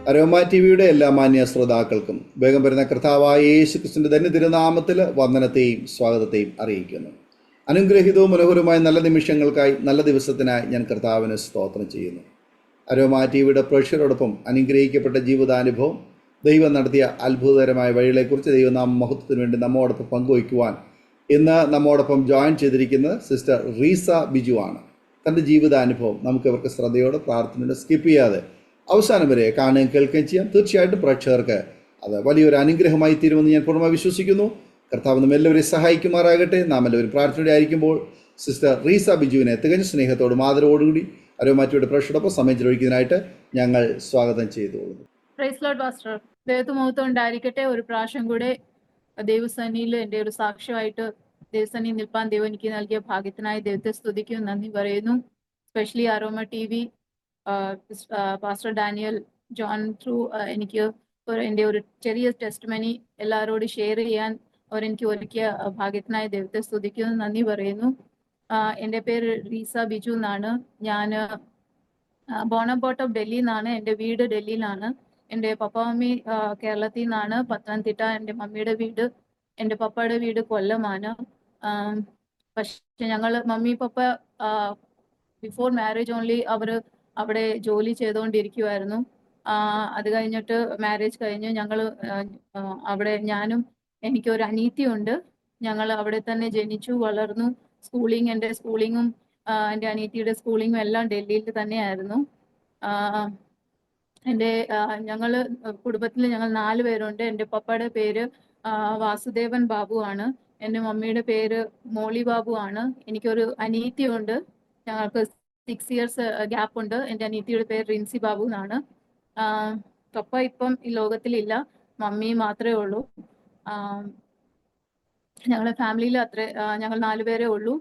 Aroma T വിയുടെ എല്ലാ മാന്യ ശ്രോതാക്കൾക്കും വേഗം വരുന്ന കർത്താവായ യേശുക്രിസ്തുവിന്റെ ധന്യ തിരുനാമത്തിൽ വന്ദനത്തെയും സ്വാഗതത്തെയും അറിയിക്കുന്നു. അനുഗ്രഹീതവും മനോഹരമായ നല്ല നിമിഷങ്ങൾക്കായി, നല്ല ദിവസത്തിനായി ഞാൻ കർത്താവിന് സ്തോത്രം ചെയ്യുന്നു. അരോമ ടി വിയുടെ പ്രേക്ഷകരോടൊപ്പം അനുഗ്രഹിക്കപ്പെട്ട ജീവിതാനുഭവം, ദൈവം നടത്തിയ അത്ഭുതകരമായ വഴികളെക്കുറിച്ച് ദൈവനാമ മഹത്വത്തിന് വേണ്ടി നമ്മോടൊപ്പം പങ്കുവയ്ക്കുവാൻ ഇന്ന് നമ്മോടൊപ്പം ജോയിൻ ചെയ്തിരിക്കുന്നത് സിസ്റ്റർ റീസ ബിജു ആണ്. തൻ്റെ ജീവിതാനുഭവം നമുക്ക് ഇവർക്ക് ശ്രദ്ധയോടെ പ്രാർത്ഥനയോടെ സ്കിപ്പ് ചെയ്യാതെ അവസാനം വരെ കാണുകയും കേൾക്കുകയും ചെയ്യാം. തീർച്ചയായിട്ടും പ്രേക്ഷകർക്ക് അത് വലിയൊരു അനുഗ്രഹമായി തീരുമെന്ന് ഞാൻ പൂർണ്ണമായി വിശ്വസിക്കുന്നു. കർത്താവ് നമ്മെ എല്ലാവരെയും സഹായിക്കുമാറാകട്ടെ. നാം എല്ലാവരും പ്രാർത്ഥനയോടെ ആയിരിക്കുമ്പോൾ സിസ്റ്റർ റീസ ബിജുവിനെ തികഞ്ഞ സ്നേഹത്തോടും ആദരവോടുകൂടി അരോമാറ്റിയുടെ പ്രേക്ഷകരോടൊപ്പം സമയം ചെലവഴിക്കുന്നതിനായിട്ട് ഞങ്ങൾ സ്വാഗതം ചെയ്തുകൊള്ളുന്നു. Praise Lord pastor. ദൈവത്തിന് ഉണ്ടായിരിക്കട്ടെ. ഒരു പ്രാവശ്യം കൂടെ ദൈവസന്നിധിയിൽ എൻ്റെ ഒരു സാക്ഷ്യമായിട്ട് ദൈവസന്നിധി നിൽപ്പാൻ ദൈവം എനിക്ക് നൽകിയ ഭാഗ്യത്തിനായി ദൈവത്തെ സ്തുതിക്കും നന്ദി പറയുന്നു. Specially Aroma T V, pastor Daniel John through എനിക്ക് എൻ്റെ ഒരു ചെറിയ ടെസ്റ്റ്മനി എല്ലാവരോടും ഷെയർ ചെയ്യാൻ അവരെനിക്ക് ഒരുക്കിയ ഭാഗ്യത്തിനായി ദൈവത്തെ സ്തുതിക്കുന്നു നന്ദി പറയുന്നു. എൻ്റെ പേര് റീസ ബിജു എന്നാണ്. ഞാൻ ബോൺ ഓഫ് ഡൽഹിയിൽ നിന്നാണ്. എൻ്റെ വീട് ഡൽഹിയിലാണ്. എൻ്റെ പപ്പ മമ്മി കേരളത്തിൽ നിന്നാണ്, പത്തനംതിട്ട. എൻ്റെ മമ്മിയുടെ വീട്, എൻ്റെ പപ്പയുടെ വീട് കൊല്ലമാണ്. പക്ഷെ ഞങ്ങൾ mummy papa before marriage only അവർ അവിടെ ജോലി ചെയ്തുകൊണ്ടിരിക്കുമായിരുന്നു. അത് കഴിഞ്ഞിട്ട് മാരേജ് കഴിഞ്ഞ് ഞങ്ങൾ അവിടെ, ഞാനും എനിക്കൊരു അനീത്തിയുണ്ട്. ഞങ്ങൾ അവിടെ തന്നെ ജനിച്ചു വളർന്നു. എൻ്റെ സ്കൂളിങ്ങും എൻ്റെ അനീത്തിയുടെ സ്കൂളിങ്ങും എല്ലാം ഡൽഹിയിൽ തന്നെയായിരുന്നു. ഞങ്ങൾ കുടുംബത്തിൽ ഞങ്ങൾ 4 പേരുണ്ട്. എൻ്റെ പപ്പയുടെ പേര് വാസുദേവൻ ബാബു ആണ്. എൻ്റെ മമ്മിയുടെ പേര് മോളി ബാബു ആണ്. എനിക്കൊരു അനീത്തിയുണ്ട്. ഞങ്ങൾക്ക് 6 ഇയേഴ്സ് ഗ്യാപ്പ് ഉണ്ട്. എൻ്റെ അനീത്തിയുടെ പേര് റിൻസി ബാബു എന്നാണ്. പപ്പ ഇപ്പം ഈ ലോകത്തിലില്ല, മമ്മി മാത്രമേ ഉള്ളൂ. ഞങ്ങളുടെ ഫാമിലിയിൽ ഞങ്ങൾ 4 പേരേ ഉള്ളൂ.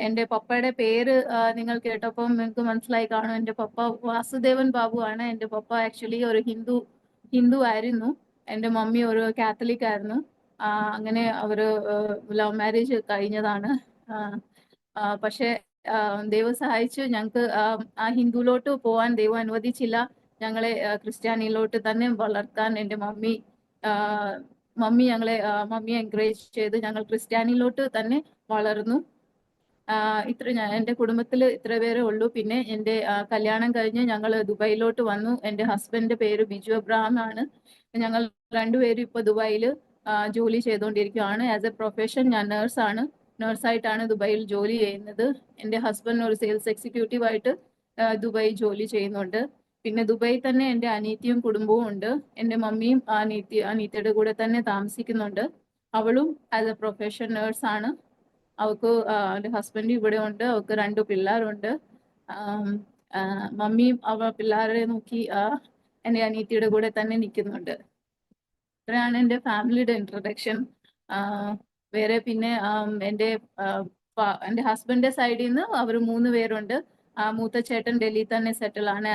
എൻ്റെ പപ്പയുടെ പേര് നിങ്ങൾ കേട്ടപ്പം നിങ്ങൾക്ക് മനസ്സിലായി കാണും. എൻ്റെ പപ്പ വാസുദേവൻ ബാബു ആണ്. എൻ്റെ പപ്പ ആക്ച്വലി ഒരു ഹിന്ദു ആയിരുന്നു. എൻ്റെ മമ്മി ഒരു കാത്തലിക് ആയിരുന്നു. അങ്ങനെ അവർ ലവ് മാരേജ് കഴിഞ്ഞതാണ്. പക്ഷേ ദൈവം സഹായിച്ചു, ഞങ്ങൾക്ക് ആ ഹിന്ദുവിലോട്ട് പോകാൻ ദൈവം അനുവദിച്ചില്ല. ഞങ്ങളെ ക്രിസ്ത്യാനിയിലോട്ട് തന്നെ വളർത്താൻ എൻ്റെ മമ്മി എൻകറേജ് ചെയ്ത് ഞങ്ങൾ ക്രിസ്ത്യാനിയിലോട്ട് തന്നെ വളർന്നു. എൻ്റെ കുടുംബത്തിൽ ഇത്ര പേരേ ഉള്ളൂ. പിന്നെ എൻ്റെ കല്യാണം കഴിഞ്ഞ് ഞങ്ങൾ ദുബായിലോട്ട് വന്നു. എൻ്റെ ഹസ്ബൻഡിന്റെ പേര് ബിജു അബ്രഹാം ആണ്. ഞങ്ങൾ 2 പേരും ഇപ്പോൾ ദുബായിൽ ജോലി ചെയ്തുകൊണ്ടിരിക്കുകയാണ്. ആസ് എ പ്രൊഫഷൻ ഞാൻ നേഴ്സായിട്ടാണ് ദുബായിൽ ജോലി ചെയ്യുന്നത്. എൻ്റെ ഹസ്ബൻഡ് ഒരു സെയിൽസ് എക്സിക്യൂട്ടീവ് ആയിട്ട് ദുബായി ജോലി ചെയ്യുന്നുണ്ട്. പിന്നെ ദുബായിൽ തന്നെ എൻ്റെ അനീത്തിയും കുടുംബവും ഉണ്ട്. എൻ്റെ മമ്മിയും അനീത്തിയുടെ കൂടെ തന്നെ താമസിക്കുന്നുണ്ട്. അവളും ആസ് എ പ്രൊഫഷൻ നേഴ്സാണ്. അവൾക്ക് എൻ്റെ ഹസ്ബൻഡ് ഇവിടെ ഉണ്ട്. അവൾക്ക് 2 പിള്ളേരുണ്ട്. മമ്മിയും പിള്ളേരെ നോക്കി എൻ്റെ അനീത്തിയുടെ കൂടെ തന്നെ നിൽക്കുന്നുണ്ട്. ഇത്രയാണ് എൻ്റെ ഫാമിലിയുടെ ഇൻട്രൊഡക്ഷൻ. വേറെ പിന്നെ എൻ്റെ ഹസ്ബൻഡിന്റെ സൈഡിൽ നിന്ന് അവർ 3 പേരുണ്ട്. മൂത്ത ചേട്ടൻ ഡൽഹി തന്നെ സെറ്റിൽ ആണ്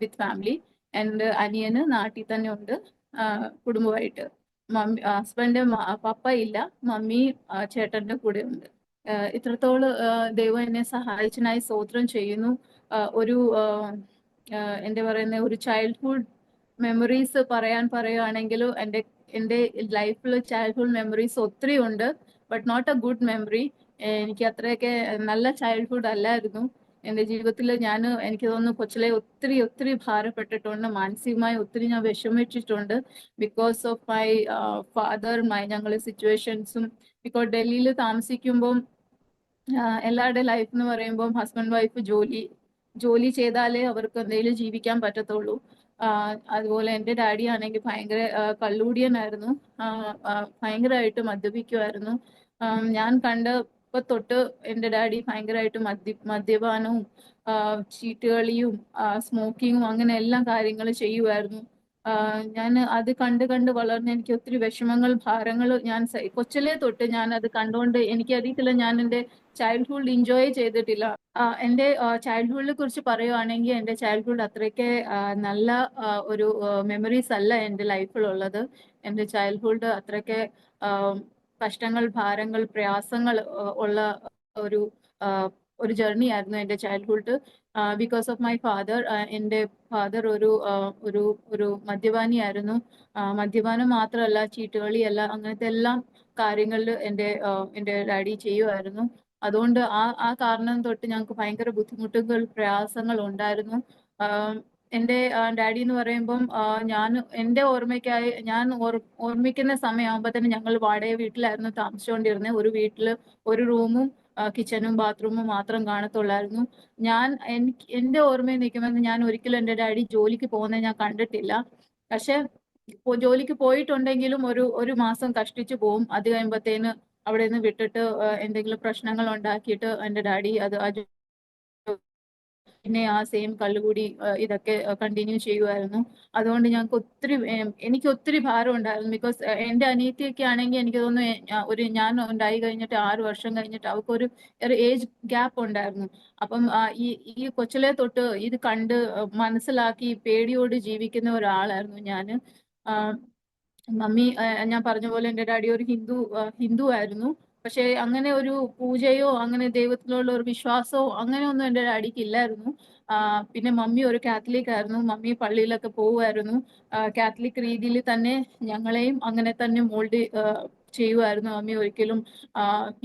വിത്ത് ഫാമിലി. എൻ്റെ അനിയന് നാട്ടിൽ തന്നെ ഉണ്ട് കുടുംബമായിട്ട്. ഹസ്ബൻഡ് പപ്പ ഇല്ല, മമ്മി ചേട്ടന്റെ കൂടെ ഉണ്ട്. ഇത്രത്തോളം ദൈവം എന്നെ സഹായിച്ചതിനായി സ്തോത്രം ചെയ്യുന്നു. എന്താ പറയുന്ന ഒരു ചൈൽഡ്ഹുഡ് മെമ്മറീസ് പറയുകയാണെങ്കിൽ എൻ്റെ ലൈഫിൽ ചൈൽഡ്ഹുഡ് മെമ്മറീസ് ഒത്തിരി ഉണ്ട്. But not a good memory. എനിക്ക് അത്രയൊക്കെ നല്ല ചൈൽഡ്ഹുഡ് അല്ലായിരുന്നു. എൻ്റെ ജീവിതത്തിൽ എനിക്ക് തോന്നുന്നു കൊച്ചിലെ ഒത്തിരി ഭാരപ്പെട്ടിട്ടുണ്ട്. മാനസികമായി ഒത്തിരി ഞാൻ വിഷമിച്ചിട്ടുണ്ട്. ബിക്കോസ് ഓഫ് മൈ ഫാദർ, ഞങ്ങളുടെ സിറ്റുവേഷൻസും. ബിക്കോസ് ഡൽഹിയിൽ താമസിക്കുമ്പം എല്ലാവരുടെ ലൈഫ് എന്ന് പറയുമ്പോൾ ഹസ്ബൻഡ് വൈഫ് ജോലി ചെയ്താലേ അവർക്ക് എന്തെങ്കിലും ജീവിക്കാൻ പറ്റത്തുള്ളൂ. അതുപോലെ എൻ്റെ ഡാഡി ആണെങ്കിൽ ഭയങ്കര കള്ളൂടിയനായിരുന്നു. ഭയങ്കരമായിട്ട് മദ്യപിക്കുമായിരുന്നു. ഞാൻ കണ്ടപ്പോൾ തൊട്ട് എൻ്റെ ഡാഡി ഭയങ്കരമായിട്ട് മദ്യപാനവും ചീട്ടുകളിയും സ്മോക്കിങ്ങും അങ്ങനെ എല്ലാ കാര്യങ്ങളും ചെയ്യുമായിരുന്നു. ഞാൻ അത് കണ്ട് വളർന്ന് എനിക്ക് ഒത്തിരി വിഷമങ്ങൾ, ഭാരങ്ങൾ ഞാൻ കൊച്ചിലെ തൊട്ട് ഞാൻ അത് കണ്ടുകൊണ്ട് എനിക്കറിയത്തില്ല, ഞാൻ എൻ്റെ ചൈൽഡ്ഹുഡ് എൻജോയ് ചെയ്തിട്ടില്ല. എൻ്റെ ചൈൽഡ്ഹുഡിനെ കുറിച്ച് പറയുവാണെങ്കിൽ എൻ്റെ ചൈൽഡ്ഹുഡ് അത്രയ്ക്ക് നല്ല ഒരു മെമ്മറീസ് അല്ല എൻ്റെ ലൈഫിലുള്ളത്. എൻ്റെ ചൈൽഡ്ഹുഡ് അത്രയ്ക്ക് കഷ്ടങ്ങൾ, ഭാരങ്ങൾ, പ്രയാസങ്ങൾ ഉള്ള ഒരു ഒരു ജേർണി ആയിരുന്നു എൻ്റെ childhood. Because of my father. എൻ്റെ ഫാദർ ഒരു ഒരു മദ്യപാനിയായിരുന്നു. മദ്യപാനം മാത്രമല്ല, ചീട്ടുകളിയല്ല, അങ്ങനത്തെ എല്ലാം കാര്യങ്ങളിൽ എൻ്റെ ഡാഡി ചെയ്യുമായിരുന്നു. അതുകൊണ്ട് ആ കാരണം തൊട്ട് ഞങ്ങൾക്ക് ഭയങ്കര ബുദ്ധിമുട്ടുകൾ, പ്രയാസങ്ങൾ ഉണ്ടായിരുന്നു. എൻ്റെ ഡാഡി എന്ന് പറയുമ്പം ഞാൻ എൻ്റെ ഓർമ്മയ്ക്കായി ഞാൻ ഓർമ്മിക്കുന്ന സമയമാകുമ്പോൾ തന്നെ ഞങ്ങൾ വാടക വീട്ടിലായിരുന്നു താമസിച്ചുകൊണ്ടിരുന്നത്. ഒരു വീട്ടിൽ ഒരു റൂമും കിച്ചണും ബാത്റൂമും മാത്രം കാണത്തുള്ളായിരുന്നു. എൻ്റെ ഓർമ്മയിൽ നിൽക്കുമ്പോൾ ഞാൻ ഒരിക്കലും എൻ്റെ ഡാഡി ജോലിക്ക് പോകുന്നത് ഞാൻ കണ്ടിട്ടില്ല. പക്ഷെ ജോലിക്ക് പോയിട്ടുണ്ടെങ്കിലും ഒരു മാസം കഷ്ടിച്ചു പോവും. അത് കഴിയുമ്പത്തേന് അവിടെ നിന്ന് വിട്ടിട്ട് എന്തെങ്കിലും പ്രശ്നങ്ങൾ ഉണ്ടാക്കിയിട്ട് എൻ്റെ ഡാഡി പിന്നെ ആ സെയിം കള്ളുകൂടി ഇതൊക്കെ കണ്ടിന്യൂ ചെയ്യുമായിരുന്നു. അതുകൊണ്ട് എനിക്ക് ഒത്തിരി ഭാരം ഉണ്ടായിരുന്നു. ബിക്കോസ് എൻ്റെ അനിയത്തിയൊക്കെ ആണെങ്കിൽ എനിക്ക് തോന്നുന്നു ഞാൻ ഉണ്ടായി കഴിഞ്ഞിട്ട് 6 വർഷം കഴിഞ്ഞിട്ട് അവൾക്കൊരു ഏജ് ഗ്യാപ്പ് ഉണ്ടായിരുന്നു. അപ്പം ഈ കൊച്ചിലെ തൊട്ട് ഇത് കണ്ട് മനസ്സിലാക്കി പേടിയോട് ജീവിക്കുന്ന ഒരാളായിരുന്നു ഞാൻ. മമ്മി, ഞാൻ പറഞ്ഞ പോലെ എൻ്റെ ഡാഡി ഒരു ഹിന്ദു ആയിരുന്നു. പക്ഷെ അങ്ങനെ ഒരു പൂജയോ അങ്ങനെ ദൈവത്തിലുള്ള ഒരു വിശ്വാസമോ അങ്ങനെയൊന്നും എൻ്റെ ഡാഡിക്ക് ഇല്ലായിരുന്നു. പിന്നെ മമ്മി ഒരു കാത്തലിക് ആയിരുന്നു. മമ്മി പള്ളിയിലൊക്കെ പോവുമായിരുന്നു. കാത്തലിക് രീതിയിൽ തന്നെ ഞങ്ങളെയും അങ്ങനെ തന്നെ മോൾഡ് ചെയ്യുമായിരുന്നു. മമ്മി ഒരിക്കലും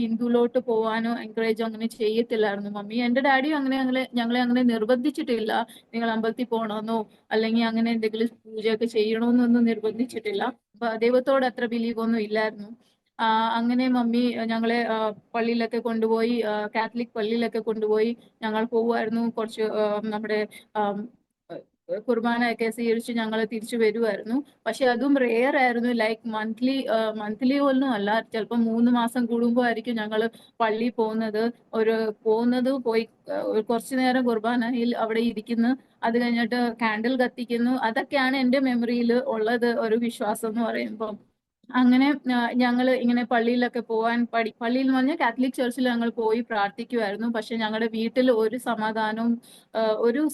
ഹിന്ദുലോട്ട് പോവാനോ എൻകറേജ് അങ്ങനെ ചെയ്യത്തില്ലായിരുന്നു മമ്മി. എൻ്റെ ഡാഡിയും ഞങ്ങളെ അങ്ങനെ നിർബന്ധിച്ചിട്ടില്ല, നിങ്ങൾ അമ്പലത്തിൽ പോകണമെന്നോ അല്ലെങ്കിൽ അങ്ങനെ എന്തെങ്കിലും പൂജയൊക്കെ ചെയ്യണമെന്നൊന്നും നിർബന്ധിച്ചിട്ടില്ല. ദൈവത്തോട് അത്ര ബിലീവ് ഒന്നും ഇല്ലായിരുന്നു. അങ്ങനെ മമ്മി ഞങ്ങളെ പള്ളിയിലൊക്കെ കൊണ്ടുപോയി, കാത്തലിക് പള്ളിയിലൊക്കെ കൊണ്ടുപോയി ഞങ്ങൾ പോവുമായിരുന്നു. കുറച്ച് നമ്മുടെ കുർബാനയൊക്കെ സ്വീകരിച്ച് ഞങ്ങൾ തിരിച്ചു വരുമായിരുന്നു. പക്ഷെ അതും റെയർ ആയിരുന്നു. ലൈക്ക് മന്ത്ലി ഒന്നും അല്ല, ചിലപ്പോൾ 3 മാസം കൂടുമ്പോൾ ആയിരിക്കും ഞങ്ങൾ പള്ളിയിൽ പോയി കുറച്ചു നേരം കുർബാനയിൽ അവിടെ ഇരിക്കുന്നു. അത് കഴിഞ്ഞിട്ട് കാൻഡിൽ കത്തിക്കുന്നു. അതൊക്കെയാണ് എൻ്റെ മെമ്മറിയിൽ ഉള്ളത് ഒരു വിശ്വാസം എന്ന് പറയുമ്പോൾ. അങ്ങനെ ഞങ്ങൾ ഇങ്ങനെ പള്ളിയിലൊക്കെ പള്ളിയിൽ എന്ന് പറഞ്ഞാൽ കാത്തലിക് ചർച്ചിൽ ഞങ്ങൾ പോയി പ്രാർത്ഥിക്കുമായിരുന്നു. പക്ഷെ ഞങ്ങളുടെ വീട്ടിൽ ഒരു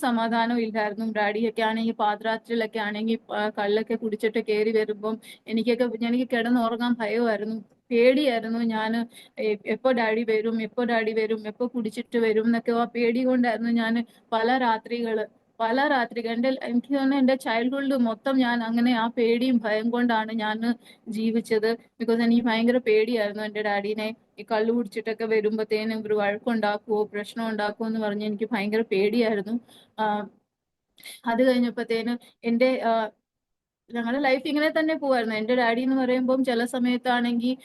സമാധാനവും ഇല്ലായിരുന്നു. ഡാഡിയൊക്കെ ആണെങ്കിൽ പാതിരാത്രിയിലൊക്കെ ആണെങ്കിൽ കള്ളൊക്കെ കുടിച്ചിട്ട് കയറി വരുമ്പം എനിക്ക് കിടന്നുറങ്ങാൻ ഭയമായിരുന്നു, പേടിയായിരുന്നു. ഞാൻ എപ്പോ ഡാഡി വരും, എപ്പോ കുടിച്ചിട്ട് വരും എന്നൊക്കെ ആ പേടി കൊണ്ടായിരുന്നു ഞാൻ പല രാത്രികൾ എനിക്ക് തോന്നുന്നു എൻ്റെ ചൈൽഡ്ഹുഡ് മൊത്തം ഞാൻ അങ്ങനെ ആ പേടിയും ഭയം കൊണ്ടാണ് ഞാൻ ജീവിച്ചത്. ബിക്കോസ് എനിക്ക് ഭയങ്കര പേടിയായിരുന്നു എൻ്റെ ഡാഡിനെ. ഈ കള്ളു കുടിച്ചിട്ടൊക്കെ വരുമ്പോഴത്തേനും ഒരു വഴക്കുണ്ടാക്കുവോ പ്രശ്നം ഉണ്ടാക്കുവോ എന്ന് പറഞ്ഞ് എനിക്ക് ഭയങ്കര പേടിയായിരുന്നു. അത് കഴിഞ്ഞപ്പോഴത്തേന് എൻ്റെ ഞങ്ങളുടെ ലൈഫ് ഇങ്ങനെ തന്നെ പോവായിരുന്നു. എൻ്റെ ഡാഡി എന്ന് പറയുമ്പം ചില സമയത്താണെങ്കിൽ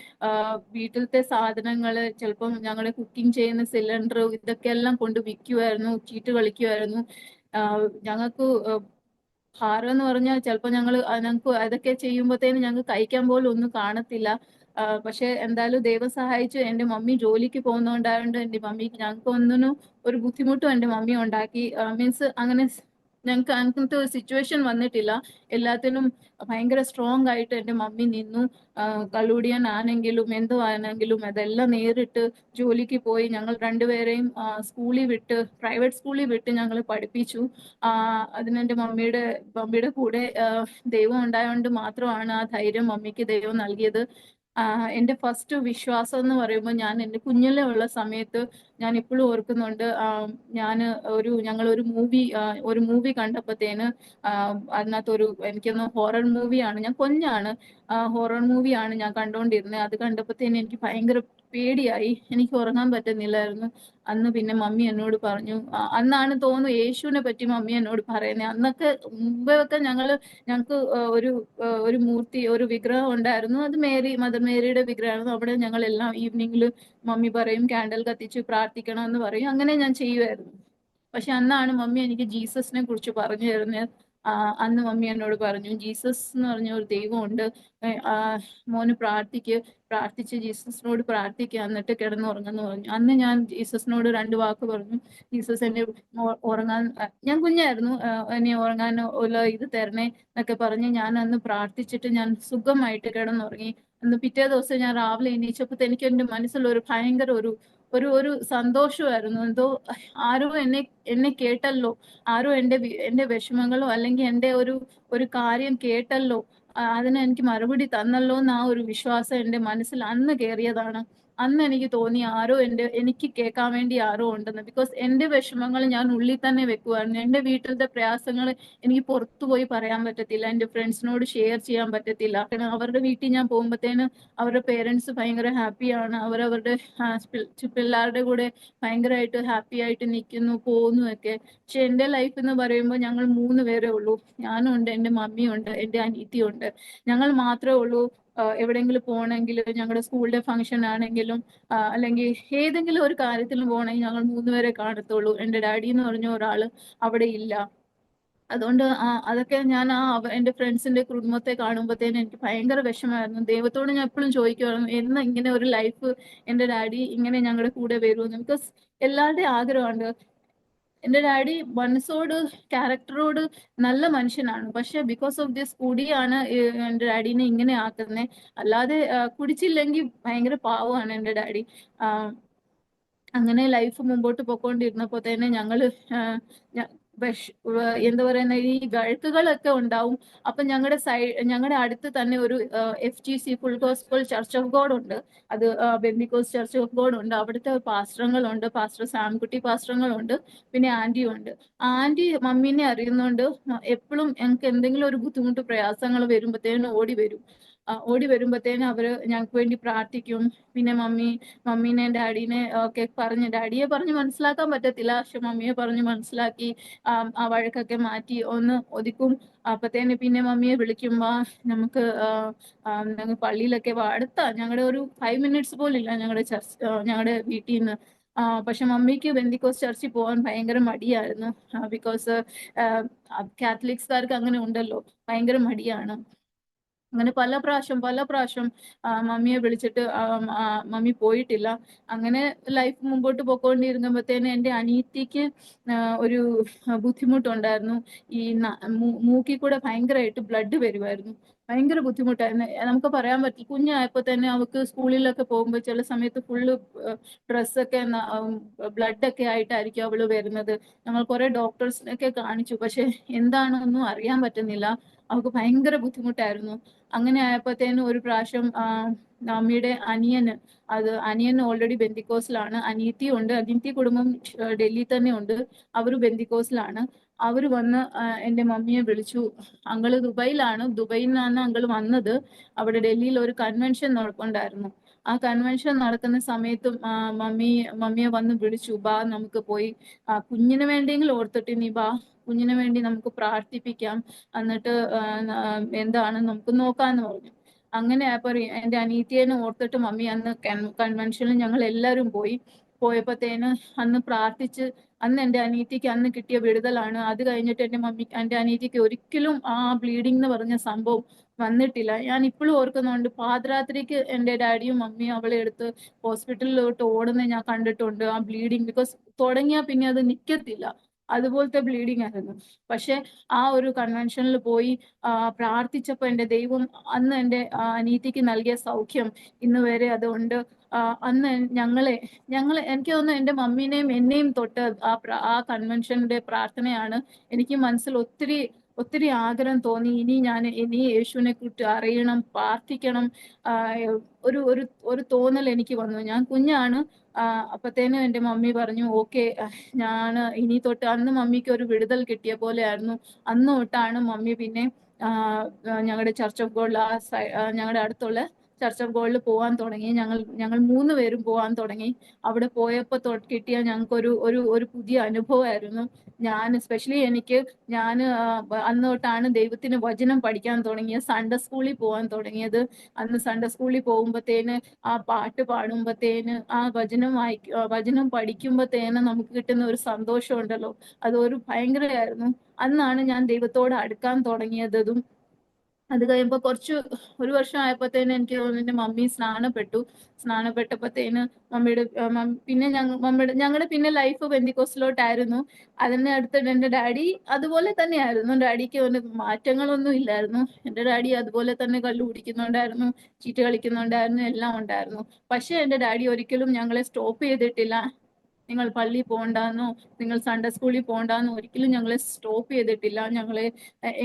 വീട്ടിലത്തെ സാധനങ്ങൾ, ചിലപ്പം ഞങ്ങൾ കുക്കിംഗ് ചെയ്യുന്ന സിലിണ്ടർ ഇതൊക്കെ എല്ലാം കൊണ്ട് വിൽക്കുമായിരുന്നു, ചീട്ട് കളിക്കുമായിരുന്നു. ഞങ്ങൾക്ക് ഭാരം എന്ന് പറഞ്ഞാൽ ചിലപ്പോൾ ഞങ്ങൾക്ക് അതൊക്കെ ചെയ്യുമ്പോഴത്തേന് ഞങ്ങൾക്ക് കഴിക്കാൻ പോലും ഒന്നും കാണത്തില്ല. പക്ഷെ എന്തായാലും ദൈവം സഹായിച്ചു. എൻ്റെ മമ്മി ജോലിക്ക് പോകുന്നതുകൊണ്ടായതുകൊണ്ട് എൻ്റെ മമ്മിക്ക് ഞങ്ങൾക്ക് ഒന്നിനും ഒരു ബുദ്ധിമുട്ടും എൻ്റെ മമ്മി ഉണ്ടാക്കി മീൻസ് അങ്ങനെ ഞങ്ങൾക്ക് അങ്ങനത്തെ ഒരു സിറ്റുവേഷൻ വന്നിട്ടില്ല. എല്ലാത്തിനും ഭയങ്കര സ്ട്രോങ് ആയിട്ട് എൻ്റെ മമ്മി നിന്നു. കള്ളുകുടിയൻ ആണെങ്കിലും എന്തോ ആണെങ്കിലും അതെല്ലാം നേരിട്ട് ജോലിക്ക് പോയി ഞങ്ങൾ രണ്ടുപേരെയും പ്രൈവറ്റ് സ്കൂളിൽ വിട്ട് ഞങ്ങൾ പഠിപ്പിച്ചു. അതിനെൻ്റെ മമ്മിയുടെ കൂടെ ദൈവം ഉണ്ടായതുകൊണ്ട് മാത്രമാണ് ആ ധൈര്യം മമ്മിക്ക് ദൈവം നൽകിയത്. എൻ്റെ ഫസ്റ്റ് വിശ്വാസം എന്ന് പറയുമ്പോൾ ഞാൻ എൻ്റെ കുഞ്ഞിലെ ഉള്ള സമയത്ത് ഞാൻ ഇപ്പോഴും ഓർക്കുന്നുണ്ട്. ഞങ്ങൾ ഒരു മൂവി കണ്ടപ്പോഴത്തേന് അതിനകത്തൊരു എനിക്കൊന്ന് ഹൊറർ മൂവിയാണ്, ഞാൻ കുഞ്ഞാണ്, ഹൊറർ മൂവിയാണ് ഞാൻ കണ്ടുകൊണ്ടിരുന്നത്. അത് കണ്ടപ്പോഴത്തേന് എനിക്ക് ഭയങ്കര പേടിയായി, എനിക്ക് ഉറങ്ങാൻ പറ്റുന്നില്ലായിരുന്നു. അന്ന് പിന്നെ മമ്മി എന്നോട് പറഞ്ഞു, അന്നാണ് തോന്നുന്നു യേശുവിനെ പറ്റി മമ്മി എന്നോട് പറയുന്നത്. അന്നൊക്കെ മുമ്പൊക്കെ ഞങ്ങൾക്ക് ഒരു ഒരു വിഗ്രഹം ഉണ്ടായിരുന്നു. അത് മദർ മേരിയുടെ വിഗ്രഹമായിരുന്നു. അവിടെ ഞങ്ങൾ എല്ലാം ഈവനിങ്ങിൽ മമ്മി പറയും കാൻഡൽ കത്തിച്ച് പ്രാർത്ഥിക്കണം എന്ന് പറയും. അങ്ങനെ ഞാൻ ചെയ്യുമായിരുന്നു. പക്ഷെ അന്നാണ് മമ്മി എനിക്ക് ജീസസിനെ കുറിച്ച് പറഞ്ഞു തരുന്നത്. അന്ന് മമ്മി എന്നോട് പറഞ്ഞു, ജീസസ് എന്ന് പറഞ്ഞ ഒരു ദൈവമുണ്ട്, മോന് പ്രാർത്ഥിച്ച് ജീസസിനോട് പ്രാർത്ഥിക്കുക, എന്നിട്ട് കിടന്നുറങ്ങുന്നു പറഞ്ഞു. അന്ന് ഞാൻ ജീസസിനോട് 2 വാക്ക് പറഞ്ഞു. ജീസസ് എന്നെ ഉറങ്ങാൻ, ഞാൻ കുഞ്ഞായിരുന്നു, എന്നെ ഉറങ്ങാൻ ഉള്ള ഇത് തരണേ എന്നൊക്കെ പറഞ്ഞ് ഞാൻ അന്ന് പ്രാർത്ഥിച്ചിട്ട് ഞാൻ സുഖമായിട്ട് കിടന്നുറങ്ങി. അന്ന് പിറ്റേ ദിവസം ഞാൻ രാവിലെ എണീച്ചപ്പോൾ എനിക്ക് എൻ്റെ മനസ്സിൽ ഒരു ഭയങ്കര ഒരു സന്തോഷമായിരുന്നു. എന്തോ ആരോ എന്നെ കേട്ടല്ലോ, ആരോ എൻ്റെ വിഷമങ്ങളോ അല്ലെങ്കിൽ എൻ്റെ ഒരു കാര്യം കേട്ടല്ലോ, അതിന് എനിക്ക് മറുപടി തന്നല്ലോ എന്ന് ആ ഒരു വിശ്വാസം എൻ്റെ മനസ്സിൽ അന്ന് കയറിയതാണ്. അന്ന് എനിക്ക് തോന്നി ആരോ എനിക്ക് കേൾക്കാൻ വേണ്ടി ആരോ ഉണ്ടെന്ന്. ബിക്കോസ് എന്റെ വിഷമങ്ങൾ ഞാൻ ഉള്ളിൽ തന്നെ വെക്കുമായിരുന്നു. എന്റെ വീട്ടിലത്തെ പ്രയാസങ്ങൾ എനിക്ക് പുറത്തു പോയി പറയാൻ പറ്റത്തില്ല, എന്റെ ഫ്രണ്ട്സിനോട് ഷെയർ ചെയ്യാൻ പറ്റത്തില്ല. കാരണം അവരുടെ വീട്ടിൽ ഞാൻ പോകുമ്പോഴത്തേന് അവരുടെ പേരൻസ് ഭയങ്കര ഹാപ്പിയാണ്, അവരവരുടെ പിള്ളേരുടെ കൂടെ ഭയങ്കരമായിട്ട് ഹാപ്പി ആയിട്ട് നിൽക്കുന്നു പോകുന്നു ഒക്കെ. പക്ഷെ എന്റെ ലൈഫ് എന്ന് പറയുമ്പോൾ ഞങ്ങൾ 3 പേരേ ഉള്ളൂ. ഞാനും ഉണ്ട്, എന്റെ മമ്മിയും ഉണ്ട്, എന്റെ അനിയത്തിയും ഉണ്ട്. ഞങ്ങൾ മാത്രമേ ഉള്ളൂ. എവിടെയെങ്കിലും പോകണമെങ്കിൽ, ഞങ്ങളുടെ സ്കൂളിലെ ഫംഗ്ഷൻ ആണെങ്കിലും അല്ലെങ്കിൽ ഏതെങ്കിലും ഒരു കാര്യത്തിലും പോകണമെങ്കിൽ ഞങ്ങൾ 3 പേരെ കാണത്തുള്ളൂ. എന്റെ ഡാഡി എന്ന് പറഞ്ഞ ഒരാള് അവിടെ ഇല്ല. അതുകൊണ്ട് അതൊക്കെ ഞാൻ എന്റെ ഫ്രണ്ട്സിന്റെ കുടുംബത്തെ കാണുമ്പോഴത്തേനും എനിക്ക് ഭയങ്കര വിഷമമായിരുന്നു. ദൈവത്തോട് ഞാൻ എപ്പോഴും ചോദിക്കുമായിരുന്നു, എന്ന് ഇങ്ങനെ ഒരു ലൈഫ് എന്റെ ഡാഡി ഇങ്ങനെ ഞങ്ങളുടെ കൂടെ വരുമെന്ന്. ബിക്കോസ് എല്ലാവരുടെയും ആഗ്രഹമുണ്ട്. എന്റെ ഡാഡി മനസ്സോട്, ക്യാരക്ടറോട് നല്ല മനുഷ്യനാണ്. പക്ഷെ ബിക്കോസ് ഓഫ് ദിസ് കുടിയാണ് എന്റെ ഡാഡിനെ ഇങ്ങനെ ആക്കുന്നത്. അല്ലാതെ കുടിച്ചില്ലെങ്കിൽ ഭയങ്കര പാവമാണ് എന്റെ ഡാഡി. അങ്ങനെ ലൈഫ് മുമ്പോട്ട് പോയിക്കൊണ്ടിരുന്നപ്പോ തന്നെ ഞങ്ങള് എന്താ പറയുന്ന ഈ വഴക്കുകളൊക്കെ ഉണ്ടാവും. അപ്പൊ ഞങ്ങളുടെ അടുത്ത് തന്നെ ഒരു FGC, full gospel church of God ഉണ്ട്. അത് ബെന്തിക്കോസ് ചർച്ച് ഓഫ് ഗോഡ് ഉണ്ട്. അവിടുത്തെ പാസ്റ്ററുകളുണ്ട്, പാസ്റ്റർ സാംകുട്ടി പാസ്റ്ററുകളുണ്ട്, പിന്നെ ആന്റിയും ഉണ്ട്. ആന്റി മമ്മീനെ അറിയുന്നോണ്ട് എപ്പോഴും ഞങ്ങൾക്ക് എന്തെങ്കിലും ഒരു ബുദ്ധിമുട്ട് പ്രയാസങ്ങൾ വരുമ്പോഴത്തേനും ഓടി വരും. ഓടി വരുമ്പോഴത്തേനും അവര് ഞങ്ങൾക്ക് വേണ്ടി പ്രാർത്ഥിക്കും. പിന്നെ മമ്മീനെ ഡാഡീനെ ഒക്കെ ഡാഡിയെ പറഞ്ഞ് മനസ്സിലാക്കാൻ പറ്റത്തില്ല, പക്ഷെ മമ്മിയെ പറഞ്ഞ് മനസ്സിലാക്കി ആ വഴക്കൊക്കെ മാറ്റി ഒന്ന് ഒതുക്കും. അപ്പത്തേന് പിന്നെ മമ്മിയെ വിളിക്കുമ്പോ നമുക്ക് ഞങ്ങൾ പള്ളിയിലൊക്കെ അടുത്താ, ഞങ്ങളുടെ ഒരു 5 മിനിറ്റ്സ് പോലും ഇല്ല ഞങ്ങളുടെ വീട്ടിൽ നിന്ന്. പക്ഷെ മമ്മിക്ക് ബെന്തിക്കോസ് ചർച്ചിൽ പോകാൻ ഭയങ്കര മടിയായിരുന്നു. ബിക്കോസ് കാത്തലിക്സുകാർക്ക് അങ്ങനെ ഉണ്ടല്ലോ, ഭയങ്കര മടിയാണ്. അങ്ങനെ പല പ്രാവശ്യം മമ്മിയെ വിളിച്ചിട്ട് മമ്മി പോയിട്ടില്ല. അങ്ങനെ ലൈഫ് മുമ്പോട്ട് പോയിക്കൊണ്ടിരിക്കുമ്പോഴത്തേന് എന്റെ അനിയത്തിക്ക് ഒരു ബുദ്ധിമുട്ടുണ്ടായിരുന്നു. ഈ മൂക്കിൽ കൂടെ ഭയങ്കരമായിട്ട് ബ്ലഡ് വരുമായിരുന്നു. ഭയങ്കര ബുദ്ധിമുട്ടായിരുന്നു. നമുക്ക് പറയാൻ പറ്റില്ല. കുഞ്ഞായപ്പോ തന്നെ അവൾക്ക് സ്കൂളിലൊക്കെ പോകുമ്പോൾ ചില സമയത്ത് ഫുള്ള് ഡ്രസ്സൊക്കെ ബ്ലഡ് ഒക്കെ ആയിട്ടായിരിക്കും അവള് വരുന്നത്. ഞങ്ങൾ കുറെ ഡോക്ടേഴ്സിനൊക്കെ കാണിച്ചു, പക്ഷെ എന്താണെന്നൊന്നും അറിയാൻ പറ്റുന്നില്ല. അവൾക്ക് ഭയങ്കര ബുദ്ധിമുട്ടായിരുന്നു. അങ്ങനെ ആയപ്പോഴത്തേനും ഒരു പ്രാവശ്യം മമ്മിയുടെ അനിയൻ ഓൾറെഡി ബെന്തിക്കോസിലാണ്, അനിയത്തിയും ഉണ്ട്. അനിയത്തി കുടുംബം ഡൽഹി തന്നെ ഉണ്ട്, അവര് ബെന്തിക്കോസിലാണ്. അവര് വന്ന് എന്റെ മമ്മിയെ വിളിച്ചു. അങ്കിള് ദുബൈയിൽ നിന്നാണ് അങ്കിള് വന്നത്. അവിടെ ഡൽഹിയിൽ ഒരു കൺവെൻഷൻ നടപ്പുണ്ടായിരുന്നു. ആ കൺവെൻഷൻ നടക്കുന്ന സമയത്തും മമ്മിയെ വന്ന് വിളിച്ചു, ബാ നമുക്ക് പോയി കുഞ്ഞിന് വേണ്ടിയെങ്കിലും ഓർത്തിട്ട് നീ ബാ, കുഞ്ഞിന് വേണ്ടി നമുക്ക് പ്രാർത്ഥിപ്പിക്കാം, എന്നിട്ട് എന്താണ് നമുക്ക് നോക്കാന്ന് പറഞ്ഞു. അങ്ങനെ അപ്പൊ എന്റെ അനീത്തിയെ ഓർത്തിട്ട് മമ്മി അന്ന് കൺവെൻഷനിൽ ഞങ്ങൾ എല്ലാവരും പോയപ്പോഴത്തേന് അന്ന് പ്രാർത്ഥിച്ച്, അന്ന് എന്റെ അനീതിക്ക് അന്ന് കിട്ടിയ വിടുതലാണ്. അത് കഴിഞ്ഞിട്ട് എന്റെ അനീതിക്ക് ഒരിക്കലും ആ ബ്ലീഡിംഗ് എന്ന് പറഞ്ഞ സംഭവം വന്നിട്ടില്ല. ഞാൻ ഇപ്പോഴും ഓർക്കുന്നുണ്ട്, പാതിരാത്രിക്ക് എന്റെ ഡാഡിയും മമ്മിയും അവളെ എടുത്ത് ഹോസ്പിറ്റലിലോട്ട് ഓടുന്ന ഞാൻ കണ്ടിട്ടുണ്ട്. ആ ബ്ലീഡിങ് ബിക്കോസ് തുടങ്ങിയാൽ പിന്നെ അത് നിൽക്കത്തില്ല, അതുപോലത്തെ ബ്ലീഡിങ് ആയിരുന്നു. പക്ഷെ ആ ഒരു കൺവെൻഷനിൽ പോയി പ്രാർത്ഥിച്ചപ്പോ എന്റെ ദൈവം അന്ന് എന്റെ അനീതിക്ക് നൽകിയ സൗഖ്യം ഇന്ന് വരെ അതുണ്ട്. അന്ന് ഞങ്ങളെ എനിക്ക് തോന്നുന്നു എന്റെ മമ്മീനെയും എന്നെയും തൊട്ട് ആ കൺവെൻഷന്റെ പ്രാർത്ഥനയാണ് എനിക്ക് മനസ്സിൽ ഒത്തിരി ഒത്തിരി ആഗ്രഹം തോന്നി. ഇനി യേശുവിനെ കുറിച്ച് അറിയണം, പ്രാർത്ഥിക്കണം. ഒരു ഒരു ഒരു തോന്നൽ എനിക്ക് വന്നു. ഞാൻ കുഞ്ഞാണ്. അപ്പത്തേനും എന്റെ മമ്മി പറഞ്ഞു ഓക്കെ, ഇനി തൊട്ട്, അന്ന് മമ്മിക്ക് ഒരു വിടുതൽ കിട്ടിയ പോലെ ആയിരുന്നു. അന്ന് തൊട്ടാണ് മമ്മി പിന്നെ ഞങ്ങളുടെ ചർച്ച് ഓഫ് ഗോഡിൽ ഞങ്ങളുടെ അടുത്തുള്ള ചർച്ച് ഓഫ് ഗോഡിൽ പോകാൻ തുടങ്ങി. ഞങ്ങൾ 3 പേരും പോകാൻ തുടങ്ങി. അവിടെ പോയപ്പോ കിട്ടിയ ഞങ്ങൾക്ക് ഒരു പുതിയ അനുഭവമായിരുന്നു. സ്പെഷ്യലി ഞാൻ അന്ന് തൊട്ടാണ് ദൈവത്തിന് വചനം പഠിക്കാൻ തുടങ്ങിയത്, സൺഡേ സ്കൂളിൽ പോകാൻ തുടങ്ങിയത്. അന്ന് സൺഡേ സ്കൂളിൽ പോകുമ്പോഴത്തേന് ആ പാട്ട് പാടുമ്പോഴത്തേന് ആ വചനം പഠിക്കുമ്പോഴത്തേന് നമുക്ക് കിട്ടുന്ന ഒരു സന്തോഷം ഉണ്ടല്ലോ, അതൊരു ഭയങ്കരമായിരുന്നു. അന്നാണ് ഞാൻ ദൈവത്തോട് അടുക്കാൻ തുടങ്ങിയതും. അത് കഴിയുമ്പോ ഒരു വർഷം ആയപ്പോഴത്തേന് എനിക്ക് തോന്നുന്നു എന്റെ മമ്മി സ്നാനപ്പെട്ടപ്പോഴത്തേന് പിന്നെ ഞങ്ങളുടെ പിന്നെ ലൈഫ് ബെന്തിക്കോസിലോട്ടായിരുന്നു. അതിന് അടുത്തിട്ട് എന്റെ ഡാഡി അതുപോലെ തന്നെയായിരുന്നു. ഡാഡിക്ക് ഒരു മാറ്റങ്ങളൊന്നും ഇല്ലായിരുന്നു. എന്റെ ഡാഡി അതുപോലെ തന്നെ കള്ളു കുടിക്കുന്നുണ്ടായിരുന്നു, ചീട്ട് കളിക്കുന്നുണ്ടായിരുന്നു, എല്ലാം ഉണ്ടായിരുന്നു. പക്ഷെ എന്റെ ഡാഡി ഒരിക്കലും ഞങ്ങളെ സ്റ്റോപ്പ് ചെയ്തിട്ടില്ല. നിങ്ങൾ പള്ളി പോകണ്ടെന്നോ നിങ്ങൾ സൺഡേ സ്കൂളിൽ പോകണ്ടെന്നോ ഒരിക്കലും ഞങ്ങളെ സ്റ്റോപ്പ് ചെയ്തിട്ടില്ല. ഞങ്ങളെ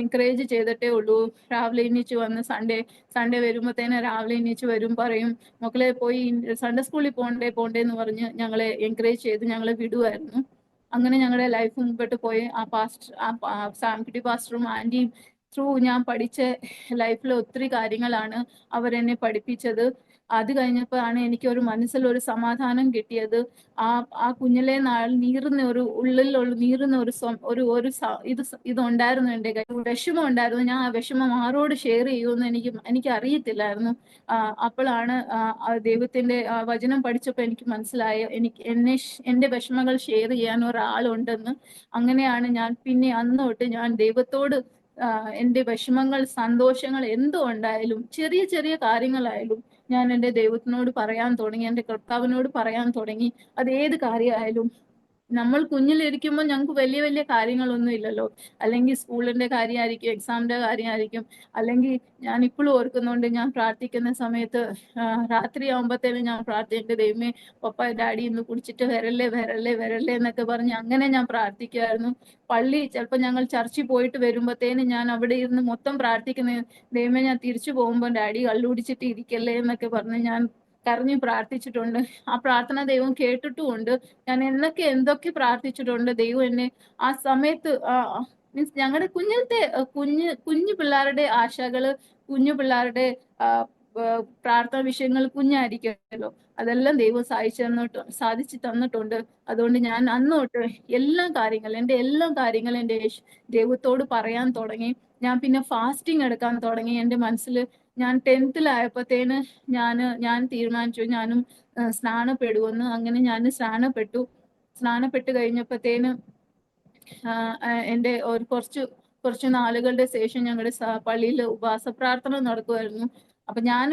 എൻകറേജ് ചെയ്തിട്ടേ ഉള്ളൂ. രാവിലെ എണീച്ച് വന്ന് സൺഡേ വരുമ്പോഴത്തേനെ രാവിലെ എണീച്ച് വരും, പറയും മക്കളെ പോയി സൺഡേ സ്കൂളിൽ പോണ്ടേ എന്ന് പറഞ്ഞ് ഞങ്ങളെ എൻകറേജ് ചെയ്ത് ഞങ്ങളെ വിടുമായിരുന്നു. അങ്ങനെ ഞങ്ങളുടെ ലൈഫ് മുമ്പോട്ട് പോയി. സാംകുട്ടി പാസ്റ്ററും ആൻറ്റിയും ത്രൂ ഞാൻ പഠിച്ച ലൈഫിൽ ഒത്തിരി കാര്യങ്ങളാണ് അവരെന്നെ പഠിപ്പിച്ചത്. അത് കഴിഞ്ഞപ്പോഴാണ് എനിക്ക് ഒരു മനസ്സിലൊരു സമാധാനം കിട്ടിയത്. ആ കുഞ്ഞിലെ നാൾ ഉള്ളിലുള്ള നീറുന്ന ഇതുണ്ടായിരുന്നു. എൻ്റെ കയ്യിൽ വിഷമം ഉണ്ടായിരുന്നു. ഞാൻ ആ വിഷമം ആരോട് ഷെയർ ചെയ്യുമെന്ന് എനിക്ക് അറിയത്തില്ലായിരുന്നു. അപ്പോഴാണ് ദൈവത്തിന്റെ വചനം പഠിച്ചപ്പോൾ എനിക്ക് മനസ്സിലായ എന്റെ വിഷമങ്ങൾ ഷെയർ ചെയ്യാൻ ഒരാളുണ്ടെന്ന്. അങ്ങനെയാണ് ഞാൻ പിന്നെ അന്ന് തൊട്ട് ഞാൻ ദൈവത്തോട് എന്റെ വിഷമങ്ങൾ, സന്തോഷങ്ങൾ എന്തോ ഉണ്ടായാലും, ചെറിയ ചെറിയ കാര്യങ്ങളായാലും ഞാൻ എൻ്റെ ദൈവത്തിനോട് പറയാൻ തുടങ്ങി, എൻ്റെ കർത്താവിനോട് പറയാൻ തുടങ്ങി. അത് ഏത് കാര്യമായാലും. നമ്മൾ കുഞ്ഞിലിരിക്കുമ്പോൾ ഞങ്ങൾക്ക് വലിയ വലിയ കാര്യങ്ങളൊന്നും ഇല്ലല്ലോ. അല്ലെങ്കിൽ സ്കൂളിന്റെ കാര്യമായിരിക്കും, എക്സാമിന്റെ കാര്യമായിരിക്കും. അല്ലെങ്കിൽ ഞാൻ ഇപ്പോഴും ഓർക്കുന്നുണ്ട്, ഞാൻ പ്രാർത്ഥിക്കുന്ന സമയത്ത് രാത്രിയാകുമ്പോഴത്തേനും ഞാൻ പ്രാർത്ഥിക്കും, ദൈവമേ പപ്പ ഡാഡി ഇന്ന് കുടിച്ചിട്ട് വരല്ലേ എന്നൊക്കെ പറഞ്ഞ് അങ്ങനെ ഞാൻ പ്രാർത്ഥിക്കുമായിരുന്നു. ചിലപ്പോൾ ഞങ്ങൾ ചർച്ചിൽ പോയിട്ട് വരുമ്പോഴത്തേനും ഞാൻ അവിടെ ഇരുന്ന് മൊത്തം പ്രാർത്ഥിക്കുന്ന, ദൈവമേ ഞാൻ തിരിച്ചു പോകുമ്പോൾ ഡാഡി കള്ളുകുടിച്ചിട്ട് ഇരിക്കല്ലേ എന്നൊക്കെ പറഞ്ഞ് ഞാൻ കരഞ്ഞു പ്രാർത്ഥിച്ചിട്ടുണ്ട്. ആ പ്രാർത്ഥന ദൈവം കേട്ടിട്ടുമുണ്ട്. ഞാൻ എന്തൊക്കെ പ്രാർത്ഥിച്ചിട്ടുണ്ട്. ദൈവം എന്നെ ആ സമയത്ത് മീൻസ് ഞങ്ങളുടെ കുഞ്ഞു പിള്ളേരുടെ ആശകള്, കുഞ്ഞു പിള്ളേരുടെ പ്രാർത്ഥന വിഷയങ്ങൾ കുഞ്ഞായിരിക്കുമല്ലോ, അതെല്ലാം ദൈവം സാധിച്ചു തന്നിട്ടുണ്ട്. അതുകൊണ്ട് ഞാൻ അന്ന് തൊട്ട് എന്റെ എല്ലാ കാര്യങ്ങളും എൻ്റെ ദൈവത്തോട് പറയാൻ തുടങ്ങി. ഞാൻ പിന്നെ ഫാസ്റ്റിംഗ് എടുക്കാൻ തുടങ്ങി. എൻ്റെ മനസ്സിൽ ഞാൻ 10th ഞാൻ തീരുമാനിച്ചു ഞാനും സ്നാനപ്പെടുമെന്ന്. അങ്ങനെ ഞാൻ സ്നാനപ്പെട്ട് കഴിഞ്ഞപ്പോഴത്തേന് എൻ്റെ കുറച്ച് നാളുകളുടെ ശേഷം ഞങ്ങളുടെ പള്ളിയിൽ ഉപവാസ പ്രാർത്ഥന നടക്കുമായിരുന്നു. അപ്പൊ ഞാൻ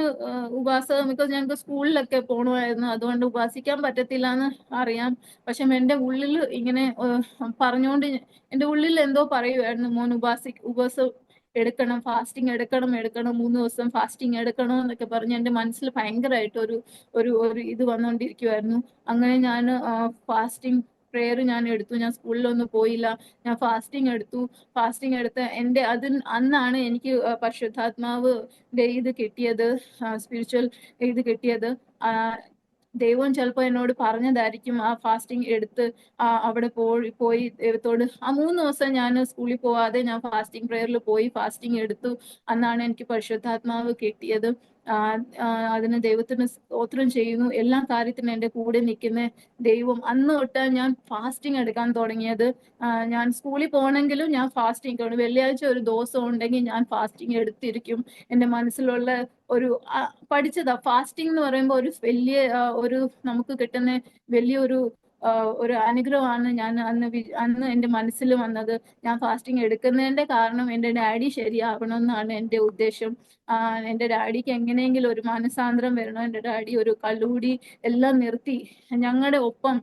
ബിക്കോസ് ഞങ്ങൾക്ക് സ്കൂളിലൊക്കെ പോകണമായിരുന്നു, അതുകൊണ്ട് ഉപവസിക്കാൻ പറ്റത്തില്ല എന്ന് അറിയാം. പക്ഷെ എൻ്റെ ഉള്ളിൽ ഇങ്ങനെ പറഞ്ഞുകൊണ്ട് എൻ്റെ ഉള്ളിൽ എന്തോ പറയുമായിരുന്നു, മോൻ ഉപവാസം എടുക്കണം, ഫാസ്റ്റിംഗ് എടുക്കണം 3 ദിവസം ഫാസ്റ്റിംഗ് എടുക്കണം എന്നൊക്കെ പറഞ്ഞ് എൻ്റെ മനസ്സിൽ ഭയങ്കരമായിട്ട് ഒരു ഇത് വന്നുകൊണ്ടിരിക്കുമായിരുന്നു. അങ്ങനെ ഞാൻ ഫാസ്റ്റിംഗ് പ്രെയർ ഞാൻ എടുത്തു. ഞാൻ സ്കൂളിലൊന്നും പോയില്ല, ഞാൻ ഫാസ്റ്റിംഗ് എടുത്ത് അന്നാണ് എനിക്ക് പരിശുദ്ധാത്മാവിന്റെ ഇത് കിട്ടിയത്, സ്പിരിച്വൽ ഇത് കിട്ടിയത്. ദൈവം ചിലപ്പോൾ എന്നോട് പറഞ്ഞതായിരിക്കും ആ ഫാസ്റ്റിംഗ് എടുത്ത് അവിടെ പോയി ദൈവത്തോട് 3 ദിവസം ഞാൻ സ്കൂളിൽ പോവാതെ ഞാൻ ഫാസ്റ്റിംഗ് പ്രെയറിൽ പോയി ഫാസ്റ്റിംഗ് എടുത്തു. അന്നാണ് എനിക്ക് പരിശുദ്ധാത്മാവ് കിട്ടിയത്. അതിന് ദൈവത്തിന് സ്തോത്രം ചെയ്യുന്നു. എല്ലാ കാര്യത്തിനും എൻ്റെ കൂടെ നിൽക്കുന്ന ദൈവം. അന്ന് തൊട്ട് ഞാൻ ഫാസ്റ്റിംഗ് എടുക്കാൻ തുടങ്ങിയത്. ഞാൻ സ്കൂളിൽ പോകണമെങ്കിലും ഞാൻ ഫാസ്റ്റിംഗ്, വെള്ളിയാഴ്ച ഒരു ദിവസം ഉണ്ടെങ്കിൽ ഞാൻ ഫാസ്റ്റിംഗ് എടുത്തിരിക്കും. എൻ്റെ മനസ്സിലുള്ള പഠിച്ചതാ ഫാസ്റ്റിംഗ് എന്ന് പറയുമ്പോൾ ഒരു നമുക്ക് കിട്ടുന്ന വലിയൊരു അനുഗ്രഹമാണ്. ഞാൻ അന്ന് എൻ്റെ മനസ്സിൽ വന്നത്. ഞാൻ ഫാസ്റ്റിംഗ് എടുക്കുന്നതിന്റെ കാരണം എൻ്റെ ഡാഡി ശരിയാവണം എന്നാണ് എൻ്റെ ഉദ്ദേശം. എൻ്റെ ഡാഡിക്ക് എങ്ങനെയെങ്കിലും ഒരു മനസാന്തരം വരണം. എൻ്റെ ഡാഡി ഒരു കള്ളുകൂടി എല്ലാം നിർത്തി ഞങ്ങളുടെ ഒപ്പം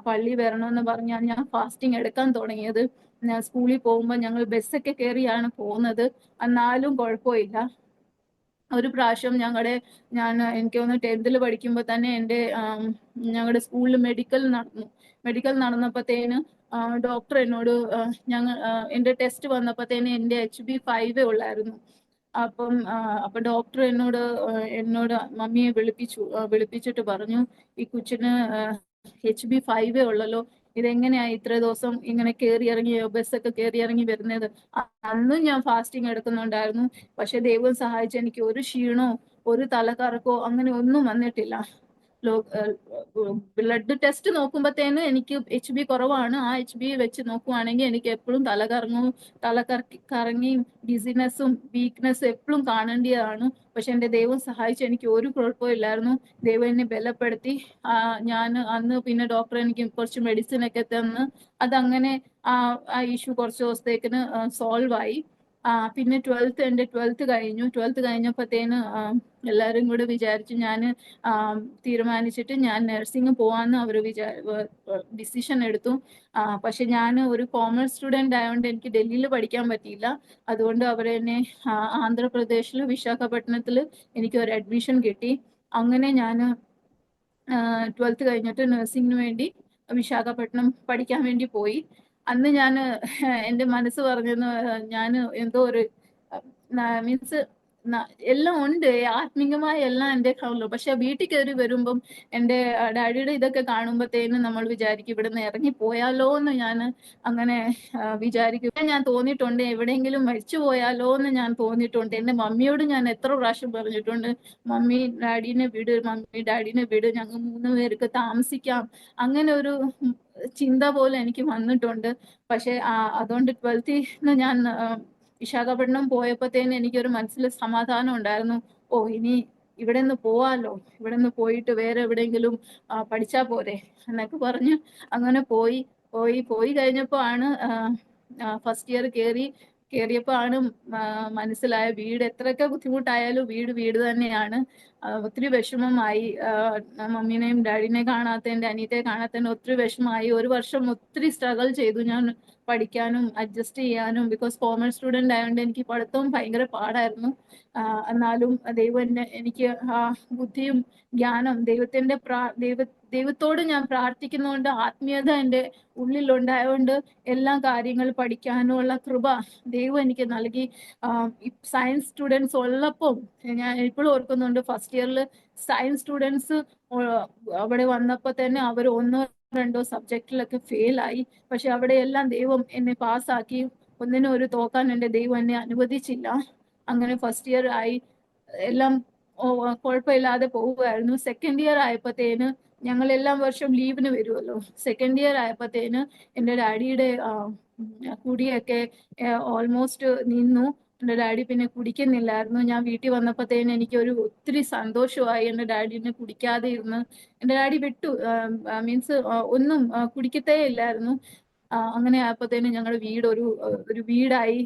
പള്ളി വരണമെന്ന് പറഞ്ഞാൽ ഞാൻ ഫാസ്റ്റിംഗ് എടുക്കാൻ തുടങ്ങിയത്. ഞാൻ സ്കൂളിൽ പോകുമ്പോൾ ഞങ്ങൾ ബസ്സൊക്കെ കയറിയാണ് പോകുന്നത്, എന്നാലും കുഴപ്പമില്ല. ഒരു പ്രാവശ്യം എനിക്ക് തോന്നുന്നു 10th പഠിക്കുമ്പോൾ തന്നെ ഞങ്ങളുടെ സ്കൂളിൽ മെഡിക്കൽ നടന്നപ്പോഴത്തേന് ഡോക്ടർ എന്നോട് എൻ്റെ ടെസ്റ്റ് വന്നപ്പോഴത്തേന് എൻ്റെ HB 5 ഉള്ളായിരുന്നു. അപ്പൊ ഡോക്ടർ എന്നോട് മമ്മിയെ വിളിപ്പിച്ചിട്ട് പറഞ്ഞു, ഈ കൊച്ചിന് HB 5 ഉള്ളല്ലോ, ഇതെങ്ങനെയാ ഇത്ര ദിവസം ഇങ്ങനെ ബസ്സൊക്കെ കയറി ഇറങ്ങി വരുന്നത്. അന്നും ഞാൻ ഫാസ്റ്റിംഗ് എടുക്കുന്നുണ്ടായിരുന്നു. പക്ഷെ ദൈവം സഹായിച്ച് എനിക്ക് ഒരു ക്ഷീണോ ഒരു തലകറക്കോ അങ്ങനെ ഒന്നും വന്നിട്ടില്ല. ബ്ലഡ് ടെസ്റ്റ് നോക്കുമ്പോഴത്തേനും എനിക്ക് HB കുറവാണ്. ആ HB വെച്ച് നോക്കുവാണെങ്കിൽ എനിക്ക് എപ്പോഴും തലകറങ്ങിയും ഡിസിനെസ്സും വീക്ക്നെസ്സും എപ്പോഴും കാണേണ്ടതാണ്. പക്ഷെ എൻ്റെ ദൈവം സഹായിച്ച് എനിക്ക് ഒരു കുഴപ്പവും ഇല്ലായിരുന്നു. ദൈവം എന്നെ ബലപ്പെടുത്തി. ഞാൻ അന്ന് പിന്നെ ഡോക്ടർ എനിക്ക് കുറച്ച് മെഡിസിൻ ഒക്കെ തന്ന് അതങ്ങനെ ആ ഇഷ്യൂ കുറച്ച് ദിവസത്തേക്കിന് സോൾവ് ആയി. പിന്നെ എൻ്റെ 12th കഴിഞ്ഞു. 12th കഴിഞ്ഞപ്പോഴത്തേന് എല്ലാവരും കൂടെ വിചാരിച്ചു, ഞാൻ തീരുമാനിച്ചിട്ട് ഞാൻ നഴ്സിംഗ് പോവാന്ന് അവർ ഡിസിഷൻ എടുത്തു. പക്ഷെ ഞാൻ ഒരു കോമേഴ്സ് സ്റ്റുഡൻ്റ് ആയതുകൊണ്ട് എനിക്ക് ഡൽഹിയിൽ പഠിക്കാൻ പറ്റിയില്ല. അതുകൊണ്ട് അവരെന്നെ ആന്ധ്രാപ്രദേശിൽ വിശാഖപട്ടണത്തിൽ എനിക്ക് ഒരു അഡ്മിഷൻ കിട്ടി. അങ്ങനെ ഞാൻ 12th കഴിഞ്ഞിട്ട് നഴ്സിംഗിന് വേണ്ടി വിശാഖപട്ടണം പഠിക്കാൻ വേണ്ടി പോയി. അന്ന് ഞാൻ എൻ്റെ മനസ്സ് പറഞ്ഞെന്ന് ഞാൻ എന്തോ ഒരു മീൻസ് എല്ലാം ഉണ്ട്, ആത്മീകമായ എല്ലാം എൻ്റെ കയ്യിലുള്ളൂ. പക്ഷെ വീട്ടിൽ കയറി വരുമ്പം എൻ്റെ ഡാഡിയുടെ ഇതൊക്കെ കാണുമ്പോഴത്തേനും നമ്മൾ വിചാരിക്കും ഇവിടുന്ന് ഇറങ്ങി പോയാലോ എന്ന് ഞാൻ അങ്ങനെ വിചാരിക്കും. ഞാൻ തോന്നിയിട്ടുണ്ട് എവിടെയെങ്കിലും മരിച്ചു പോയാലോ എന്ന് ഞാൻ തോന്നിയിട്ടുണ്ട്. എൻ്റെ മമ്മിയോട് ഞാൻ എത്ര പ്രാവശ്യം പറഞ്ഞിട്ടുണ്ട്, മമ്മി ഡാഡിനെ വിട്, മമ്മി ഡാഡിനെ വിട്, ഞങ്ങൾ 3 പേർക്ക് താമസിക്കാം. അങ്ങനെ ഒരു ചിന്ത പോലെ എനിക്ക് വന്നിട്ടുണ്ട്. പക്ഷെ അതുകൊണ്ട് 12th ഞാൻ വിശാഖപട്ടണം പോയപ്പോഴത്തേന് എനിക്കൊരു മനസ്സിൽ സമാധാനം ഉണ്ടായിരുന്നു. ഓ, ഇനി ഇവിടെ നിന്ന് പോവാലോ, ഇവിടെ നിന്ന് പോയിട്ട് വേറെ എവിടെയെങ്കിലും പഠിച്ചാ പോരെ എന്നൊക്കെ പറഞ്ഞ് അങ്ങനെ പോയി കഴിഞ്ഞപ്പോ ആണ് ഫസ്റ്റ് ഇയർ കയറിയപ്പോ ആണ് മനസ്സിലായ വീട് എത്രയൊക്കെ ബുദ്ധിമുട്ടായാലും വീട് തന്നെയാണ്. ഒത്തിരി വിഷമമായി, മമ്മീനെയും ഡാഡിനെ കാണാത്തതിന്റെ, അനിയത്തെ കാണാത്തതിന്റെ ഒത്തിരി വിഷമമായി. ഒരു വർഷം ഒത്തിരി സ്ട്രഗിൾ ചെയ്തു ഞാൻ പഠിക്കാനും അഡ്ജസ്റ്റ് ചെയ്യാനും. ബിക്കോസ് കോമേഴ്സ് സ്റ്റുഡന്റ് ആയതുകൊണ്ട് എനിക്ക് പഠിത്തവും ഭയങ്കര പാടായിരുന്നു. എന്നാലും ദൈവം എനിക്ക് ആ ബുദ്ധിയും ജ്ഞാനം ദൈവത്തോട് ഞാൻ പ്രാർത്ഥിക്കുന്നതുകൊണ്ട്, ആത്മീയത എൻ്റെ ഉള്ളിലുണ്ടായതുകൊണ്ട് എല്ലാ കാര്യങ്ങൾ പഠിക്കാനുള്ള കൃപ ദൈവം എനിക്ക് നൽകി. സയൻസ് സ്റ്റുഡൻസ് ഉള്ളപ്പം ഞാൻ ഇപ്പോഴും ഓർക്കുന്നുണ്ട്, ഫസ്റ്റ് ഇയറിൽ സയൻസ് സ്റ്റുഡൻസ് അവിടെ വന്നപ്പോൾ തന്നെ അവർ 1-2 സബ്ജക്റ്റിലൊക്കെ ഫെയിലായി. പക്ഷെ അവിടെ എല്ലാം ദൈവം എന്നെ പാസ്സാക്കി. ഒന്നിനും ഒരു തോക്കാൻ എൻ്റെ ദൈവം എന്നെ അനുവദിച്ചില്ല. അങ്ങനെ ഫസ്റ്റ് ഇയർ ആയി, എല്ലാം കുഴപ്പമില്ലാതെ പോവുകയായിരുന്നു. സെക്കൻഡ് ഇയർ ആയപ്പോഴത്തേന് ഞങ്ങൾ എല്ലാ വർഷവും ലീവിന് വരുമല്ലോ. സെക്കൻഡ് ഇയർ ആയപ്പോഴത്തേന് എൻ്റെ ഡാഡിയുടെ കുടിയൊക്കെ ഓൾമോസ്റ്റ് നിന്നു. എൻ്റെ ഡാഡി പിന്നെ കുടിക്കുന്നില്ലായിരുന്നു. ഞാൻ വീട്ടിൽ വന്നപ്പോഴത്തേന് എനിക്ക് ഒത്തിരി സന്തോഷമായി. എൻ്റെ ഡാഡിനെ കുടിക്കാതെ ഇരുന്ന് എൻ്റെ ഡാഡി വിട്ടു, മീൻസ് ഒന്നും കുടിക്കത്തേ ഇല്ലായിരുന്നു. അങ്ങനെ ആയപ്പോഴത്തേനും ഞങ്ങളുടെ വീട് ഒരു വീടായി.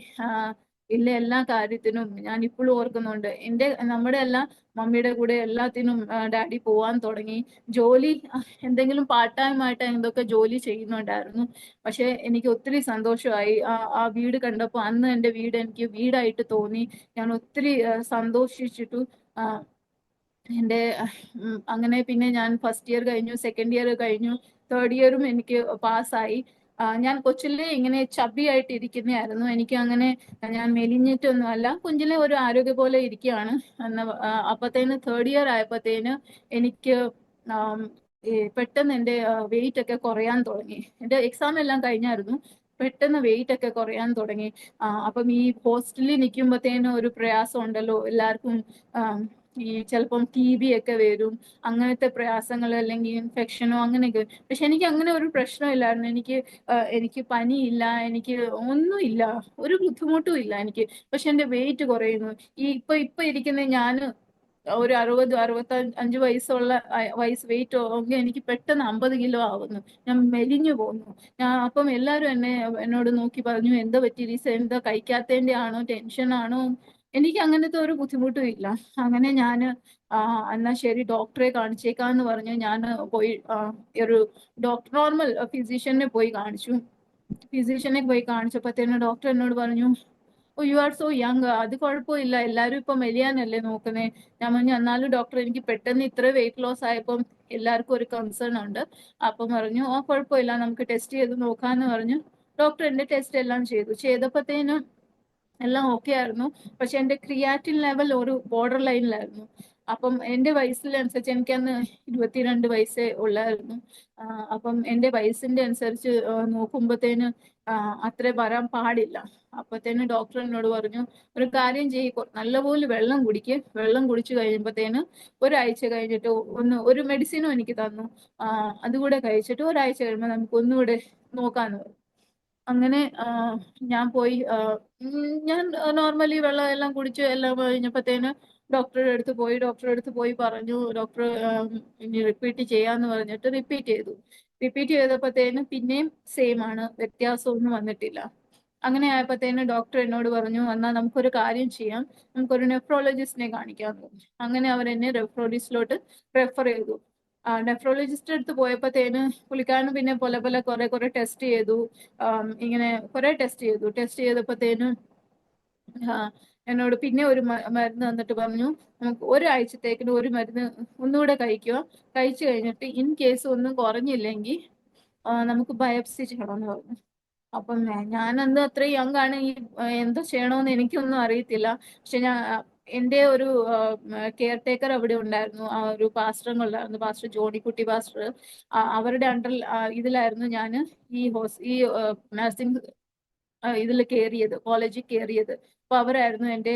ഇല്ല, എല്ലാ കാര്യത്തിനും ഞാൻ ഇപ്പോഴും ഓർക്കുന്നുണ്ട്. നമ്മുടെ എല്ലാം മമ്മിയുടെ കൂടെ എല്ലാത്തിനും ഡാഡി പോവാൻ തുടങ്ങി. ജോലി എന്തെങ്കിലും പാർട്ട് ടൈം ആയിട്ട് എന്തൊക്കെ ജോലി ചെയ്യുന്നുണ്ടായിരുന്നു. പക്ഷെ എനിക്ക് ഒത്തിരി സന്തോഷമായി ആ വീട് കണ്ടപ്പോൾ. അന്ന് എൻ്റെ വീട് എനിക്ക് വീടായിട്ട് തോന്നി. ഞാൻ ഒത്തിരി സന്തോഷിച്ചിട്ടു. എൻ്റെ അങ്ങനെ പിന്നെ ഞാൻ ഫസ്റ്റ് ഇയർ കഴിഞ്ഞു, സെക്കൻഡ് ഇയർ കഴിഞ്ഞു, തേർഡ് ഇയറും എനിക്ക് പാസ്സായി. ഞാൻ കൊച്ചിലെ ഇങ്ങനെ ചബി ആയിട്ട് ഇരിക്കുന്നതായിരുന്നു. എനിക്ക് അങ്ങനെ ഞാൻ മെലിഞ്ഞിട്ടൊന്നും അല്ല, കുഞ്ഞിലെ ഒരു ആരോഗ്യ പോലെ ഇരിക്കുകയാണ്. അപ്പത്തേന് തേർഡ് ഇയർ ആയപ്പോഴത്തേന് എനിക്ക് പെട്ടെന്ന് എൻ്റെ വെയിറ്റ് ഒക്കെ കുറയാൻ തുടങ്ങി. എൻ്റെ എക്സാം എല്ലാം കഴിഞ്ഞായിരുന്നു, പെട്ടെന്ന് വെയിറ്റ് ഒക്കെ കുറയാൻ തുടങ്ങി. അപ്പം ഈ ഹോസ്റ്റലിൽ നിൽക്കുമ്പോഴത്തേനും ഒരു പ്രയാസം ഉണ്ടല്ലോ എല്ലാവർക്കും, ഈ ചിലപ്പം TB ഒക്കെ വരും, അങ്ങനത്തെ പ്രയാസങ്ങൾ, അല്ലെങ്കിൽ ഇൻഫെക്ഷനോ അങ്ങനെയൊക്കെ. പക്ഷെ എനിക്ക് അങ്ങനെ ഒരു പ്രശ്നമില്ലായിരുന്നു. എനിക്ക് പനിയില്ല, എനിക്ക് ഒന്നുമില്ല, ഒരു ബുദ്ധിമുട്ടും ഇല്ല എനിക്ക്. പക്ഷെ എൻ്റെ വെയിറ്റ് കുറയുന്നു. ഇപ്പൊ ഇരിക്കുന്ന ഞാൻ ഒരു 60-65 വയസ്സ് വെയിറ്റ് ഒക്കെ എനിക്ക് പെട്ടെന്ന് 50 കിലോ ആവുന്നു. ഞാൻ മെലിഞ്ഞു പോകുന്നു. അപ്പം എല്ലാവരും എന്നോട് നോക്കി പറഞ്ഞു, എന്താ പറ്റി രീസ, എന്താ കഴിക്കാത്തതിന്റെ ആണോ, ടെൻഷൻ ആണോ? എനിക്ക് അങ്ങനത്തെ ഒരു ബുദ്ധിമുട്ടും ഇല്ല. അങ്ങനെ ഞാൻ എന്നാ ശരി ഡോക്ടറെ കാണിച്ചേക്കാന്ന് പറഞ്ഞ് ഞാൻ പോയി ഒരു നോർമൽ ഫിസിഷ്യനെ പോയി കാണിച്ചു. ഫിസിഷ്യനെ പോയി കാണിച്ചപ്പോഴത്തേനും ഡോക്ടർ എന്നോട് പറഞ്ഞു, ഓ, യു ആർ സോ യങ്, അത് കുഴപ്പമില്ല, എല്ലാവരും ഇപ്പൊ മെലിയാനല്ലേ നോക്കുന്നേ. ഞാൻ പറഞ്ഞു, എന്നാലും ഡോക്ടർ എനിക്ക് പെട്ടെന്ന് ഇത്ര വെയിറ്റ് ലോസ് ആയപ്പം എല്ലാവർക്കും ഒരു കൺസേൺ ഉണ്ട്. അപ്പം പറഞ്ഞു, ഓ കുഴപ്പമില്ല, നമുക്ക് ടെസ്റ്റ് ചെയ്ത് നോക്കാന്ന് പറഞ്ഞു. ഡോക്ടർ എന്റെ ടെസ്റ്റ് എല്ലാം ചെയ്തപ്പോഴത്തേനും എല്ലാം ഓക്കെ ആയിരുന്നു. പക്ഷെ എൻ്റെ ക്രിയാറ്റിൻ ലെവൽ ഒരു ബോർഡർ ലൈനിലായിരുന്നു. അപ്പം എൻ്റെ വയസ്സിനനുസരിച്ച്, എനിക്കന്ന് 22 വയസ്സേ ഉള്ളായിരുന്നു. അപ്പം എൻ്റെ വയസ്സിന്റെ അനുസരിച്ച് നോക്കുമ്പോഴത്തേന് അത്ര വരാൻ പാടില്ല. അപ്പത്തേന് ഡോക്ടർ എന്നോട് പറഞ്ഞു, ഒരു കാര്യം നല്ലപോലെ വെള്ളം കുടിച്ചു കഴിയുമ്പോഴത്തേന് ഒരാഴ്ച കഴിഞ്ഞിട്ട് ഒരു മെഡിസിനും എനിക്ക് തന്നു. അതുകൂടെ കഴിച്ചിട്ട് ഒരാഴ്ച കഴിയുമ്പോൾ നമുക്ക് ഒന്നുകൂടെ നോക്കാന്ന് പറഞ്ഞു. അങ്ങനെ ഞാൻ പോയി, ഞാൻ നോർമലി വെള്ളം എല്ലാം കുടിച്ച് എല്ലാം കഴിഞ്ഞപ്പോഴത്തേന് ഡോക്ടറുടെ അടുത്ത് പോയി പറഞ്ഞു. ഡോക്ടർ ഇനി റിപ്പീറ്റ് ചെയ്യാന്ന് പറഞ്ഞിട്ട് റിപ്പീറ്റ് ചെയ്തപ്പോഴത്തേനും പിന്നെയും സെയിം ആണ്, വ്യത്യാസമൊന്നും വന്നിട്ടില്ല. അങ്ങനെ ആയപ്പോഴത്തേന് ഡോക്ടർ എന്നോട് പറഞ്ഞു, എന്നാൽ നമുക്കൊരു കാര്യം ചെയ്യാം, നമുക്കൊരു നെഫ്രോളജിസ്റ്റിനെ കാണിക്കാന്ന് പറഞ്ഞു. അങ്ങനെ അവർ എന്നെ നെഫ്രോളജിസ്റ്റിലോട്ട് റെഫർ ചെയ്തു. നെഫ്രോളജിസ്റ്റ് അടുത്ത് പോയപ്പോഴത്തേന് പുള്ളിക്കാരന് പിന്നെ കുറെ ടെസ്റ്റ് ചെയ്തു. ഇങ്ങനെ കുറെ ടെസ്റ്റ് ചെയ്തപ്പോഴത്തേന് എന്നോട് പിന്നെ ഒരു മരുന്ന് തന്നിട്ട് പറഞ്ഞു, നമുക്ക് ഒരാഴ്ചത്തേക്കിന് ഒരു മരുന്ന് ഒന്നുകൂടെ കഴിക്കുക. കഴിച്ചു കഴിഞ്ഞിട്ട് ഇൻ കേസ് ഒന്നും കുറഞ്ഞില്ലെങ്കിൽ നമുക്ക് ബയോപ്സി ചെയ്യണമെന്ന് പറഞ്ഞു. അപ്പം ഞാൻ അന്ന് അത്രയും യങ് ആണ്, ഈ എന്തോ ചെയ്യണമെന്ന് എനിക്കൊന്നും അറിയത്തില്ല. പക്ഷെ എൻ്റെ ഒരു കെയർ ടേക്കർ അവിടെ ഉണ്ടായിരുന്നു, ആ ഒരു പാസ്റ്ററും ഉണ്ടായിരുന്നു, പാസ്റ്റർ ജോണിക്കുട്ടി പാസ്റ്റർ. അവരുടെ അണ്ടർ ഇതിലായിരുന്നു ഞാൻ ഈ നഴ്സിംഗ് ഇതിൽ കയറിയത്, കോളേജിൽ കയറിയത്. അപ്പൊ അവരായിരുന്നു എൻ്റെ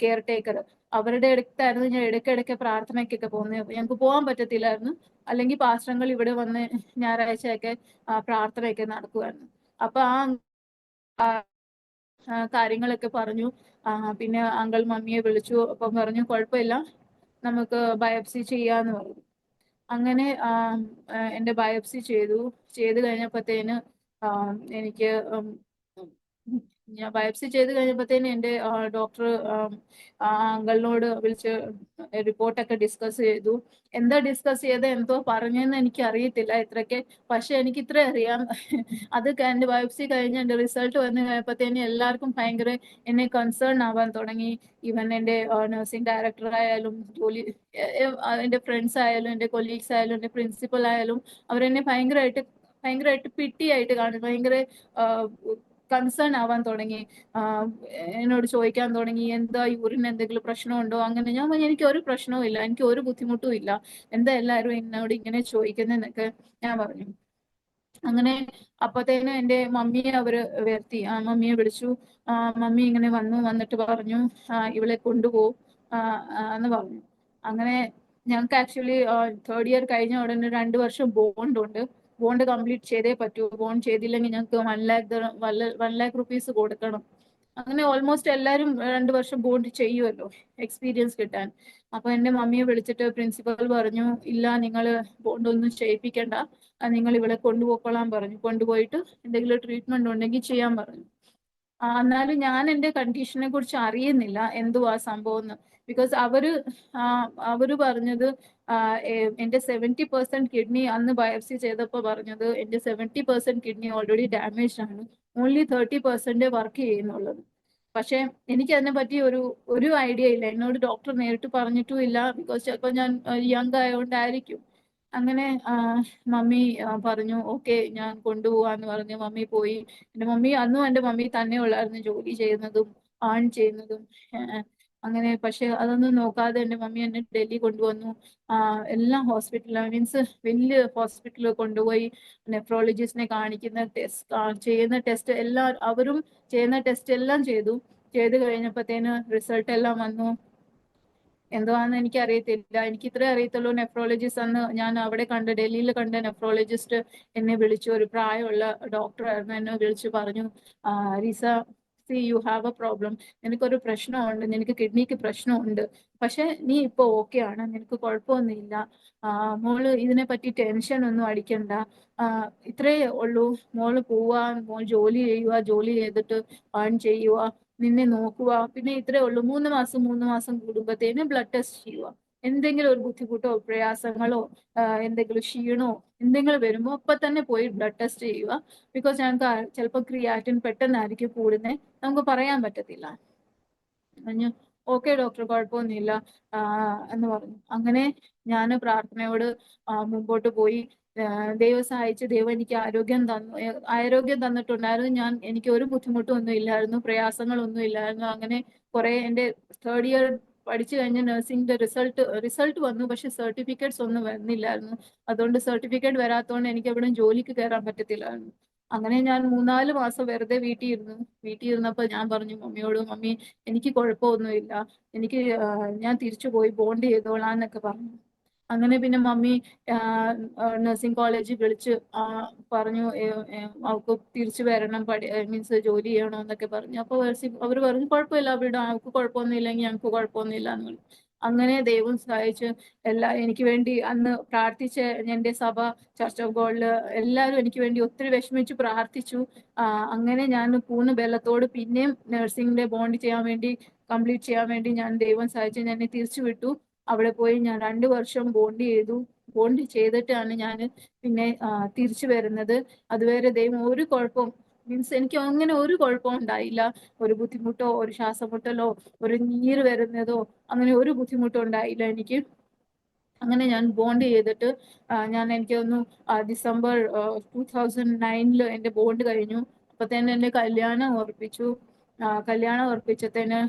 കെയർ ടേക്കർ. അവരുടെ അടുത്തായിരുന്നു ഞാൻ ഇടയ്ക്കിടയ്ക്ക് പ്രാർത്ഥനയ്ക്കൊക്കെ പോകുന്നത്. ഞങ്ങൾക്ക് പോകാൻ പറ്റത്തില്ലായിരുന്നു, അല്ലെങ്കിൽ പാസ്റ്ററങ്ങൾ ഇവിടെ വന്ന് ഞായറാഴ്ചയൊക്കെ പ്രാർത്ഥനയൊക്കെ നടക്കുമായിരുന്നു. അപ്പൊ കാര്യങ്ങളൊക്കെ പറഞ്ഞു. പിന്നെ അങ്കിൾ മമ്മിയെ വിളിച്ചു. അപ്പം പറഞ്ഞു കുഴപ്പമില്ല, നമുക്ക് ബയോപ്സി ചെയ്യാന്ന് പറഞ്ഞു. അങ്ങനെ എൻ്റെ ബയോപ്സി ചെയ്ത് കഴിഞ്ഞപ്പോഴത്തേന് എനിക്ക് ഞാൻ ബയോപ്സി ചെയ്ത് കഴിഞ്ഞപ്പോഴത്തേന് എൻ്റെ ഡോക്ടർ അങ്കിളിനോട് വിളിച്ച് റിപ്പോർട്ടൊക്കെ ഡിസ്കസ് ചെയ്തു. എന്താ ഡിസ്കസ് ചെയ്ത് എന്തോ പറഞ്ഞെന്ന് എനിക്ക് അറിയത്തില്ല ഇത്രയ്ക്ക്. പക്ഷെ എനിക്ക് ഇത്ര അറിയാം, അത് എൻ്റെ ബയോപ്സി കഴിഞ്ഞ് എൻ്റെ റിസൾട്ട് വന്നു കഴിഞ്ഞപ്പോഴത്തേന് എല്ലാവർക്കും ഭയങ്കര എന്നെ കൺസേൺ ആവാൻ തുടങ്ങി. ഈവൻ എൻ്റെ നഴ്സിംഗ് ഡയറക്ടർ ആയാലും എൻ്റെ ഫ്രണ്ട്സ് ആയാലും എൻ്റെ കൊലീഗ്സ് ആയാലും എൻ്റെ പ്രിൻസിപ്പൽ ആയാലും അവരെന്നെ ഭയങ്കരമായിട്ട് പിട്ടിയായിട്ട് കാണും, ഭയങ്കര കൺസേൺ ആവാൻ തുടങ്ങി. എന്നോട് ചോദിക്കാൻ തുടങ്ങി എന്താ യൂറിൻ എന്തെങ്കിലും പ്രശ്നമുണ്ടോ. അങ്ങനെ ഞാൻ പറഞ്ഞു എനിക്ക് ഒരു പ്രശ്നവും ഇല്ല, എനിക്ക് ഒരു ബുദ്ധിമുട്ടും ഇല്ല, എന്താ എല്ലാവരും എന്നോട് ഇങ്ങനെ ചോദിക്കുന്നതെന്നൊക്കെ ഞാൻ പറഞ്ഞു. അങ്ങനെ അപ്പത്തേനും എൻ്റെ മമ്മിയെ അവര് വരുത്തി, മമ്മിയെ വിളിച്ചു. മമ്മി ഇങ്ങനെ വന്നിട്ട് പറഞ്ഞു ഇവളെ കൊണ്ടുപോകും എന്ന് പറഞ്ഞു. അങ്ങനെ ഞങ്ങൾക്ക് ആക്ച്വലി തേർഡ് ഇയർ കഴിഞ്ഞ ഉടനെ 2 വർഷം ബോണ്ട് ഉണ്ട്. ബോണ്ട് കംപ്ലീറ്റ് ചെയ്തേ പറ്റൂ. ബോണ്ട് ചെയ്തില്ലെങ്കിൽ ഞങ്ങൾക്ക് 1 lakh റുപ്പീസ് കൊടുക്കണം. അങ്ങനെ ഓൾമോസ്റ്റ് എല്ലാവരും 2 വർഷം ബോണ്ട് ചെയ്യുമല്ലോ എക്സ്പീരിയൻസ് കിട്ടാൻ. അപ്പൊ എൻ്റെ മമ്മിയെ വിളിച്ചിട്ട് പ്രിൻസിപ്പൽ പറഞ്ഞു ഇല്ല, നിങ്ങൾ ബോണ്ട് ഒന്നും ചെയ്യിപ്പിക്കണ്ട, നിങ്ങൾ ഇവിടെ കൊണ്ടുപോയിക്കൊള്ളാൻ പറഞ്ഞു. കൊണ്ടുപോയിട്ട് എന്തെങ്കിലും ട്രീറ്റ്മെന്റ് ഉണ്ടെങ്കിൽ ചെയ്യാൻ പറഞ്ഞു. എന്നാലും ഞാൻ എൻ്റെ കണ്ടീഷനെ കുറിച്ച് അറിയുന്നില്ല എന്തുവാ സംഭവം എന്ന്. ബിക്കോസ് അവര് പറഞ്ഞത് എൻ്റെ 70% കിഡ്നി അന്ന് ബയോപ്സി ചെയ്തപ്പോൾ പറഞ്ഞത് എൻ്റെ 70% കിഡ്നി ഓൾറെഡി ഡാമേജ് ആണ്, ഓൺലി 30% വർക്ക് ചെയ്യുന്നുള്ളത്. പക്ഷെ എനിക്ക് അതിനെ പറ്റി ഒരു ഐഡിയ ഇല്ല. എന്നോട് ഡോക്ടർ നേരിട്ട് പറഞ്ഞിട്ടും ഇല്ല, ബിക്കോസ് ചിലപ്പോൾ ഞാൻ യങ് ആയതുകൊണ്ടായിരിക്കും. അങ്ങനെ മമ്മി പറഞ്ഞു ഓക്കെ ഞാൻ കൊണ്ടുപോവാന്ന് പറഞ്ഞു. മമ്മി പോയി. അന്നും എൻ്റെ മമ്മി തന്നെ ഉള്ളായിരുന്നു ജോലി ചെയ്യുന്നതും ചെയ്യുന്നതും. അങ്ങനെ പക്ഷെ അതൊന്നും നോക്കാതെ എൻ്റെ മമ്മി എന്നെ ഡൽഹി കൊണ്ടുവന്നു. എല്ലാ ഹോസ്പിറ്റലിലും, മീൻസ് വലിയ ഹോസ്പിറ്റലിൽ കൊണ്ടുപോയി നെഫ്രോളജിസ്റ്റിനെ കാണിക്കുന്ന ചെയ്യുന്ന ടെസ്റ്റ് എല്ലാം അവരും ചെയ്യുന്ന ടെസ്റ്റ് എല്ലാം ചെയ്ത് കഴിഞ്ഞപ്പോഴത്തേന് റിസൾട്ട് എല്ലാം വന്നു. എന്തുവാന്ന് എനിക്ക് അറിയത്തില്ല. എനിക്ക് ഇത്രേ അറിയത്തുള്ളൂ, നെഫ്രോളജിസ്റ്റ് അന്ന് ഞാൻ അവിടെ ഡൽഹിയിൽ കണ്ട നെഫ്രോളജിസ്റ്റ് എന്നെ വിളിച്ചു. ഒരു പ്രായമുള്ള ഡോക്ടറായിരുന്നു. എന്നെ വിളിച്ചു പറഞ്ഞു റിസ, യു ഹാവ് എ പ്രോബ്ലം, നിനക്കൊരു പ്രശ്നമുണ്ട്, നിനക്ക് കിഡ്നിക്ക് പ്രശ്നമുണ്ട്, പക്ഷെ നീ ഇപ്പൊ ഓക്കെ ആണ്, നിനക്ക് കുഴപ്പമൊന്നുമില്ല. മോള് ഇതിനെ പറ്റി ടെൻഷൻ ഒന്നും അടിക്കണ്ട. ഇത്രേ ഉള്ളൂ, മോള് പോവാ, മോൾ ജോലി ചെയ്യുക, ജോലി ചെയ്തിട്ട് ചെയ്യുക, നിന്നെ നോക്കുക. പിന്നെ ഇത്രേ ഉള്ളൂ, 3 മാസം കൂടുമ്പോഴത്തേനും ബ്ലഡ് ടെസ്റ്റ് ചെയ്യുക. എന്തെങ്കിലും ഒരു ബുദ്ധിമുട്ടോ പ്രയാസങ്ങളോ എന്തെങ്കിലും ക്ഷീണോ എന്തെങ്കിലും വരുമ്പോൾ അപ്പൊ തന്നെ പോയി ബ്ലഡ് ടെസ്റ്റ് ചെയ്യുക. ബിക്കോസ് ഞങ്ങൾക്ക് ചിലപ്പോൾ ക്രിയാറ്റിൻ പെട്ടെന്നായിരിക്കും കൂടുന്നത്, നമുക്ക് പറയാൻ പറ്റത്തില്ല. ഓക്കെ ഡോക്ടർ, കുഴപ്പമൊന്നുമില്ല എന്ന് പറഞ്ഞു. അങ്ങനെ ഞാൻ പ്രാർത്ഥനയോട് മുമ്പോട്ട് പോയി. ദൈവം സഹായിച്ച് ദൈവം എനിക്ക് ആരോഗ്യം തന്നിട്ടുണ്ടായിരുന്നു. എനിക്ക് ഒരു ബുദ്ധിമുട്ടും ഒന്നും ഇല്ലായിരുന്നു, പ്രയാസങ്ങളൊന്നും ഇല്ലായിരുന്നു. അങ്ങനെ കുറെ എൻ്റെ തേർഡ് ഇയർ പഠിച്ചു കഴിഞ്ഞ നഴ്സിംഗിന്റെ റിസൾട്ട് വന്നു, പക്ഷെ സർട്ടിഫിക്കറ്റ്സ് ഒന്നും വന്നില്ലായിരുന്നു. അതുകൊണ്ട് സർട്ടിഫിക്കറ്റ് വരാത്തതുകൊണ്ട് എനിക്ക് എവിടെ ജോലിക്ക് കയറാൻ പറ്റത്തില്ലായിരുന്നു. അങ്ങനെ ഞാൻ 3-4 മാസം വെറുതെ വീട്ടിൽ ഇരുന്നപ്പോൾ ഞാൻ പറഞ്ഞു മമ്മിയോട്, മമ്മി എനിക്ക് കുഴപ്പമൊന്നുമില്ല, ഞാൻ തിരിച്ചു പോയി ബോണ്ട് ചെയ്തോളാം എന്നൊക്കെ പറഞ്ഞു. അങ്ങനെ പിന്നെ മമ്മി നഴ്സിംഗ് കോളേജിൽ വിളിച്ച് പറഞ്ഞു അവൾക്ക് തിരിച്ചു വരണം, മീൻസ് ജോലി ചെയ്യണം എന്നൊക്കെ പറഞ്ഞു. അപ്പോൾ അവർ പറഞ്ഞു കുഴപ്പമില്ല, അവിടെ അവൾക്ക് കുഴപ്പമൊന്നും ഇല്ലെങ്കിൽ ഞങ്ങൾക്ക് കുഴപ്പമൊന്നും ഇല്ല എന്ന് പറഞ്ഞു. അങ്ങനെ ദൈവം സഹായിച്ച് എനിക്ക് വേണ്ടി അന്ന് പ്രാർത്ഥിച്ച എൻ്റെ സഭ ചർച്ച് ഓഫ് ഗോഡില് എല്ലാവരും എനിക്ക് വേണ്ടി ഒത്തിരി വിഷമിച്ച് പ്രാർത്ഥിച്ചു. അങ്ങനെ ഞാൻ പൂർണ്ണ ബലത്തോട് പിന്നെയും നഴ്സിംഗിന്റെ ബോണ്ട് കംപ്ലീറ്റ് ചെയ്യാൻ വേണ്ടി ഞാൻ ദൈവം സഹായിച്ച് ഞാൻ തിരിച്ചു വിട്ടു. അവിടെ പോയി ഞാൻ 2 വർഷം ബോണ്ട് ചെയ്തു. ബോണ്ട് ചെയ്തിട്ടാണ് ഞാൻ പിന്നെ തിരിച്ചു വരുന്നത്. അതുവരെ ദൈവം ഒരു കുഴപ്പം, മീൻസ് എനിക്ക് അങ്ങനെ ഒരു കുഴപ്പവും ഉണ്ടായില്ല. ഒരു ബുദ്ധിമുട്ടോ ഒരു ശ്വാസം മുട്ടലോ ഒരു നീര് വരുന്നതോ അങ്ങനെ ഒരു ബുദ്ധിമുട്ടും ഉണ്ടായില്ല എനിക്ക്. അങ്ങനെ ഞാൻ ബോണ്ട് ചെയ്തിട്ട് ഞാൻ എനിക്ക് തോന്നുന്നു ഡിസംബർ 2009 എൻ്റെ ബോണ്ട് കഴിഞ്ഞു. അപ്പൊ തന്നെ എൻ്റെ കല്യാണം ഉറപ്പിച്ചു. കല്യാണം ഉറപ്പിച്ചതിന്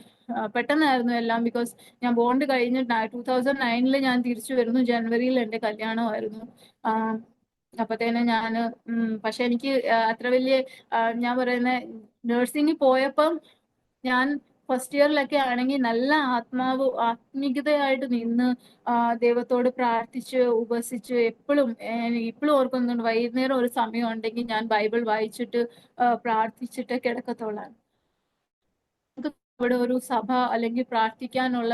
പെട്ടെന്നായിരുന്നു എല്ലാം. ബിക്കോസ് ഞാൻ ബോണ്ട് കഴിഞ്ഞ് 2009 ഞാൻ തിരിച്ചു വരുന്നു. ജനുവരിയിൽ എൻ്റെ കല്യാണമായിരുന്നു. അപ്പത്തേന് ഞാൻ പക്ഷെ എനിക്ക് അത്ര വലിയ ഞാൻ പറയുന്ന നഴ്സിംഗിൽ പോയപ്പം ഞാൻ ഫസ്റ്റ് ഇയറിലൊക്കെ ആണെങ്കിൽ നല്ല ആത്മീയതയായിട്ട് നിന്ന് ദൈവത്തോട് പ്രാർത്ഥിച്ച് ഉപസിച്ച് എപ്പോഴും ഇപ്പോഴും ഓർക്കുന്നുണ്ട്, വൈകുന്നേരം ഒരു സമയം ഉണ്ടെങ്കിൽ ഞാൻ ബൈബിൾ വായിച്ചിട്ട് പ്രാർത്ഥിച്ചിട്ട് കിടക്കത്തോളാണ്. ഇവിടെ ഒരു സഭ അല്ലെങ്കിൽ പ്രാർത്ഥിക്കാനുള്ള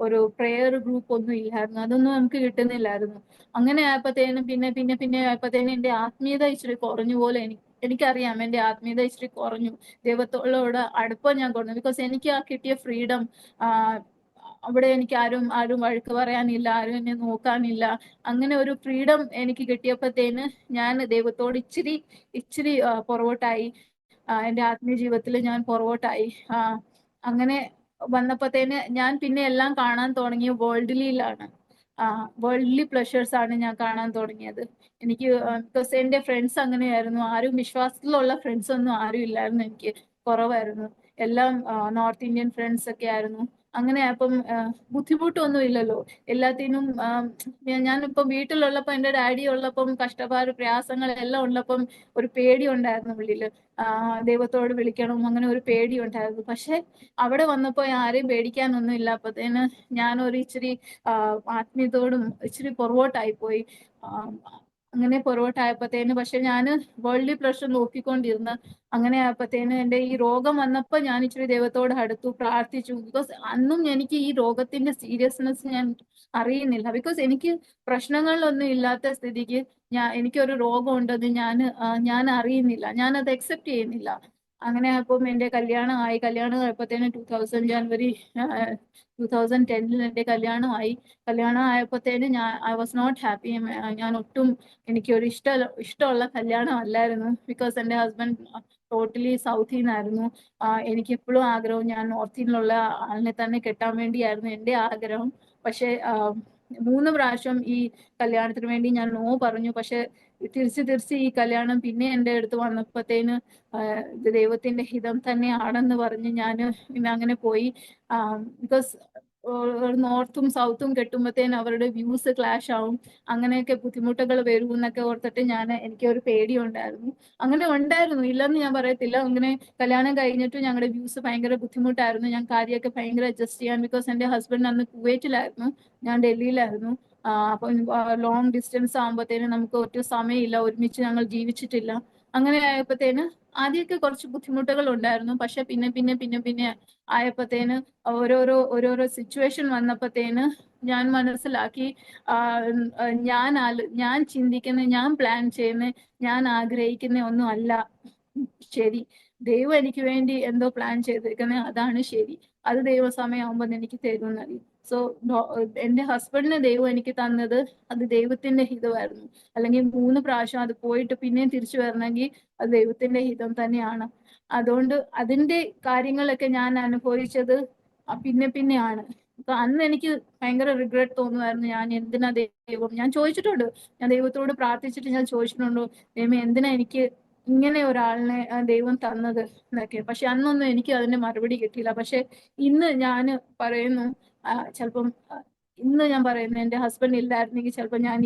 ഒരു പ്രെയർ ഗ്രൂപ്പ് ഒന്നും ഇല്ലായിരുന്നു. അതൊന്നും നമുക്ക് കിട്ടുന്നില്ലായിരുന്നു. അങ്ങനെ ആയപ്പോഴത്തേനും പിന്നെ ആയപ്പോഴത്തേനും എൻ്റെ ആത്മീയത ഇച്ചിരി കുറഞ്ഞു പോലെ എനിക്കറിയാം. എൻ്റെ ആത്മീയത ഇച്ചിരി കുറഞ്ഞു. ദൈവത്തോട് അടുപ്പം ഞാൻ കുറഞ്ഞു. ബിക്കോസ് എനിക്ക് ആ കിട്ടിയ ഫ്രീഡം, അവിടെ എനിക്ക് ആരും വഴക്ക് പറയാനില്ല, ആരും എന്നെ നോക്കാനില്ല. അങ്ങനെ ഒരു ഫ്രീഡം എനിക്ക് കിട്ടിയപ്പോഴത്തേന് ഞാൻ ദൈവത്തോട് ഇച്ചിരി പുറകോട്ടായി. എൻ്റെ ആത്മീയ ജീവിതത്തിൽ ഞാൻ പുറകോട്ടായി. അങ്ങനെ വന്നപ്പോഴത്തേന് ഞാൻ പിന്നെ എല്ലാം കാണാൻ തുടങ്ങിയ വേൾഡ്ലിയിലാണ്. വേൾഡ്ലി പ്ലഷേഴ്സ് ആണ് ഞാൻ കാണാൻ തുടങ്ങിയത്. എനിക്ക് ബിക്കോസ് എൻ്റെ ഫ്രണ്ട്സ് അങ്ങനെയായിരുന്നു. ആരും വിശ്വാസത്തിലുള്ള ഫ്രണ്ട്സ് ഒന്നും ആരും ഇല്ലായിരുന്നു. എനിക്ക് കുറവായിരുന്നു. എല്ലാം നോർത്ത് ഇന്ത്യൻ ഫ്രണ്ട്സ് ഒക്കെ ആയിരുന്നു. അങ്ങനെ അപ്പം ബുദ്ധിമുട്ടൊന്നും ഇല്ലല്ലോ എല്ലാത്തിനും. ഞാനിപ്പം വീട്ടിലുള്ളപ്പം എൻ്റെ ഡാഡി ഉള്ളപ്പം കഷ്ടപ്പാട് പ്രയാസങ്ങൾ എല്ലാം ഉള്ളപ്പം ഒരു പേടി ഉണ്ടായിരുന്നു ഉള്ളില്. ദൈവത്തോട് വിളിക്കണം, അങ്ങനെ ഒരു പേടി ഉണ്ടായിരുന്നു. പക്ഷെ അവിടെ വന്നപ്പോ ആരെയും പേടിക്കാനൊന്നും ഇല്ല. അപ്പത്തേന് ഞാനൊരു ഇച്ചിരി ആത്മീയതയോടും ഇച്ചിരി പുറകോട്ടായി പോയി. അങ്ങനെ പുറകോട്ടായപ്പോഴത്തേന് പക്ഷെ ഞാൻ വേൾഡ്ലി പ്രഷർ നോക്കിക്കൊണ്ടിരുന്ന. അങ്ങനെ ആയപ്പോഴത്തേന് എൻ്റെ ഈ രോഗം വന്നപ്പോൾ ഞാൻ ഇച്ചിരി ദൈവത്തോട് അടുത്തു, പ്രാർത്ഥിച്ചു. ബിക്കോസ് അന്നും എനിക്ക് ഈ രോഗത്തിന്റെ സീരിയസ്നെസ് ഞാൻ അറിയുന്നില്ല. ബിക്കോസ് എനിക്ക് പ്രശ്നങ്ങളിലൊന്നും ഇല്ലാത്ത സ്ഥിതിക്ക് എനിക്കൊരു രോഗം ഉണ്ടെന്ന് ഞാൻ അറിയുന്നില്ല, ഞാനത് അക്സെപ്റ്റ് ചെയ്യുന്നില്ല. അങ്ങനെ അപ്പം എൻ്റെ കല്യാണം ആയപ്പോഴത്തേന് ജനുവരി 2010 എൻ്റെ കല്യാണം ആയപ്പോഴത്തേന് ഐ വാസ് നോട്ട് ഹാപ്പി. ഞാൻ ഒട്ടും എനിക്കൊരു ഇഷ്ടമുള്ള കല്യാണം അല്ലായിരുന്നു. ബിക്കോസ് എൻ്റെ ഹസ്ബൻഡ് ടോട്ടലി സൗത്തിൽ നിന്നായിരുന്നു. എനിക്ക് എപ്പോഴും ആഗ്രഹം ഞാൻ നോർത്ത് ഇന്ത്യയിലുള്ള ആളിനെ തന്നെ കെട്ടാൻ വേണ്ടിയായിരുന്നു എൻ്റെ ആഗ്രഹം. പക്ഷെ 3 പ്രാവശ്യം ഈ കല്യാണത്തിന് വേണ്ടി ഞാൻ നോ പറഞ്ഞു. പക്ഷെ തിരിച്ച് ഈ കല്യാണം പിന്നെ എൻ്റെ അടുത്ത് വന്നപ്പോഴത്തേന് ഇത് ദൈവത്തിന്റെ ഹിതം തന്നെയാണെന്ന് പറഞ്ഞ് ഞാൻ പിന്നെ അങ്ങനെ പോയി. ബിക്കോസ് നോർത്തും സൗത്തും കെട്ടുമ്പോഴത്തേന് അവരുടെ വ്യൂസ് ക്ലാഷ് ആവും, അങ്ങനെയൊക്കെ ബുദ്ധിമുട്ടുകൾ വരും എന്നൊക്കെ ഓർത്തിട്ട് എനിക്കൊരു പേടിയുണ്ടായിരുന്നു. അങ്ങനെ ഉണ്ടായിരുന്നു, ഇല്ലെന്ന് ഞാൻ പറയത്തില്ല. അങ്ങനെ കല്യാണം കഴിഞ്ഞിട്ട് ഞങ്ങളുടെ വ്യൂസ് ഭയങ്കര ബുദ്ധിമുട്ടായിരുന്നു. ഞാൻ കാര്യമൊക്കെ ഭയങ്കര അഡ്ജസ്റ്റ് ചെയ്യാൻ. ബിക്കോസ് എൻ്റെ ഹസ്ബൻഡ് അന്ന് കുവൈറ്റിലായിരുന്നു, ഞാൻ ഡൽഹിയിലായിരുന്നു. അപ്പം ലോങ് ഡിസ്റ്റൻസ് ആകുമ്പോഴത്തേന് നമുക്ക് ഒറ്റ സമയമില്ല, ഒരുമിച്ച് ഞങ്ങൾ ജീവിച്ചിട്ടില്ല. അങ്ങനെ ആയപ്പോഴത്തേന് ആദ്യമൊക്കെ കുറച്ച് ബുദ്ധിമുട്ടുകൾ ഉണ്ടായിരുന്നു. പക്ഷെ പിന്നെ ആയപ്പോഴത്തേന് ഓരോരോ സിറ്റുവേഷൻ വന്നപ്പോഴത്തേന് ഞാൻ മനസ്സിലാക്കി ഞാൻ ചിന്തിക്കുന്ന, ഞാൻ പ്ലാൻ ചെയ്യുന്ന, ഞാൻ ആഗ്രഹിക്കുന്ന ഒന്നും അല്ല ശരി. ദൈവം എനിക്ക് വേണ്ടി എന്തോ പ്ലാൻ ചെയ്തിരിക്കുന്നത് അതാണ് ശരി. അത് ദൈവസമയമാകുമ്പോൾ എനിക്ക് തരുമെന്നറിയും. സോ എൻ്റെ ഹസ്ബൻഡിനെ ദൈവം എനിക്ക് തന്നത് അത് ദൈവത്തിന്റെ ഹിതമായിരുന്നു. അല്ലെങ്കിൽ 3 പ്രാവശ്യം അത് പോയിട്ട് പിന്നെയും തിരിച്ചു വരണമെങ്കിൽ അത് ദൈവത്തിന്റെ ഹിതം തന്നെയാണ്. അതുകൊണ്ട് അതിന്റെ കാര്യങ്ങളൊക്കെ ഞാൻ അനുഭവിച്ചത് പിന്നെയാണ്. അപ്പൊ അന്ന് എനിക്ക് ഭയങ്കര റിഗ്രറ്റ് തോന്നുമായിരുന്നു. ഞാൻ എന്തിനാ ഞാൻ ചോദിച്ചിട്ടുണ്ട്, ഞാൻ ദൈവത്തോട് പ്രാർത്ഥിച്ചിട്ട് ഞാൻ ചോദിച്ചിട്ടുണ്ടോ, ദൈവമേ എന്തിനാ എനിക്ക് ഇങ്ങനെ ഒരാളിനെ ദൈവം തന്നത് എന്നൊക്കെ. പക്ഷെ അന്നൊന്നും എനിക്ക് അതിന്റെ മറുപടി കിട്ടിയില്ല. പക്ഷെ ഇന്ന് ഞാൻ പറയുന്നു, ചിലപ്പം ഇന്ന് ഞാൻ പറയുന്നു, എൻ്റെ ഹസ്ബൻഡ് ഇല്ലായിരുന്നെങ്കിൽ ചിലപ്പോൾ ഞാൻ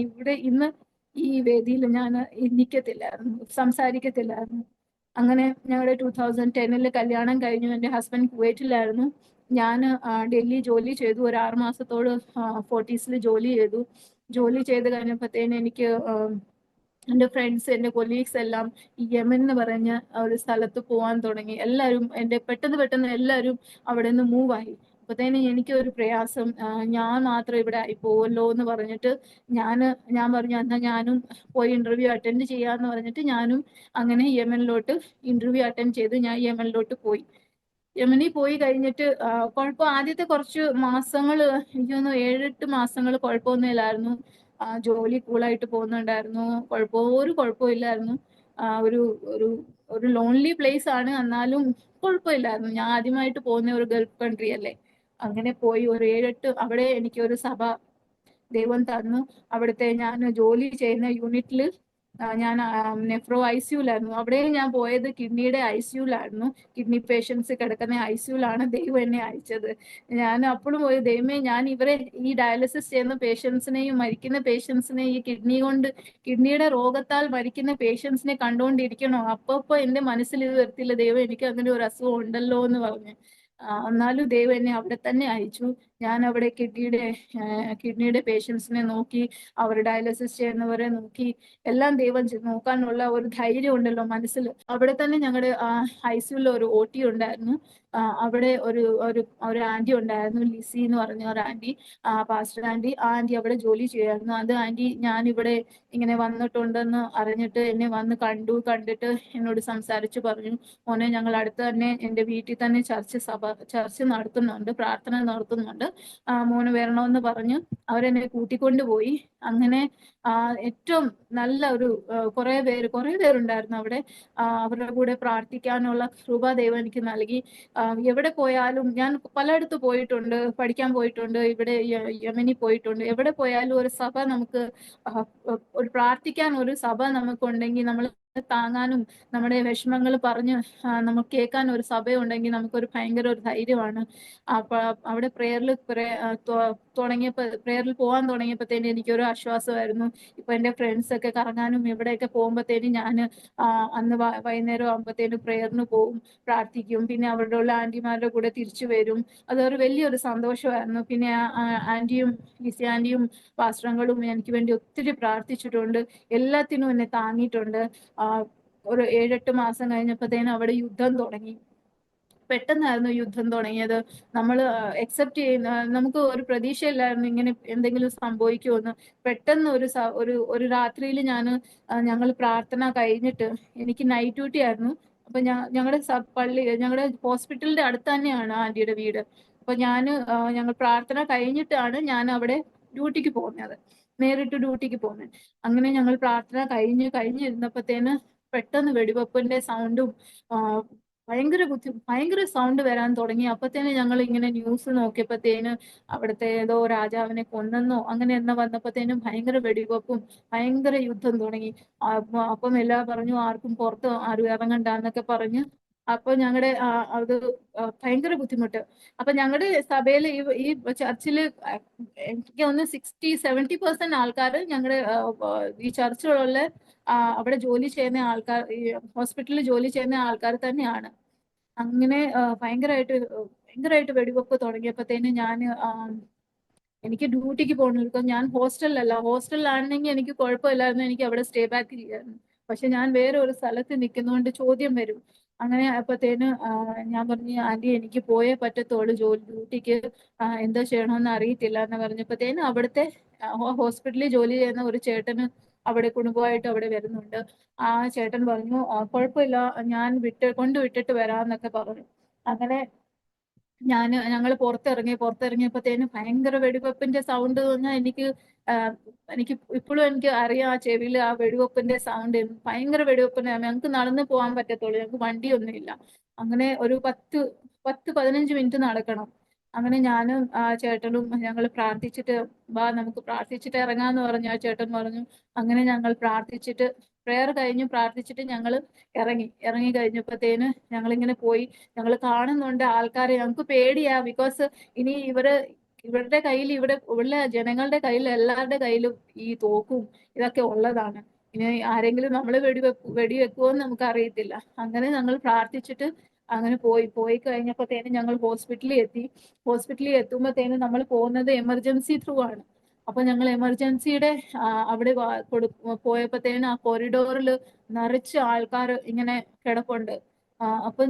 ഇന്ന് ഈ വേദിയിൽ ഞാൻ നിൽക്കത്തില്ലായിരുന്നു, സംസാരിക്കത്തില്ലായിരുന്നു. അങ്ങനെ ഞങ്ങളുടെ 2010 കല്യാണം കഴിഞ്ഞു. എൻ്റെ ഹസ്ബൻഡ് കുവൈറ്റിലായിരുന്നു. ഞാൻ ഡൽഹി ജോലി ചെയ്തു. ഒരു 6 മാസത്തോട് ഫോർട്ടീസിൽ ജോലി ചെയ്ത് കഴിഞ്ഞപ്പോഴത്തേന് എനിക്ക് എൻ്റെ ഫ്രണ്ട്സ്, എൻ്റെ കൊലീഗ്സ് എല്ലാം ഈ യമൻ എന്ന് പറഞ്ഞ ഒരു സ്ഥലത്ത് പോകാൻ തുടങ്ങി. എല്ലാവരും പെട്ടെന്ന് എല്ലാവരും അവിടെ നിന്ന് മൂവായി. അപ്പത്തേന് എനിക്ക് ഒരു പ്രയാസം, ഞാൻ മാത്രം ഇവിടെ ആയി പോവല്ലോ എന്ന് പറഞ്ഞിട്ട് ഞാൻ പറഞ്ഞു എന്നാൽ ഞാനും പോയി ഇന്റർവ്യൂ അറ്റൻഡ് ചെയ്യാന്ന് പറഞ്ഞിട്ട് ഞാനും അങ്ങനെ യമനിലോട്ട് ഇന്റർവ്യൂ അറ്റൻഡ് ചെയ്ത് ഞാൻ യമനിലോട്ട് പോയി. യമനിൽ പോയി കഴിഞ്ഞിട്ട് ആദ്യത്തെ കുറച്ച് മാസങ്ങൾ, എനിക്ക് തോന്നുന്നു 7-8 മാസങ്ങൾ കുഴപ്പമൊന്നുമില്ലായിരുന്നു. ജോലി കൂളായിട്ട് പോകുന്നുണ്ടായിരുന്നു, ഒരു കുഴപ്പമില്ലായിരുന്നു. ഒരു ഒരു ഒരു ലോൺലി പ്ലേസ് ആണ്, എന്നാലും കുഴപ്പമില്ലായിരുന്നു. ഞാൻ ആദ്യമായിട്ട് പോകുന്ന ഒരു ഗൾഫ് കൺട്രി അല്ലേ. അങ്ങനെ പോയി ഒരു 7-8 അവിടെ എനിക്ക് ഒരു സഭ ദൈവം തന്നു. അവിടുത്തെ ഞാൻ ജോലി ചെയ്യുന്ന യൂണിറ്റിൽ ഞാൻ നെഫ്രോ ICUലായിരുന്നു. അവിടെയും ഞാൻ പോയത് കിഡ്നിയുടെ ICUലായിരുന്നു. കിഡ്നി പേഷ്യൻസ് കിടക്കുന്ന ICUലാണ് ദൈവം എന്നെ അയച്ചത്. ഞാൻ അപ്പോഴും പോയി, ദൈവമേ, ഞാൻ ഇവരെ ഈ ഡയാലിസിസ് ചെയ്യുന്ന പേഷ്യൻസിനെയും മരിക്കുന്ന പേഷ്യൻസിനെയും ഈ കിഡ്നിയുടെ രോഗത്താൽ മരിക്കുന്ന പേഷ്യൻസിനെ കണ്ടുകൊണ്ടിരിക്കണോ? അപ്പൊ എന്റെ മനസ്സിൽ ഇത് വരത്തില്ല, ദൈവം എനിക്ക് അങ്ങനെ ഒരു അസുഖം ഉണ്ടല്ലോ എന്ന് പറഞ്ഞ്. എന്നാലും ദൈവം എന്നെ അവിടെ തന്നെ അയച്ചു. ഞാൻ അവിടെ കിഡ്നിയുടെ പേഷ്യൻസിനെ നോക്കി, അവർ ഡയാലിസിസ് ചെയ്യുന്നവരെ നോക്കി, എല്ലാം ദൈവം നോക്കാനുള്ള ഒരു ധൈര്യം ഉണ്ടല്ലോ മനസ്സിൽ. അവിടെ തന്നെ ഞങ്ങളുടെ ICUവിൽ ഒരു OT ഉണ്ടായിരുന്നു. അവിടെ ഒരു ആന്റി ഉണ്ടായിരുന്നു, ലിസി എന്ന് പറഞ്ഞ ഒരു ആന്റി, പാസ്റ്റർ ആന്റി. ആ ആന്റി അവിടെ ജോലി ചെയ്യുമായിരുന്നു. അത് ആന്റി ഞാൻ ഇവിടെ ഇങ്ങനെ വന്നിട്ടുണ്ടെന്ന് അറിഞ്ഞിട്ട് എന്നെ വന്ന് കണ്ടിട്ട് എന്നോട് സംസാരിച്ച് പറഞ്ഞു, മോനെ, ഞങ്ങൾ അടുത്ത് തന്നെ എൻ്റെ വീട്ടിൽ തന്നെ ചർച്ച് നടത്തുന്നുണ്ട്, പ്രാർത്ഥന നടത്തുന്നുണ്ട്, മോന് വരണമെന്ന് പറഞ്ഞ് അവരെന്നെ കൂട്ടിക്കൊണ്ടുപോയി. അങ്ങനെ ഏറ്റവും നല്ല ഒരു കുറെ പേരുണ്ടായിരുന്നു അവിടെ. അവരുടെ കൂടെ പ്രാർത്ഥിക്കാനുള്ള കൃപ ദൈവം എനിക്ക് നൽകി. എവിടെ പോയാലും, ഞാൻ പലയിടത്ത് പോയിട്ടുണ്ട്, പഠിക്കാൻ പോയിട്ടുണ്ട്, ഇവിടെ യമനിൽ പോയിട്ടുണ്ട്. എവിടെ പോയാലും ഒരു സഭ നമുക്ക് ഒരു പ്രാർത്ഥിക്കാൻ ഒരു സഭ നമുക്കുണ്ടെങ്കിൽ, നമ്മൾ താങ്ങാനും നമ്മുടെ വിഷമങ്ങൾ പറഞ്ഞ് നമുക്ക് കേൾക്കാൻ ഒരു സഭയുണ്ടെങ്കിൽ നമുക്കൊരു ഭയങ്കര ഒരു ധൈര്യമാണ്. അപ്പൊ അവിടെ പ്രേയറിൽ പോകാൻ തുടങ്ങിയപ്പോഴത്തേന് എനിക്കൊരു ആശ്വാസമായിരുന്നു. ഇപ്പൊ എന്റെ ഫ്രണ്ട്സ് ഒക്കെ കറങ്ങാനും ഇവിടെയൊക്കെ പോകുമ്പോഴത്തേനും ഞാൻ അന്ന് വൈകുന്നേരം ആകുമ്പോഴത്തേനും പ്രേയറിന് പോകും, പ്രാർത്ഥിക്കും. പിന്നെ അവരുടെ ഉള്ള ആന്റിമാരുടെ കൂടെ തിരിച്ചു വരും. അതൊരു വലിയൊരു സന്തോഷമായിരുന്നു. പിന്നെ ലിസി ആന്റിയും പാസ്റ്ററങ്ങളും എനിക്ക് വേണ്ടി ഒത്തിരി പ്രാർത്ഥിച്ചിട്ടുണ്ട്, എല്ലാത്തിനും എന്നെ താങ്ങിയിട്ടുണ്ട്. ഒരു 7-8 മാസം കഴിഞ്ഞപ്പോഴത്തേനും അവിടെ യുദ്ധം തുടങ്ങി. പെട്ടെന്നായിരുന്നു യുദ്ധം തുടങ്ങിയത്. നമ്മൾ എക്സെപ്റ്റ് ചെയ്യുന്ന, നമുക്ക് ഒരു പ്രതീക്ഷയില്ലായിരുന്നു ഇങ്ങനെ എന്തെങ്കിലും സംഭവിക്കുമെന്ന്. പെട്ടെന്ന് ഒരു രാത്രിയിൽ ഞങ്ങൾ പ്രാർത്ഥന കഴിഞ്ഞിട്ട്, എനിക്ക് നൈറ്റ് ഡ്യൂട്ടി ആയിരുന്നു. അപ്പൊ ഞങ്ങളുടെ ഹോസ്പിറ്റലിന്റെ അടുത്ത് തന്നെയാണ് ആന്റിയുടെ വീട്. അപ്പൊ ഞങ്ങൾ പ്രാർത്ഥന കഴിഞ്ഞിട്ടാണ് ഞാൻ അവിടെ ഡ്യൂട്ടിക്ക് പോകുന്നത്, നേരിട്ട് ഡ്യൂട്ടിക്ക് പോകുന്നത്. അങ്ങനെ ഞങ്ങൾ പ്രാർത്ഥന കഴിഞ്ഞിരുന്നപ്പോഴത്തേന് പെട്ടെന്ന് വെടിവെപ്പിന്റെ സൗണ്ടും ഭയങ്കര സൗണ്ട് വരാൻ തുടങ്ങി. അപ്പത്തേന് ഞങ്ങൾ ഇങ്ങനെ ന്യൂസ് നോക്കിയപ്പോഴത്തേന് അവിടുത്തെ ഏതോ രാജാവിനെ കൊന്നെന്നോ അങ്ങനെ എന്ന വന്നപ്പോഴത്തേനും ഭയങ്കര വെടിവെപ്പും ഭയങ്കര യുദ്ധം തുടങ്ങി. അപ്പം എല്ലാം പറഞ്ഞു, ആരും ഇറങ്ങണ്ട എന്നൊക്കെ പറഞ്ഞ്. അപ്പൊ അത് ഭയങ്കര ബുദ്ധിമുട്ട്. അപ്പൊ ഞങ്ങളുടെ സഭയിൽ ഈ ചർച്ചില് എനിക്ക് ഒന്ന് 60-70% ആൾക്കാർ ഞങ്ങളുടെ ഈ ചർച്ചിലുള്ള അവിടെ ജോലി ചെയ്യുന്ന ആൾക്കാർ, ഈ ഹോസ്പിറ്റലിൽ ജോലി ചെയ്യുന്ന ആൾക്കാർ തന്നെയാണ്. അങ്ങനെ ഭയങ്കരമായിട്ട് വെടിവെപ്പ് തുടങ്ങിയപ്പോഴത്തേന് എനിക്ക് ഡ്യൂട്ടിക്ക് പോകണമായിരുന്നു. ഞാൻ ഹോസ്റ്റലിലാണെങ്കിൽ എനിക്ക് കുഴപ്പമില്ലായിരുന്നു, എനിക്ക് അവിടെ സ്റ്റേ ബാക്ക് ചെയ്യായിരുന്നു. പക്ഷെ ഞാൻ വേറെ ഒരു സ്ഥലത്ത് നിൽക്കുന്നതുകൊണ്ട് ചോദ്യം വരും. അങ്ങനെ ആയപ്പോഴത്തേന് ഞാൻ പറഞ്ഞു, ആന്റി എനിക്ക് പോയേ പറ്റത്തുള്ളൂ ഡ്യൂട്ടിക്ക്, എന്താ ചെയ്യണമെന്ന് അറിയത്തില്ല എന്ന് പറഞ്ഞപ്പോഴത്തേന് അവിടുത്തെ ഹോസ്പിറ്റലിൽ ജോലി ചെയ്യുന്ന ഒരു ചേട്ടന് അവിടെ കുടുംബമായിട്ട് അവിടെ വരുന്നുണ്ട്. ആ ചേട്ടൻ പറഞ്ഞു, കുഴപ്പമില്ല, ഞാൻ കൊണ്ടുവിട്ടിട്ട് വരാന്നൊക്കെ പറഞ്ഞു. അങ്ങനെ ഞങ്ങൾ പുറത്തിറങ്ങിയപ്പോഴത്തേനും ഭയങ്കര വെടിവെപ്പിന്റെ സൗണ്ട് പറഞ്ഞാൽ എനിക്ക് ഇപ്പോഴും എനിക്ക് അറിയാം, ആ ചെവിയിൽ ആ വെടിവെപ്പിന്റെ സൗണ്ട്, ഭയങ്കര വെടിവെപ്പിന്റെ. ഞങ്ങൾക്ക് നടന്നു പോകാൻ പറ്റത്തുള്ളൂ, ഞങ്ങൾക്ക് വണ്ടിയൊന്നുമില്ല. അങ്ങനെ ഒരു 10-15 മിനിറ്റ് നടക്കണം. അങ്ങനെ ഞാനും ആ ചേട്ടനും ഞങ്ങൾ പ്രാർത്ഥിച്ചിട്ട്, വാ നമുക്ക് പ്രാർത്ഥിച്ചിട്ട് ഇറങ്ങാന്ന് പറഞ്ഞു. ആ ചേട്ടൻ പറഞ്ഞു. അങ്ങനെ ഞങ്ങൾ പ്രേയർ കഴിഞ്ഞു പ്രാർത്ഥിച്ചിട്ട് ഞങ്ങൾ ഇറങ്ങി കഴിഞ്ഞപ്പോഴത്തേന് ഞങ്ങളിങ്ങനെ പോയി. ഞങ്ങൾ കാണുന്നുണ്ട് ആൾക്കാരെ, ഞങ്ങൾക്ക് പേടിയാ. ബിക്കോസ് ഇനി ഇവരുടെ കയ്യിൽ, ഉള്ള ജനങ്ങളുടെ കയ്യിൽ, എല്ലാവരുടെ കയ്യിലും ഈ തോക്കും ഇതൊക്കെ ഉള്ളതാണ്. ഇനി ആരെങ്കിലും നമ്മള് വെടിവെക്കുമോന്ന് നമുക്ക് അറിയത്തില്ല. അങ്ങനെ ഞങ്ങൾ പ്രാർത്ഥിച്ചിട്ട് അങ്ങനെ പോയി കഴിഞ്ഞപ്പോഴത്തേനും ഞങ്ങൾ ഹോസ്പിറ്റലിൽ എത്തുമ്പോഴത്തേനും നമ്മൾ പോകുന്നത് എമർജൻസി ത്രൂ ആണ്. അപ്പൊ ഞങ്ങൾ എമർജൻസിയുടെ അവിടെ പോയപ്പോഴത്തേനും ആ കോറിഡോറിൽ നിറച്ച് ആൾക്കാർ ഇങ്ങനെ കിടപ്പുണ്ട്. അപ്പൊ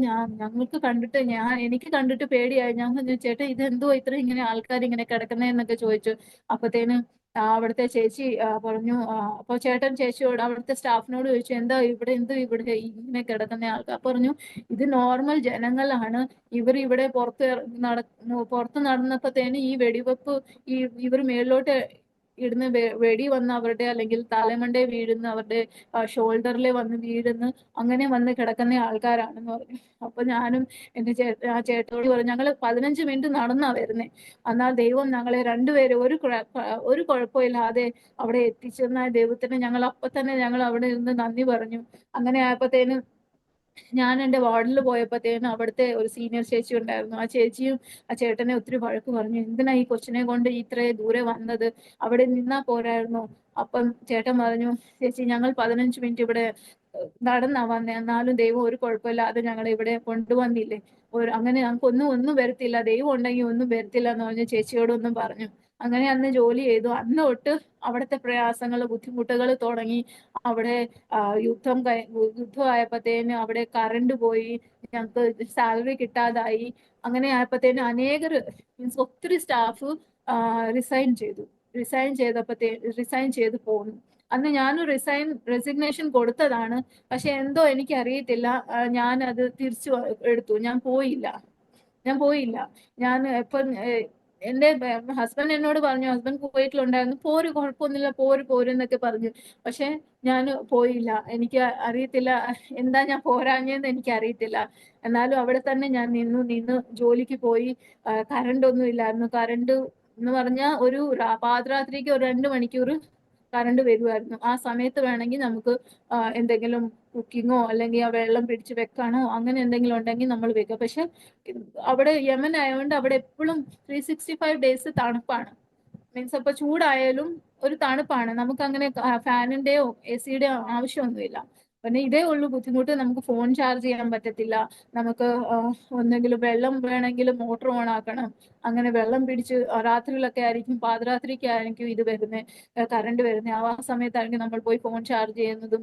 എനിക്ക് കണ്ടിട്ട് പേടിയായി. ഞാൻ പറഞ്ഞു, ചേട്ടാ ഇതെന്തോ ഇത്ര ഇങ്ങനെ ആൾക്കാർ ഇങ്ങനെ കിടക്കുന്നതെന്നൊക്കെ ചോദിച്ചു. അപ്പത്തേന് അവിടുത്തെ ചേച്ചി പറഞ്ഞു, അപ്പൊ ചേട്ടൻ ചേച്ചിയോട്, അവിടുത്തെ സ്റ്റാഫിനോട് ചോദിച്ചു, എന്താ ഇവിടെ ഇങ്ങനെ കിടക്കുന്ന ആൾക്കാർ? പറഞ്ഞു, ഇത് നോർമൽ ജനങ്ങളാണ്, ഇവിടെ പുറത്ത് നടന്നപ്പോഴത്തേന് ഈ വെടിവെപ്പ് ഇവർ മേളിലോട്ട് ഇടുന്ന് വെടി വന്ന് അവരുടെ അല്ലെങ്കിൽ തലമണ്ടേ വീഴുന്ന, അവരുടെ ഷോൾഡറിൽ വന്ന് വീഴുന്ന, അങ്ങനെ വന്ന് കിടക്കുന്ന ആൾക്കാരാണെന്ന് പറഞ്ഞു. അപ്പൊ ഞാനും എന്റെ ആ ചേട്ടനോട് പറഞ്ഞു, ഞങ്ങള് 15 മിനിറ്റ് നടന്നാ വരുന്നേ, എന്നാൽ ദൈവം ഞങ്ങളെ രണ്ടുപേരും ഒരു കുഴപ്പമില്ലാതെ അവിടെ എത്തിച്ചെന്ന ദൈവത്തിന് ഞങ്ങൾ അപ്പൊ തന്നെ ഞങ്ങൾ അവിടെ നിന്ന് നന്ദി പറഞ്ഞു. അങ്ങനെ ആയപ്പോഴത്തേനും ഞാൻ എൻ്റെ വാർഡിൽ പോയപ്പോഴത്തേനും അവിടുത്തെ ഒരു സീനിയർ ചേച്ചി ഉണ്ടായിരുന്നു. ആ ചേച്ചിയും ആ ചേട്ടനെ ഒത്തിരി വഴക്ക് പറഞ്ഞു, എന്തിനാ ഈ കൊച്ചിനെ കൊണ്ട് ഇത്രയും ദൂരെ വന്നത്, അവിടെ നിന്നാ പോരായിരുന്നോ. അപ്പം ചേട്ടൻ പറഞ്ഞു, ചേച്ചി ഞങ്ങൾ 15 മിനിറ്റ് ഇവിടെ നടന്നാ വന്നേ, എന്നാലും ദൈവം ഒരു കുഴപ്പമില്ലാതെ ഞങ്ങളെ ഇവിടെ കൊണ്ടുവന്നില്ലേ, അങ്ങനെ ഞങ്ങൾക്ക് ഒന്നും വരത്തില്ല, ദൈവം ഉണ്ടെങ്കിൽ ഒന്നും വരത്തില്ല എന്ന് പറഞ്ഞ് ചേച്ചിയോടൊന്നും പറഞ്ഞു. അങ്ങനെ അന്ന് ജോലി ചെയ്തു. അന്ന് തൊട്ട് അവിടുത്തെ പ്രയാസങ്ങൾ, ബുദ്ധിമുട്ടുകൾ തുടങ്ങി. അവിടെ യുദ്ധമായപ്പോഴത്തേന് അവിടെ കറണ്ട് പോയി, ഞങ്ങൾക്ക് സാലറി കിട്ടാതായി. അങ്ങനെ ആയപ്പോഴത്തേന് അനേകർ, മീൻസ് ഒത്തിരി സ്റ്റാഫ് റിസൈൻ ചെയ്ത് പോന്നു. അന്ന് ഞാനും റെസിഗ്നേഷൻ കൊടുത്തതാണ്. പക്ഷെ എന്തോ എനിക്ക് അറിയത്തില്ല, ഞാൻ അത് തിരിച്ചു എടുത്തു. ഞാൻ പോയില്ല. ഞാൻ ഇപ്പം എന്റെ ഹസ്ബൻഡ് എന്നോട് പറഞ്ഞു, ഹസ്ബൻഡ് കുവൈറ്റിലുണ്ടായിരുന്നു, കുഴപ്പമൊന്നുമില്ല, പോരെന്നൊക്കെ പറഞ്ഞു. പക്ഷെ ഞാൻ പോയില്ല. എനിക്ക് അറിയത്തില്ല എന്താ ഞാൻ പോരാഞ്ഞെന്ന് എനിക്ക് അറിയത്തില്ല. എന്നാലും അവിടെ തന്നെ ഞാൻ നിന്ന് ജോലിക്ക് പോയി. കറണ്ട് ഒന്നും ഇല്ലായിരുന്നു. കറണ്ട് എന്ന് പറഞ്ഞാൽ ഒരു പാതിരാത്രിക്ക് ഒരു 2 മണിക്കൂർ കറണ്ട് വരുമായിരുന്നു. ആ സമയത്ത് വേണമെങ്കിൽ നമുക്ക് എന്തെങ്കിലും കുക്കിങ്ങോ അല്ലെങ്കിൽ ആ വെള്ളം പിടിച്ച് വെക്കാനോ അങ്ങനെ എന്തെങ്കിലും ഉണ്ടെങ്കിൽ നമ്മൾ വെക്കുക. പക്ഷെ അവിടെ യമൻ ആയതുകൊണ്ട് അവിടെ എപ്പോഴും 365 ഡേയ്സ് തണുപ്പാണ്. മീൻസ് അപ്പൊ ചൂടായാലും ഒരു തണുപ്പാണ്. നമുക്ക് അങ്ങനെ ഫാനിന്റെയോ AC-യുടെയോ ആവശ്യമൊന്നുമില്ല. പിന്നെ ഇതേ ഉള്ളൂ ബുദ്ധിമുട്ട്, നമുക്ക് ഫോൺ ചാർജ് ചെയ്യാൻ പറ്റത്തില്ല. നമുക്ക് ഒന്നെങ്കിലും വെള്ളം വേണമെങ്കിൽ മോട്ടോർ ഓൺ ആക്കണം. അങ്ങനെ വെള്ളം പിടിച്ച് രാത്രിയിലൊക്കെ ആയിരിക്കും, പാതിരാത്രിക്കായിരിക്കും ഇത് വരുന്നത്, കറണ്ട് വരുന്നത്. ആ സമയത്തായിരിക്കും നമ്മൾ പോയി ഫോൺ ചാർജ് ചെയ്യുന്നതും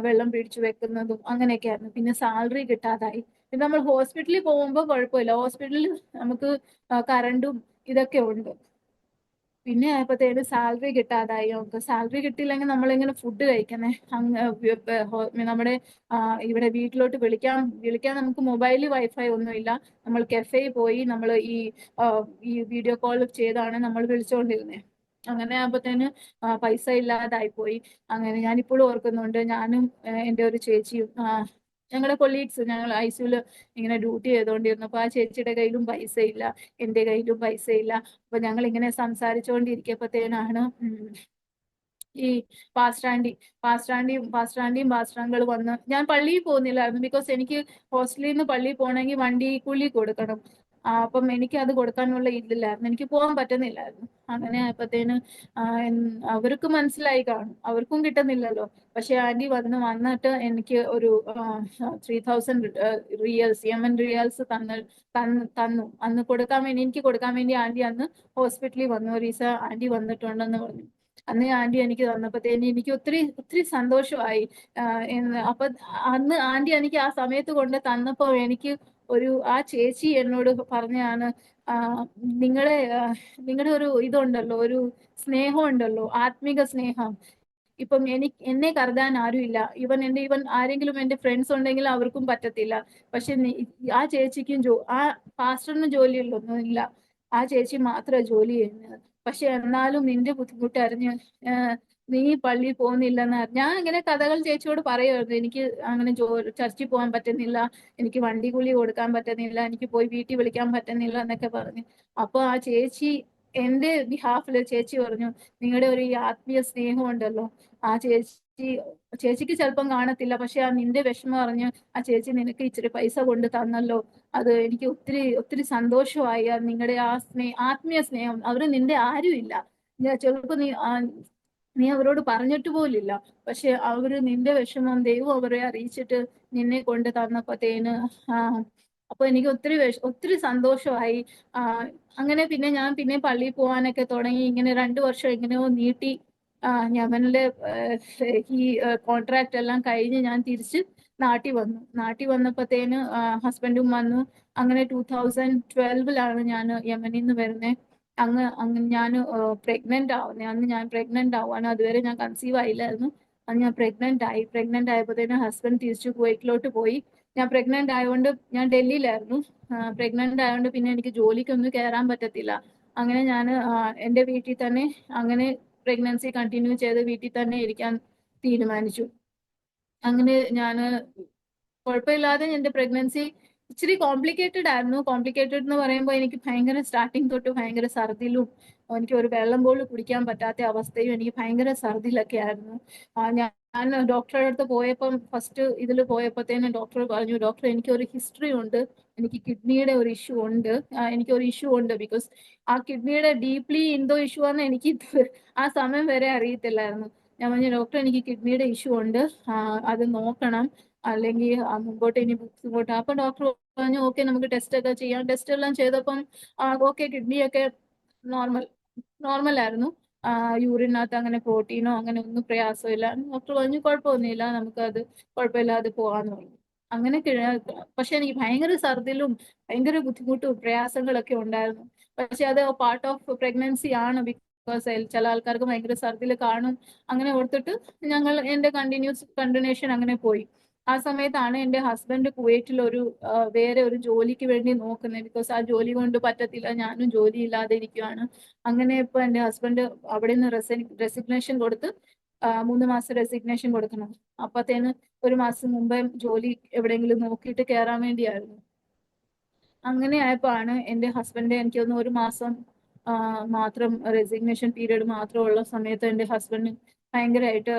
വെള്ളം പിടിച്ചു വെക്കുന്നതും അങ്ങനെയൊക്കെ ആയിരുന്നു. പിന്നെ സാലറി കിട്ടാതായി. പിന്നെ നമ്മൾ ഹോസ്പിറ്റലിൽ പോകുമ്പോൾ കുഴപ്പമില്ല, ഹോസ്പിറ്റലിൽ നമുക്ക് കറണ്ടും ഇതൊക്കെ ഉണ്ട്. പിന്നെ ആയപ്പോഴത്തേനും സാലറി കിട്ടാതായി. നമുക്ക് സാലറി കിട്ടിയില്ലെങ്കിൽ നമ്മളെങ്ങനെ ഫുഡ് കഴിക്കുന്നേ. നമ്മുടെ ഇവിടെ വീട്ടിലോട്ട് വിളിക്കാൻ നമുക്ക് മൊബൈലിൽ വൈഫൈ ഒന്നുമില്ല. നമ്മൾ കെഫേയിൽ പോയി നമ്മൾ ഈ വീഡിയോ കോൾ ചെയ്താണ് നമ്മൾ വിളിച്ചുകൊണ്ടിരുന്നത്. അങ്ങനെ ആകുമ്പോഴത്തേന് പൈസ ഇല്ലാതായി പോയി. അങ്ങനെ ഞാനിപ്പോഴും ഓർക്കുന്നുണ്ട്, ഞാനും എൻ്റെ ഒരു ചേച്ചിയും ഞങ്ങളുടെ കൊളീഗ്സ്, ഞങ്ങൾ ICUവിൽ ഇങ്ങനെ ഡ്യൂട്ടി ചെയ്തുകൊണ്ടിരുന്നപ്പോൾ ആ ചേച്ചിയുടെ കയ്യിലും പൈസ ഇല്ല, എൻ്റെ കയ്യിലും പൈസ ഇല്ല. അപ്പൊ ഞങ്ങൾ ഇങ്ങനെ സംസാരിച്ചുകൊണ്ടിരിക്കപ്പോഴത്തേനാണ് ഈ പാസ്റ്ററാണ്ടിയും വന്ന്, ഞാൻ പള്ളിയിൽ പോകുന്നില്ലായിരുന്നു, ബിക്കോസ് എനിക്ക് ഹോസ്റ്റലിൽ നിന്ന് പള്ളിയിൽ പോകണമെങ്കിൽ വണ്ടി കൂലി കൊടുക്കണം. അപ്പം എനിക്ക് അത് കൊടുക്കാനുള്ള ഇതില്ലായിരുന്നു, എനിക്ക് പോകാൻ പറ്റുന്നില്ലായിരുന്നു. അങ്ങനെ ആയപ്പോഴത്തേന് അവർക്ക് മനസ്സിലായി കാണും, അവർക്കും കിട്ടുന്നില്ലല്ലോ. പക്ഷെ ആന്റി വന്നിട്ട് എനിക്ക് ഒരു 3000 റിയൽസ്, യമൻ റിയാൽസ് തന്നു. അന്ന് എനിക്ക് കൊടുക്കാൻ വേണ്ടി ആന്റി അന്ന് ഹോസ്പിറ്റലിൽ വന്നു. ഒരീസ ആന്റി വന്നിട്ടുണ്ടെന്ന് പറഞ്ഞു. അന്ന് ആന്റി എനിക്ക് തന്നപ്പോഴത്തേന് എനിക്ക് ഒത്തിരി സന്തോഷമായി. അപ്പൊ അന്ന് ആന്റി എനിക്ക് ആ സമയത്ത് കൊണ്ട് തന്നപ്പോ എനിക്ക് ആ ചേച്ചി എന്നോട് പറഞ്ഞാണ്, നിങ്ങളുടെ ഒരു ഇതുണ്ടല്ലോ, ഒരു സ്നേഹം ഉണ്ടല്ലോ, ആത്മിക സ്നേഹം. ഇപ്പം എന്നെ കരുതാൻ ആരുമില്ല. ഈവൻ ആരെങ്കിലും എന്റെ ഫ്രണ്ട്സ് ഉണ്ടെങ്കിൽ അവർക്കും പറ്റത്തില്ല. പക്ഷെ ആ ചേച്ചിക്കും ആ പാസ്റ്ററിന് ജോലിയൊന്നും ഇല്ല, ആ ചേച്ചി മാത്രമേ ജോലി ചെയ്യുന്നത്. പക്ഷെ എന്നാലും നിന്റെ ബുദ്ധിമുട്ട് അറിഞ്ഞ് നീ പള്ളിയിൽ പോകുന്നില്ലെന്ന് ഞാൻ ഇങ്ങനെ കഥകൾ ചേച്ചിയോട് പറയുമായിരുന്നു. എനിക്ക് അങ്ങനെ ചർച്ചിൽ പോകാൻ പറ്റുന്നില്ല, എനിക്ക് വണ്ടി കൂലി കൊടുക്കാൻ പറ്റുന്നില്ല, എനിക്ക് പോയി വീട്ടിൽ വിളിക്കാൻ പറ്റുന്നില്ല എന്നൊക്കെ പറഞ്ഞു. അപ്പൊ ആ ചേച്ചി എന്റെ ബിഹാഫില് ചേച്ചി പറഞ്ഞു, നിങ്ങളുടെ ഒരു ഈ ആത്മീയ സ്നേഹം ഉണ്ടല്ലോ, ആ ചേച്ചിക്ക് ചിലപ്പം കാണത്തില്ല, പക്ഷെ ആ നിന്റെ വിഷമം അറിഞ്ഞ് ആ ചേച്ചി നിനക്ക് ഇച്ചിരി പൈസ കൊണ്ട് തന്നല്ലോ, അത് എനിക്ക് ഒത്തിരി സന്തോഷമായി. നിങ്ങളുടെ ആ ആത്മീയ സ്നേഹം, അവര് നിന്റെ ആരുമില്ല, ചിലപ്പോ നീ അവരോട് പറഞ്ഞിട്ട് പോലില്ല, പക്ഷെ അവര് നിന്റെ വിഷമം ദൈവം അവരെ അറിയിച്ചിട്ട് നിന്നെ കൊണ്ട് തന്നപ്പോഴത്തേന് അപ്പൊ എനിക്ക് ഒത്തിരി സന്തോഷമായി. അങ്ങനെ പിന്നെ ഞാൻ പള്ളിയിൽ പോകാനൊക്കെ തുടങ്ങി. ഇങ്ങനെ 2 വർഷം എങ്ങനെയോ നീട്ടി. യമനിലെ ഈ കോൺട്രാക്ട് എല്ലാം കഴിഞ്ഞ് ഞാൻ തിരിച്ച് നാട്ടിൽ വന്നപ്പോഴത്തേന് ഹസ്ബൻഡും വന്നു. അങ്ങനെ 2012 ഞാൻ യമനിൽ നിന്ന് വരുന്നത്. അങ്ങ് ഞാൻ പ്രഗ്നന്റ് ആവുന്നത്. അന്ന് ഞാൻ പ്രഗ്നന്റ് ആവാണ്, അതുവരെ ഞാൻ കൺസീവ് ആയില്ലായിരുന്നു. അന്ന് ഞാൻ പ്രഗ്നന്റ് ആയപ്പോഴത്തേന് ഹസ്ബൻഡ് തിരിച്ചു കുവൈറ്റിലോട്ട് പോയി. ഞാൻ പ്രഗ്നന്റ് ആയതുകൊണ്ട് ഞാൻ ഡൽഹിയിലായിരുന്നു. പ്രഗ്നന്റ് ആയതുകൊണ്ട് പിന്നെ എനിക്ക് ജോലിക്കൊന്നും കയറാൻ പറ്റത്തില്ല. അങ്ങനെ ഞാൻ എൻ്റെ വീട്ടിൽ തന്നെ അങ്ങനെ പ്രഗ്നൻസി കണ്ടിന്യൂ ചെയ്ത് വീട്ടിൽ തന്നെ ഇരിക്കാൻ തീരുമാനിച്ചു. അങ്ങനെ ഞാൻ കുഴപ്പമില്ലാതെ എൻ്റെ പ്രഗ്നൻസി ഇച്ചിരി കോംപ്ലിക്കേറ്റഡ് ആയിരുന്നു. കോംപ്ലിക്കേറ്റഡ് എന്ന് പറയുമ്പോൾ എനിക്ക് ഭയങ്കര സ്റ്റാർട്ടിങ് തൊട്ട് ഭയങ്കര ഛർദിലും എനിക്ക് ഒരു വെള്ളം പോലും കുടിക്കാൻ പറ്റാത്ത അവസ്ഥയും എനിക്ക് ഭയങ്കര ഛർദിലൊക്കെ ആയിരുന്നു. ഞാൻ ഡോക്ടറുടെ അടുത്ത് പോയപ്പം ഫസ്റ്റ് ഇതിൽ പോയപ്പോഴത്തേനും ഡോക്ടർ പറഞ്ഞു, ഡോക്ടർ എനിക്കൊരു ഹിസ്റ്ററി ഉണ്ട്, എനിക്ക് കിഡ്നിയുടെ ഒരു ഇഷ്യൂ ഉണ്ട്, എനിക്കൊരു ഇഷ്യൂ ഉണ്ട്. ബിക്കോസ് ആ കിഡ്നിയുടെ ഡീപ്ലി എന്തോ ഇഷ്യൂ ആണെന്ന് എനിക്ക് ആ സമയം വരെ അറിയത്തില്ലായിരുന്നു. ഞാൻ പറഞ്ഞു, ഡോക്ടർ എനിക്ക് കിഡ്നിയുടെ ഇഷ്യൂ ഉണ്ട്, അത് നോക്കണം, അല്ലെങ്കിൽ മുമ്പോട്ട് ഇനി ബുദ്ധിമുട്ട്. അപ്പൊ ഡോക്ടർ പറഞ്ഞു ഓക്കെ നമുക്ക് ടെസ്റ്റ് ഒക്കെ ചെയ്യാം. ടെസ്റ്റ് എല്ലാം ചെയ്തപ്പം ഓക്കെ കിഡ്നിയൊക്കെ നോർമൽ ആയിരുന്നു. യൂറിനകത്ത് അങ്ങനെ പ്രോട്ടീനോ അങ്ങനെ ഒന്നും പ്രയാസമില്ല. ഡോക്ടർ പറഞ്ഞു കുഴപ്പമൊന്നുമില്ല, നമുക്കത് കുഴപ്പമില്ലാതെ പോകാന്ന് പറഞ്ഞു. അങ്ങനെ പക്ഷെ എനിക്ക് ഭയങ്കര ഛർദിലും ഭയങ്കര ബുദ്ധിമുട്ടും പ്രയാസങ്ങളൊക്കെ ഉണ്ടായിരുന്നു. പക്ഷെ അത് പാർട്ട് ഓഫ് പ്രഗ്നൻസി ആണ്. ബിക്കോസ് ചില ആൾക്കാർക്ക് ഭയങ്കര ഛർദിൽ കാണും. അങ്ങനെ ഓർത്തിട്ട് എന്റെ കണ്ടിന്യൂഷൻ അങ്ങനെ പോയി. ആ സമയത്താണ് എൻ്റെ ഹസ്ബൻഡ് കുവൈറ്റിൽ വേറെ ഒരു ജോലിക്ക് വേണ്ടി നോക്കുന്നത്. ബിക്കോസ് ആ ജോലി കൊണ്ട് പറ്റത്തില്ല, ഞാനും ജോലി ഇല്ലാതെ ഇരിക്കുകയാണ്. അങ്ങനെ ഇപ്പൊ എൻ്റെ ഹസ്ബൻഡ് അവിടെ നിന്ന് റെസിഗ്നേഷൻ കൊടുത്ത് 3 മാസം റെസിഗ്നേഷൻ കൊടുക്കണം. അപ്പത്തേന് 1 മാസം മുമ്പേ ജോലി എവിടെയെങ്കിലും നോക്കിയിട്ട് കയറാൻ വേണ്ടിയായിരുന്നു. അങ്ങനെ ആയപ്പോ ആണ് എൻ്റെ ഹസ്ബൻഡ് എനിക്കൊന്ന് 1 മാസം മാത്രം റെസിഗ്നേഷൻ പീരീഡ് മാത്രമുള്ള സമയത്ത് എൻ്റെ ഹസ്ബൻഡ് ഭയങ്കരമായിട്ട്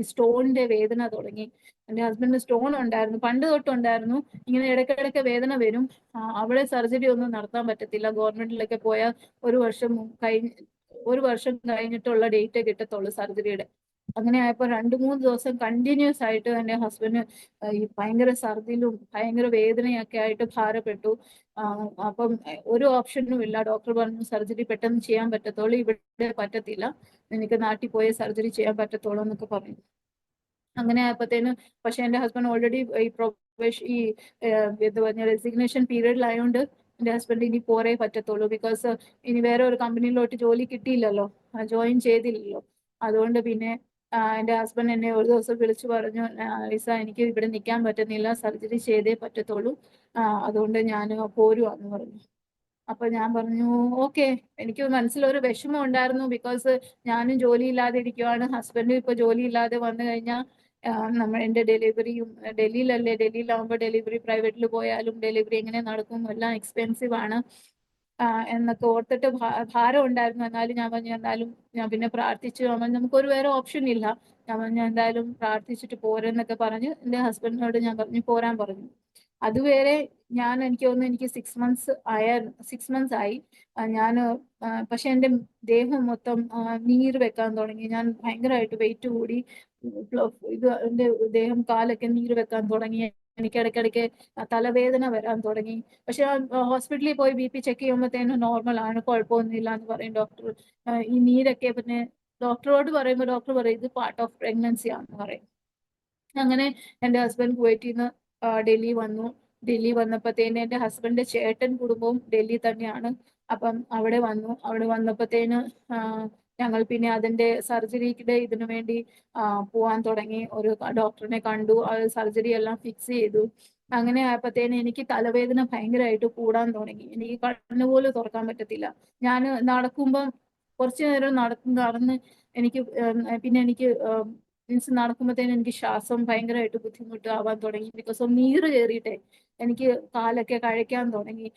ഈ സ്റ്റോണിന്റെ വേദന തുടങ്ങി. എൻ്റെ ഹസ്ബൻഡിന് സ്റ്റോൺ ഉണ്ടായിരുന്നു, പണ്ട് തൊട്ടുണ്ടായിരുന്നു. ഇങ്ങനെ ഇടയ്ക്കിടയ്ക്ക് വേദന വരും. അവിടെ സർജറി ഒന്നും നടത്താൻ പറ്റത്തില്ല. ഗവൺമെന്റിലൊക്കെ പോയാൽ 1 വർഷം കഴിഞ്ഞിട്ടുള്ള ഡേറ്റ് കിട്ടത്തുള്ളൂ സർജറിയുടെ. അങ്ങനെ ആയപ്പോ 2-3 ദിവസം കണ്ടിന്യൂസ് ആയിട്ട് എൻ്റെ ഹസ്ബൻഡ് ഈ ഭയങ്കര ഛർദിലും ഭയങ്കര വേദനയൊക്കെ ആയിട്ട് ഭാരപ്പെട്ടു. അപ്പം ഒരു ഓപ്ഷനും ഇല്ല. ഡോക്ടർ പറഞ്ഞു സർജറി പെട്ടെന്ന് ചെയ്യാൻ പറ്റത്തുള്ളൂ, ഇവിടെ പറ്റത്തില്ല, എനിക്ക് നാട്ടിൽ പോയി സർജറി ചെയ്യാൻ പറ്റത്തുള്ളൂ എന്നൊക്കെ പറഞ്ഞു. അങ്ങനെ ആയപ്പോഴത്തേന് പക്ഷെ എൻ്റെ ഹസ്ബൻഡ് ഓൾറെഡി ഈ എന്താ പറഞ്ഞ റെസിഗ്നേഷൻ പീരീഡിലായതുകൊണ്ട് എൻ്റെ ഹസ്ബൻഡ് ഇനി പോരേ പറ്റത്തുള്ളൂ. ബിക്കോസ് ഇനി വേറെ ഒരു കമ്പനിയിലോട്ട് ജോലി കിട്ടിയില്ലല്ലോ, ജോയിൻ ചെയ്തില്ലല്ലോ. അതുകൊണ്ട് പിന്നെ എൻ്റെ ഹസ്ബൻഡ് എന്നെ ഒരു ദിവസം വിളിച്ചു പറഞ്ഞു, ലിസ എനിക്ക് ഇവിടെ നിൽക്കാൻ പറ്റുന്നില്ല, സർജറി ചെയ്തേ പറ്റത്തുള്ളൂ, അതുകൊണ്ട് ഞാൻ പോരുവാന്ന് പറഞ്ഞു. അപ്പൊ ഞാൻ പറഞ്ഞു ഓക്കെ. എനിക്ക് മനസ്സിലൊരു വിഷമം ഉണ്ടായിരുന്നു. ബിക്കോസ് ഞാനും ജോലി ഇല്ലാതെ ഇരിക്കുവാണ്, ഹസ്ബൻഡും ഇപ്പൊ ജോലി ഇല്ലാതെ വന്നു കഴിഞ്ഞാൽ എന്റെ ഡെലിവറിയും ഡൽഹിയിലാവുമ്പോൾ ഡെലിവറി പ്രൈവറ്റിൽ പോയാലും ഡെലിവറി എങ്ങനെ നടക്കും, എല്ലാം എക്സ്പെൻസീവ് ആണ് എന്നൊക്കെ ഓർത്തിട്ട് ഭാരം ഉണ്ടായിരുന്നു. എന്നാലും ഞാൻ പറഞ്ഞു എന്തായാലും ഞാൻ പിന്നെ പ്രാർത്ഥിച്ചു. നമുക്കൊരു വേറെ ഓപ്ഷൻ ഇല്ല. ഞാൻ പറഞ്ഞു എന്തായാലും പ്രാർത്ഥിച്ചിട്ട് പോരെന്നൊക്കെ പറഞ്ഞ് എൻ്റെ ഹസ്ബൻഡിനോട് ഞാൻ പറഞ്ഞു പോരാൻ പറഞ്ഞു. അതുവരെ എനിക്ക് തോന്നുന്നു എനിക്ക് 6 മന്ത്സ് ആയി. ഞാൻ പക്ഷെ എൻ്റെ ദേഹം മൊത്തം നീര് വെക്കാൻ തുടങ്ങി. ഞാൻ ഭയങ്കരമായിട്ട് വെയിറ്റ് കൂടി. എൻ്റെ ദേഹം കാലൊക്കെ നീര് വെക്കാൻ തുടങ്ങി. എനിക്ക് ഇടയ്ക്കിടയ്ക്ക് തലവേദന വരാൻ തുടങ്ങി. പക്ഷെ ഹോസ്പിറ്റലിൽ പോയി BP ചെക്ക് ചെയ്യുമ്പോഴത്തേനും നോർമൽ ആണ്, കുഴപ്പമൊന്നുമില്ല എന്ന് പറയും ഡോക്ടർ. ഈ നീരൊക്കെ പിന്നെ ഡോക്ടറോട് പറയുമ്പോൾ ഡോക്ടർ പറയും ഇത് പാർട്ട് ഓഫ് പ്രഗ്നൻസി ആണെന്ന് പറയും. അങ്ങനെ എൻ്റെ ഹസ്ബൻഡ് കുവൈറ്റിൽ നിന്ന് ഡൽഹി വന്നു. ഡൽഹി വന്നപ്പോഴത്തേന് എൻ്റെ ഹസ്ബൻഡിന്റെ ചേട്ടൻ കുടുംബവും ഡൽഹി തന്നെയാണ്. അപ്പം അവിടെ വന്നപ്പോഴത്തേന് ഞങ്ങൾ പിന്നെ അതിന്റെ സർജറിയുടെ ഇതിനു വേണ്ടി പോവാൻ തുടങ്ങി. ഒരു ഡോക്ടറിനെ കണ്ടു, സർജറി എല്ലാം ഫിക്സ് ചെയ്തു. അങ്ങനെ ആയപ്പോഴത്തേന് എനിക്ക് തലവേദന ഭയങ്കരമായിട്ട് കൂടാൻ തുടങ്ങി. എനിക്ക് കണ്ണുപോലും തുറക്കാൻ പറ്റത്തില്ല. ഞാൻ നടക്കുമ്പം കുറച്ചു നേരം നടന്ന് എനിക്ക് പിന്നെ എനിക്ക് മീൻസ് നടക്കുമ്പോഴത്തേനും എനിക്ക് ശ്വാസം ഭയങ്കരമായിട്ട് ബുദ്ധിമുട്ട് ആവാൻ തുടങ്ങി. ബിക്കോസ് ഓഫ് നീര് കയറിയിട്ടേ എനിക്ക് കാലൊക്കെ കഴയ്ക്കാൻ തുടങ്ങി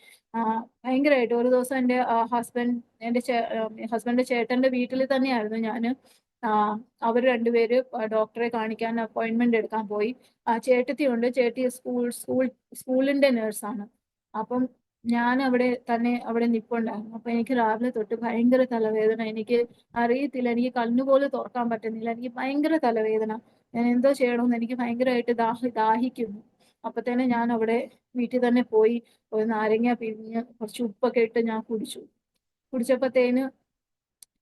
ഭയങ്കരമായിട്ട്. ഒരു ദിവസം എൻ്റെ ഹസ്ബൻഡിന്റെ ചേട്ടന്റെ വീട്ടിൽ തന്നെയായിരുന്നു ഞാൻ. അവർ രണ്ടുപേര് ഡോക്ടറെ കാണിക്കാൻ അപ്പോയിന്റ്മെന്റ് എടുക്കാൻ പോയി. ചേട്ടത്തിയുണ്ട്, ചേട്ടി സ്കൂളിന്റെ നേഴ്സാണ്. അപ്പം ഞാൻ അവിടെ നിപ്പുണ്ടായിരുന്നു. അപ്പൊ എനിക്ക് രാവിലെ തൊട്ട് ഭയങ്കര തലവേദന. എനിക്ക് അറിയത്തില്ല, എനിക്ക് കണ്ണുപോലും തുറക്കാൻ പറ്റുന്നില്ല, എനിക്ക് ഭയങ്കര തലവേദന. ഞാൻ എന്തോ ചെയ്യണമെന്ന് എനിക്ക് ഭയങ്കരമായിട്ട് ദാഹിക്കുന്നു. അപ്പൊ തന്നെ ഞാൻ അവിടെ വീട്ടിൽ തന്നെ പോയി ഒരു നാരങ്ങ പിഴിഞ്ഞ് കുറച്ച് ഉപ്പൊക്കെ ഇട്ട് ഞാൻ കുടിച്ചപ്പോഴത്തേന്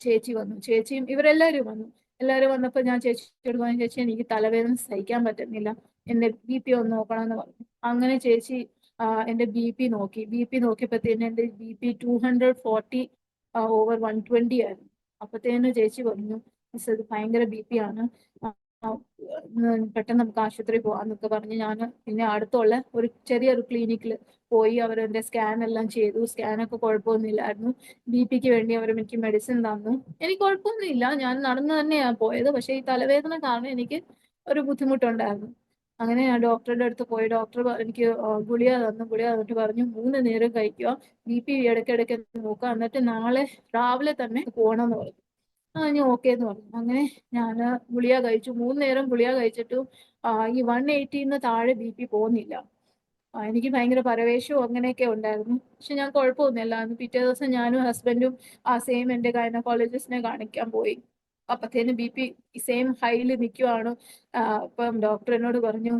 ചേച്ചി വന്നു. ചേച്ചിയും ഇവരെല്ലാവരും വന്നു. എല്ലാവരും വന്നപ്പോൾ ഞാൻ ചേച്ചിയോട് പറഞ്ഞു, ചേച്ചി എനിക്ക് തലവേദന സഹിക്കാൻ പറ്റുന്നില്ല, എന്റെ BP ഒന്ന് നോക്കണം എന്ന് പറഞ്ഞു. അങ്ങനെ ചേച്ചി എന്റെ BP നോക്കിയപ്പോഴത്തേന് എന്റെ BP 240/120 ആയിരുന്നു. അപ്പത്തേന് ചേച്ചി പറഞ്ഞു മിസ് ഇത് ഭയങ്കര BP ആണ്, പെട്ടെന്ന് നമുക്ക് ആശുപത്രി പോകാന്നൊക്കെ പറഞ്ഞ് ഞാൻ പിന്നെ അടുത്തുള്ള ഒരു ചെറിയൊരു ക്ലിനിക്കിൽ പോയി. അവരെന്റെ സ്കാൻ എല്ലാം ചെയ്തു. സ്കാനൊക്കെ കുഴപ്പമൊന്നുമില്ലായിരുന്നു. ബിപിക്ക് വേണ്ടി അവർ എനിക്ക് മെഡിസിൻ തന്നു. എനിക്ക് കുഴപ്പമൊന്നുമില്ല, ഞാൻ നടന്നു തന്നെയാണ് പോയത്. പക്ഷെ ഈ തലവേദന കാരണം എനിക്ക് ഒരു ബുദ്ധിമുട്ടുണ്ടായിരുന്നു. അങ്ങനെ ഞാൻ ഡോക്ടറുടെ അടുത്ത് പോയി. ഡോക്ടർ എനിക്ക് ഗുളിക തന്നു. ഗുളിക തന്നിട്ട് പറഞ്ഞു 3 നേരം കഴിക്കുക, ബി പി ഇടയ്ക്കിടയ്ക്ക് നോക്കുക, എന്നിട്ട് നാളെ രാവിലെ തന്നെ പോകണമെന്ന് പറഞ്ഞു. ഞാൻ ഓക്കെ എന്ന് പറഞ്ഞു. അങ്ങനെ ഞാൻ ഗുളിക കഴിച്ചു. 3 നേരം ഗുളിക കഴിച്ചിട്ടും ഈ 180 താഴെ ബി പി പോകുന്നില്ല. എനിക്ക് ഭയങ്കര പരവേശവും അങ്ങനെയൊക്കെ ഉണ്ടായിരുന്നു. പക്ഷെ ഞാൻ കുഴപ്പമൊന്നുമില്ലായിരുന്നു. പിറ്റേ ദിവസം ഞാനും ഹസ്ബൻഡും സെയിം എന്റെ ഗൈനക്കോളജിസ്റ്റിനെ കാണിക്കാൻ പോയി. അപ്പത്തേനും ബി പി സെയിം ഹൈയിൽ നിൽക്കുവാണ്. അപ്പം ഡോക്ടർ എന്നോട് പറഞ്ഞു,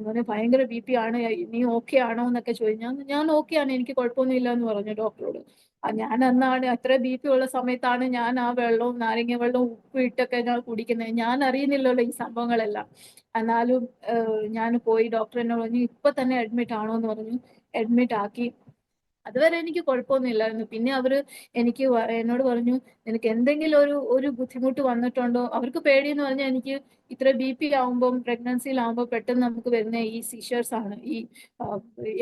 മോനെ ഭയങ്കര ബി പി ആണ്, നീ ഓക്കെ ആണോ എന്നൊക്കെ ചോദിച്ചു. ഞാൻ ഓക്കെ ആണ്, എനിക്ക് കുഴപ്പമൊന്നുമില്ല എന്ന് പറഞ്ഞു ഡോക്ടറോട്. ഞാൻ അന്നാണ് അത്ര ബി പി ഉള്ള സമയത്താണ് ഞാൻ ആ വെള്ളവും നാരങ്ങ വെള്ളവും ഉപ്പ് ഇട്ടൊക്കെ ഞാൻ കുടിക്കുന്നത്. ഞാൻ അറിയുന്നില്ലല്ലോ ഈ സംഭവങ്ങളെല്ലാം. എന്നാലും ഞാൻ പോയി. ഡോക്ടർ എന്നോട് പറഞ്ഞു ഇപ്പൊ തന്നെ അഡ്മിറ്റ് ആണോ എന്ന് പറഞ്ഞു. അഡ്മിറ്റ് ആക്കി. അതുവരെ എനിക്ക് കുഴപ്പമൊന്നുമില്ലായിരുന്നു. പിന്നെ അവര് എനിക്ക് എന്നോട് പറഞ്ഞു, നിനക്ക് എന്തെങ്കിലും ഒരു ബുദ്ധിമുട്ട് വന്നിട്ടുണ്ടോ? അവർക്ക് പേടിയെന്ന് പറഞ്ഞാൽ എനിക്ക് ഇത്ര ബി പി ആവുമ്പം, പ്രഗ്നൻസിയിലാവുമ്പോൾ പെട്ടെന്ന് നമുക്ക് വരുന്ന ഈ സീഷേഴ്സ് ആണ്, ഈ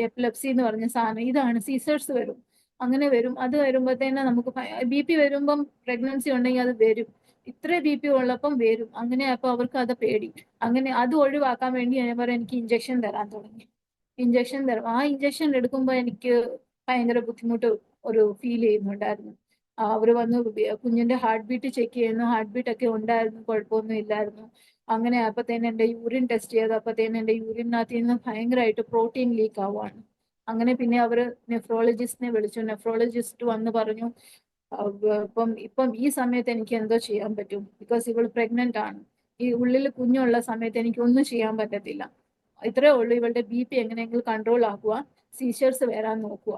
എപ്പിലെപ്സി എന്ന് പറഞ്ഞ സാധനം, ഇതാണ് സീസേഴ്സ് വരും. അങ്ങനെ വരും. അത് വരുമ്പോഴത്തേനെ നമുക്ക് ബി പി വരുമ്പം പ്രഗ്നൻസി ഉണ്ടെങ്കിൽ അത് വരും. ഇത്ര ബി പി ഉള്ളപ്പം വരും. അങ്ങനെ അപ്പൊ അവർക്ക് അത് പേടി. അങ്ങനെ അത് ഒഴിവാക്കാൻ വേണ്ടി ഞാൻ പറയാം എനിക്ക് ഇഞ്ചക്ഷൻ തരാൻ തുടങ്ങി. ഇഞ്ചക്ഷൻ തരും. ആ ഇഞ്ചക്ഷൻ എടുക്കുമ്പോൾ എനിക്ക് ഭയങ്കര ബുദ്ധിമുട്ട് ഒരു ഫീൽ ചെയ്യുന്നുണ്ടായിരുന്നു. അവര് വന്ന് കുഞ്ഞിന്റെ ഹാർട്ട് ബീറ്റ് ചെക്ക് ചെയ്യുന്നു. ഹാർട്ട് ബീറ്റ് ഒക്കെ ഉണ്ടായിരുന്നു, കുഴപ്പമൊന്നും ഇല്ലായിരുന്നു. അങ്ങനെ അപ്പത്തേനും എന്റെ യൂറിൻ ടെസ്റ്റ് ചെയ്ത് അപ്പത്തേനും എന്റെ യൂറിനകത്ത് നിന്ന് ഭയങ്കരമായിട്ട് പ്രോട്ടീൻ ലീക്ക് ആവുകയാണ്. അങ്ങനെ പിന്നെ അവര് നെഫ്രോളജിസ്റ്റിനെ വിളിച്ചു. നെഫ്രോളജിസ്റ്റ് വന്ന് പറഞ്ഞു, ഇപ്പം ഈ സമയത്ത് എനിക്ക് എന്തോ ചെയ്യാൻ പറ്റും, ബിക്കോസ് ഇവൾ പ്രഗ്നന്റ് ആണ്. ഈ ഉള്ളിൽ കുഞ്ഞുള്ള സമയത്ത് എനിക്ക് ഒന്നും ചെയ്യാൻ പറ്റത്തില്ല. ഇത്രേ ഉള്ളൂ, ഇവളുടെ ബി പി എങ്ങനെയെങ്കിലും കൺട്രോൾ ആക്കുക, സീഷേഴ്സ് വരാൻ നോക്കുക.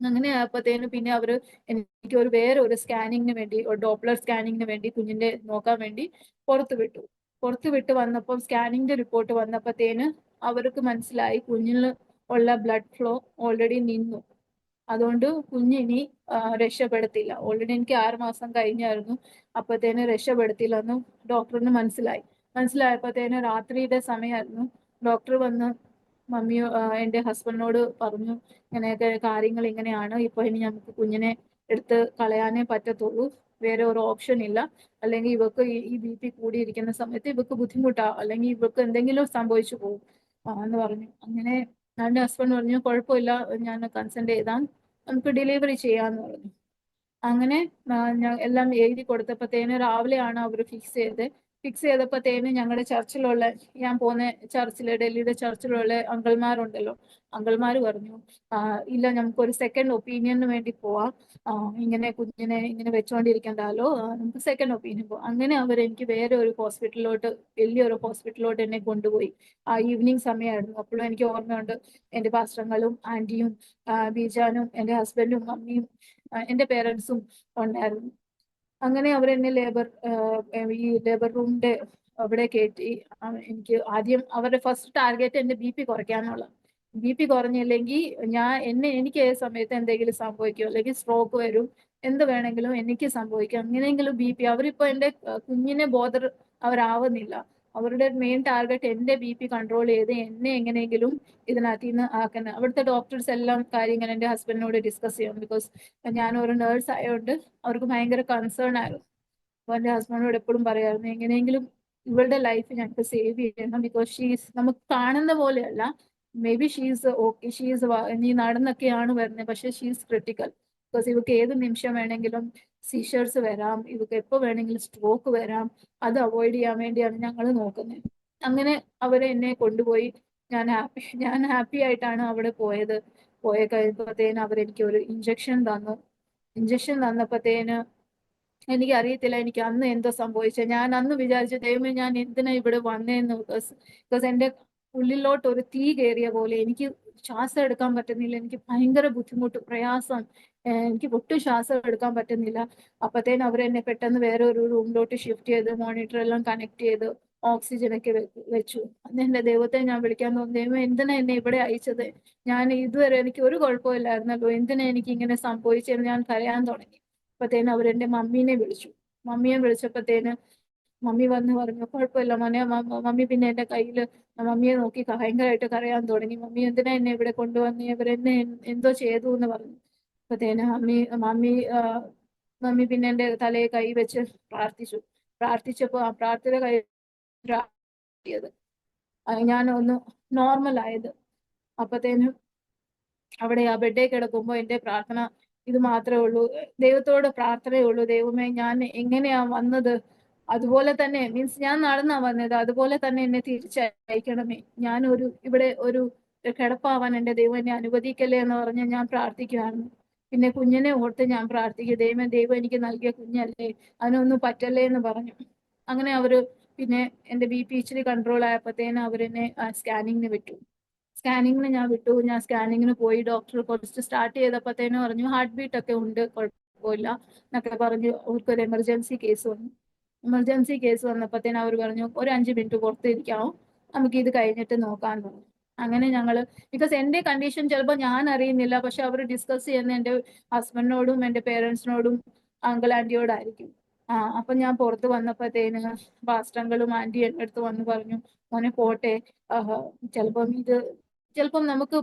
അങ്ങനെ ആയപ്പോഴത്തേനും പിന്നെ അവര് എനിക്ക് വേറെ ഒരു സ്കാനിങ്ങിന് വേണ്ടി, ഒരു ഡോപ്ലർ സ്കാനിങ്ങിന് വേണ്ടി കുഞ്ഞിന്റെ നോക്കാൻ വേണ്ടി പുറത്ത് വിട്ടു. പുറത്ത് വിട്ട് വന്നപ്പോൾ സ്കാനിങ്ങിന്റെ റിപ്പോർട്ട് വന്നപ്പോഴത്തേന് അവർക്ക് മനസ്സിലായി കുഞ്ഞിൽ ഉള്ള ബ്ലഡ് ഫ്ലോ ഓൾറെഡി നിന്നു. അതുകൊണ്ട് കുഞ്ഞിനി രക്ഷപ്പെടുത്തില്ല. ഓൾറെഡി എനിക്ക് 6 മാസം കഴിഞ്ഞായിരുന്നു. അപ്പത്തേന് രക്ഷപ്പെടുത്തില്ലെന്ന് ഡോക്ടറിന് മനസ്സിലായി. മനസ്സിലായപ്പോഴത്തേന് രാത്രിയുടെ സമയമായിരുന്നു. ഡോക്ടർ വന്ന് മമ്മിയോ എന്റെ ഹസ്ബൻഡിനോട് പറഞ്ഞു, ഇങ്ങനെയൊക്കെ കാര്യങ്ങൾ ഇങ്ങനെയാണ്, ഇപ്പൊ ഇനി നമുക്ക് കുഞ്ഞിനെ എടുത്ത് കളയാനേ പറ്റത്തുള്ളൂ, വേറെ ഒരു ഓപ്ഷൻ ഇല്ല. അല്ലെങ്കിൽ ഇവക്ക് ഈ ബി പി കൂടിയിരിക്കുന്ന സമയത്ത് ഇവക്ക് ബുദ്ധിമുട്ടാ, അല്ലെങ്കിൽ ഇവക്ക് എന്തെങ്കിലും സംഭവിച്ചു പോകും എന്ന് പറഞ്ഞു. അങ്ങനെ എന്റെ ഹസ്ബൻഡ് പറഞ്ഞു കുഴപ്പമില്ല, ഞാൻ കൺസെന്റ് ചെയ്താൽ നമുക്ക് ഡെലിവറി ചെയ്യാന്ന് പറഞ്ഞു. അങ്ങനെ ഞാൻ എല്ലാം എഴുതി കൊടുത്തപ്പോഴത്തേന് രാവിലെയാണ് അവർ ഫിക്സ് ചെയ്തപ്പോഴത്തേന് ഞങ്ങളുടെ ചർച്ചിലുള്ള, ഞാൻ പോകുന്ന ചർച്ചിലെ, ഡൽഹിയുടെ ചർച്ചിലുള്ള അങ്കിൾമാരുണ്ടല്ലോ, അങ്കിൾമാര് പറഞ്ഞു ഇല്ല, നമുക്ക് ഒരു സെക്കൻഡ് ഒപ്പീനിയന് വേണ്ടി പോവാം, ഇങ്ങനെ കുഞ്ഞിനെ ഇങ്ങനെ വെച്ചോണ്ടിരിക്കണ്ടല്ലോ, നമുക്ക് സെക്കൻഡ് ഒപ്പീനിയൻ പോവാം. അങ്ങനെ അവർ എനിക്ക് വേറെ ഒരു ഹോസ്പിറ്റലിലോട്ട്, വലിയൊരു ഹോസ്പിറ്റലിലോട്ട് എന്നെ കൊണ്ടുപോയി. ഈവനിങ് സമയമായിരുന്നു. അപ്പോഴും എനിക്ക് ഓർമ്മയുണ്ട്, എന്റെ പാസ്റ്റങ്ങളും ആന്റിയും ബീജാനും എന്റെ ഹസ്ബൻഡും മമ്മിയും എന്റെ പേരൻസും ഉണ്ടായിരുന്നു. അങ്ങനെ അവരെന്നെ ഈ ലേബർ റൂമിന്റെ അവിടെ കയറ്റി. എനിക്ക് ആദ്യം അവരുടെ ഫസ്റ്റ് ടാർഗറ്റ് എന്റെ ബി പി കുറയ്ക്കാനുള്ള. ബി പി കുറഞ്ഞില്ലെങ്കിൽ എനിക്ക് ഏത് സമയത്ത് എന്തെങ്കിലും സംഭവിക്കും, അല്ലെങ്കിൽ സ്ട്രോക്ക് വരും, എന്ത് വേണമെങ്കിലും എനിക്ക് സംഭവിക്കും. അങ്ങനെയെങ്കിലും ബി പി, അവരിപ്പോ എന്റെ കുഞ്ഞിനെ അവരാവുന്നില്ല. അവരുടെ മെയിൻ ടാർഗറ്റ് എന്റെ ബി പി കൺട്രോൾ ചെയ്ത് എന്നെ എങ്ങനെയെങ്കിലും ഇതിനകത്ത് നിന്ന് ആക്കുന്നത്. അവിടുത്തെ ഡോക്ടേഴ്സ് എല്ലാം കാര്യങ്ങൾ എന്റെ ഹസ്ബൻഡിനോട് ഡിസ്കസ് ചെയ്യണം. ബിക്കോസ് ഞാൻ ഒരു നേഴ്സ് ആയതുകൊണ്ട് അവർക്ക് ഭയങ്കര കൺസേൺ ആയിരുന്നു. അപ്പൊ എന്റെ ഹസ്ബൻഡിനോട് എപ്പോഴും പറയായിരുന്നു, എങ്ങനെയെങ്കിലും ഇവളുടെ ലൈഫ് ഞങ്ങൾക്ക് സേവ് ചെയ്യണം. ബിക്കോസ് നമുക്ക് കാണുന്ന പോലെയല്ല, മേ ബി നീ നടന്നൊക്കെയാണ് വരുന്നത്, പക്ഷെ ഷീസ് ക്രിട്ടിക്കൽ. ബിക്കോസ് ഇവർക്ക് ഏത് നിമിഷം വേണമെങ്കിലും സീഷേഴ്സ് വരാം, ഇവർക്ക് എപ്പോ വേണമെങ്കിലും സ്ട്രോക്ക് വരാം. അത് അവോയ്ഡ് ചെയ്യാൻ വേണ്ടിയാണ് ഞങ്ങൾ നോക്കുന്നത്. അങ്ങനെ അവരെ എന്നെ കൊണ്ടുപോയി. ഞാൻ ഹാപ്പി ആയിട്ടാണ് അവിടെ പോയത്. കഴിയുമ്പോഴത്തേന് അവരെനിക്ക് ഒരു ഇഞ്ചക്ഷൻ തന്നു. ഇഞ്ചക്ഷൻ തന്നപ്പോഴത്തേന് എനിക്ക് അറിയത്തില്ല എനിക്ക് അന്ന് എന്തോ സംഭവിച്ചത്. ഞാൻ അന്ന് വിചാരിച്ചു, ദൈവമേ ഞാൻ എന്തിനാ ഇവിടെ വന്നേന്ന്. ബിക്കോസ് എന്റെ ഉള്ളിലോട്ട് ഒരു തീ കയറിയ പോലെ, എനിക്ക് ശ്വാസം എടുക്കാൻ പറ്റുന്നില്ല, എനിക്ക് ഭയങ്കര ബുദ്ധിമുട്ട്, പ്രയാസം, എനിക്ക് ഒട്ടും ശ്വാസം എടുക്കാൻ പറ്റുന്നില്ല. അപ്പത്തേനും അവരെന്നെ പെട്ടെന്ന് വേറെ ഒരു റൂമിലോട്ട് ഷിഫ്റ്റ് ചെയ്ത് മോണിറ്റർ എല്ലാം കണക്ട് ചെയ്ത് ഓക്സിജൻ ഒക്കെ വെച്ചു. അന്ന് എന്റെ ദൈവത്തെ ഞാൻ വിളിക്കാൻ തോന്നി, ദൈവം എന്തിനാ എന്നെ ഇവിടെ അയച്ചത്, ഞാൻ ഇതുവരെ എനിക്ക് ഒരു കുഴപ്പമില്ലായിരുന്നല്ലോ, എന്തിനാ എനിക്ക് ഇങ്ങനെ സംഭവിച്ചെന്ന് ഞാൻ കരയാൻ തുടങ്ങി. അപ്പത്തേനും അവരെന്റെ മമ്മീനെ വിളിച്ചു. മമ്മിയെ വിളിച്ചപ്പോഴത്തേന് മമ്മി വന്ന് പറഞ്ഞു കുഴപ്പമില്ല മോനെ. മമ്മി പിന്നെ എന്റെ കയ്യിൽ മമ്മിയെ നോക്കി ഭയങ്കരമായിട്ട് കരയാൻ തുടങ്ങി. മമ്മി എന്തിനാ എന്നെ ഇവിടെ കൊണ്ടുവന്ന്, ഇവരെന്നെ എന്തോ ചെയ്തു എന്ന് പറഞ്ഞു. അപ്പത്തേന് മമ്മി പിന്നെ എന്റെ തലയെ കൈ വെച്ച് പ്രാർത്ഥിച്ചു. പ്രാർത്ഥിച്ചപ്പോ ആ പ്രാർത്ഥന കിട്ടിയത് ഞാൻ ഒന്ന് നോർമൽ ആയത്. അപ്പത്തേനും അവിടെ ആ ബെഡേ കിടക്കുമ്പോ എന്റെ പ്രാർത്ഥന ഇത് മാത്രമേ ഉള്ളൂ. ദൈവത്തോട് പ്രാർത്ഥനയേ ഉള്ളൂ, ദൈവമേ ഞാൻ എങ്ങനെയാ വന്നത് അതുപോലെ തന്നെ, മീൻസ് ഞാൻ നടന്നാ വന്നത്, അതുപോലെ തന്നെ എന്നെ തിരിച്ചയക്കണമേ. ഞാൻ ഇവിടെ ഒരു കിടപ്പാവാൻ എന്റെ ദൈവം എന്നെ അനുവദിക്കല്ലേ എന്ന് പറഞ്ഞ് ഞാൻ പ്രാർത്ഥിക്കുവായിരുന്നു. പിന്നെ കുഞ്ഞിനെ ഓർത്ത് ഞാൻ പ്രാർത്ഥിക്കും, ദൈവം എനിക്ക് നൽകിയ കുഞ്ഞല്ലേ, അതിനൊന്നും പറ്റല്ലേ എന്ന് പറഞ്ഞു. അങ്ങനെ പിന്നെ എന്റെ BP ഇച്ചിരി കൺട്രോൾ ആയപ്പോഴത്തേനും അവരെന്നെ സ്കാനിങ്ങിന് വിട്ടു. സ്കാനിങ്ങിന് ഞാൻ വിട്ടു. ഞാൻ സ്കാനിങ്ങിന് പോയി. ഡോക്ടർ കുറച്ച് സ്റ്റാർട്ട് ചെയ്തപ്പോഴത്തേനും പറഞ്ഞു ഹാർട്ട് ബീറ്റ് ഒക്കെ ഉണ്ട്, കുഴപ്പമില്ല എന്നൊക്കെ പറഞ്ഞു. അവർക്കൊരു എമർജൻസി കേസ് വന്നു. എമർജൻസി കേസ് വന്നപ്പോഴത്തേനും അവർ പറഞ്ഞു ഒരു 5 മിനിറ്റ് പുറത്തിരിക്കാവും, നമുക്ക് ഇത് കഴിഞ്ഞിട്ട് നോക്കാൻ പറഞ്ഞു. അങ്ങനെ ഞങ്ങള്, ബിക്കോസ് എന്റെ കണ്ടീഷൻ ചിലപ്പോൾ ഞാൻ അറിയുന്നില്ല, പക്ഷെ അവർ ഡിസ്കസ് ചെയ്യുന്ന എന്റെ ഹസ്ബൻഡിനോടും എന്റെ പേരൻസിനോടും അങ്കിൾ ആന്റിയോടായിരിക്കും. അപ്പൊ ഞാൻ പുറത്ത് വന്നപ്പോഴത്തേന് പാസ്റ്റങ്ങളും ആന്റി എന്റെ അടുത്ത് വന്ന് പറഞ്ഞു മോനെ പോട്ടെ, ചിലപ്പം നമുക്ക്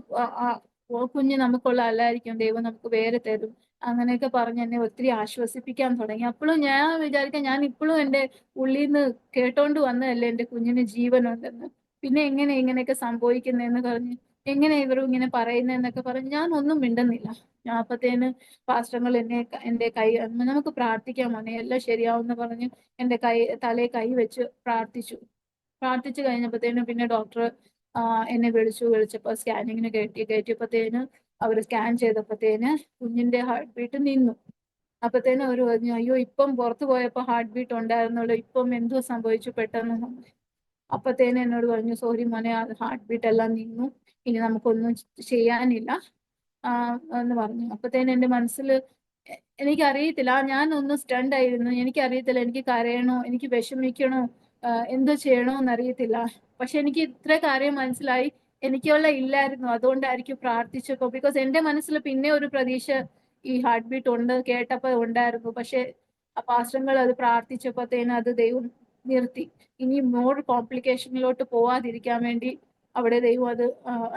കുഞ്ഞ് നമുക്കുള്ള അല്ലായിരിക്കും, ദൈവം നമുക്ക് വേറെ തരും, അങ്ങനെയൊക്കെ പറഞ്ഞ് എന്നെ ഒത്തിരി ആശ്വസിപ്പിക്കാൻ തുടങ്ങി. അപ്പോഴും ഞാൻ വിചാരിക്കാം ഞാൻ ഇപ്പോഴും എന്റെ ഉള്ളിൽ നിന്ന് കേട്ടോണ്ട് വന്നതല്ലേ എന്റെ കുഞ്ഞിന് ജീവനുണ്ടെന്ന്. പിന്നെ എങ്ങനെ ഇങ്ങനെയൊക്കെ സംഭവിക്കുന്നതെന്ന് പറഞ്ഞ്, എങ്ങനെ ഇവരും ഇങ്ങനെ പറയുന്നതെന്നൊക്കെ പറഞ്ഞ് ഞാൻ ഒന്നും മിണ്ടുന്നില്ല. ഞാൻ അപ്പത്തേന് പാസ്റ്റങ്ങൾ എന്റെ കൈ, നമുക്ക് പ്രാർത്ഥിക്കാൻ മോനെ എല്ലാം ശരിയാവുമെന്ന് പറഞ്ഞ് എന്റെ തലയെ കൈ വെച്ച് പ്രാർത്ഥിച്ചു കഴിഞ്ഞപ്പോഴത്തേനും പിന്നെ ഡോക്ടർ എന്നെ വിളിച്ചപ്പോ സ്കാനിങ്ങിന് കയറ്റിയപ്പോഴത്തേന് അവർ സ്കാൻ ചെയ്തപ്പോഴത്തേന് കുഞ്ഞിന്റെ ഹാർട്ട് ബീറ്റ് നിന്നു. അപ്പത്തേനും അവർ പറഞ്ഞു അയ്യോ ഇപ്പം പുറത്തു പോയപ്പോ ഹാർട്ട് ബീറ്റ് ഉണ്ടായിരുന്നുള്ളൂ, ഇപ്പം എന്തോ സംഭവിച്ചു പെട്ടെന്ന്. അപ്പത്തേനും എന്നോട് പറഞ്ഞു സോറി മോനെ, ഹാർട്ട് ബീറ്റ് എല്ലാം നിന്നു, ഇനി നമുക്കൊന്നും ചെയ്യാനില്ല എന്ന് പറഞ്ഞു. അപ്പത്തേനും എന്റെ മനസ്സിൽ എനിക്കറിയത്തില്ല, ഞാൻ ഒന്ന് സ്റ്റണ്ട് ആയിരുന്നു. എനിക്കറിയത്തില്ല എനിക്ക് കരയണോ, എനിക്ക് വിഷമിക്കണോ, എന്തോ ചെയ്യണോ എന്നറിയത്തില്ല. പക്ഷെ എനിക്ക് ഇത്ര കാര്യം മനസ്സിലായി, എനിക്കുള്ള ഇല്ലായിരുന്നു, അതുകൊണ്ടായിരിക്കും പ്രാർത്ഥിച്ചപ്പോ. ബിക്കോസ് എന്റെ മനസ്സിൽ പിന്നെ ഒരു പ്രതീക്ഷ ഈ ഹാർട്ട് ബീറ്റ് ഉണ്ട് കേട്ടപ്പോ ഉണ്ടായിരുന്നു. പക്ഷെ ആ പാസ്റ്റങ്ങൾ അത് പ്രാർത്ഥിച്ചപ്പോഴത്തേനും അത് ദൈവം നിർത്തി. ഇനി മോർ കോംപ്ലിക്കേഷനിലോട്ട് പോവാതിരിക്കാൻ വേണ്ടി അവിടെ ദൈവം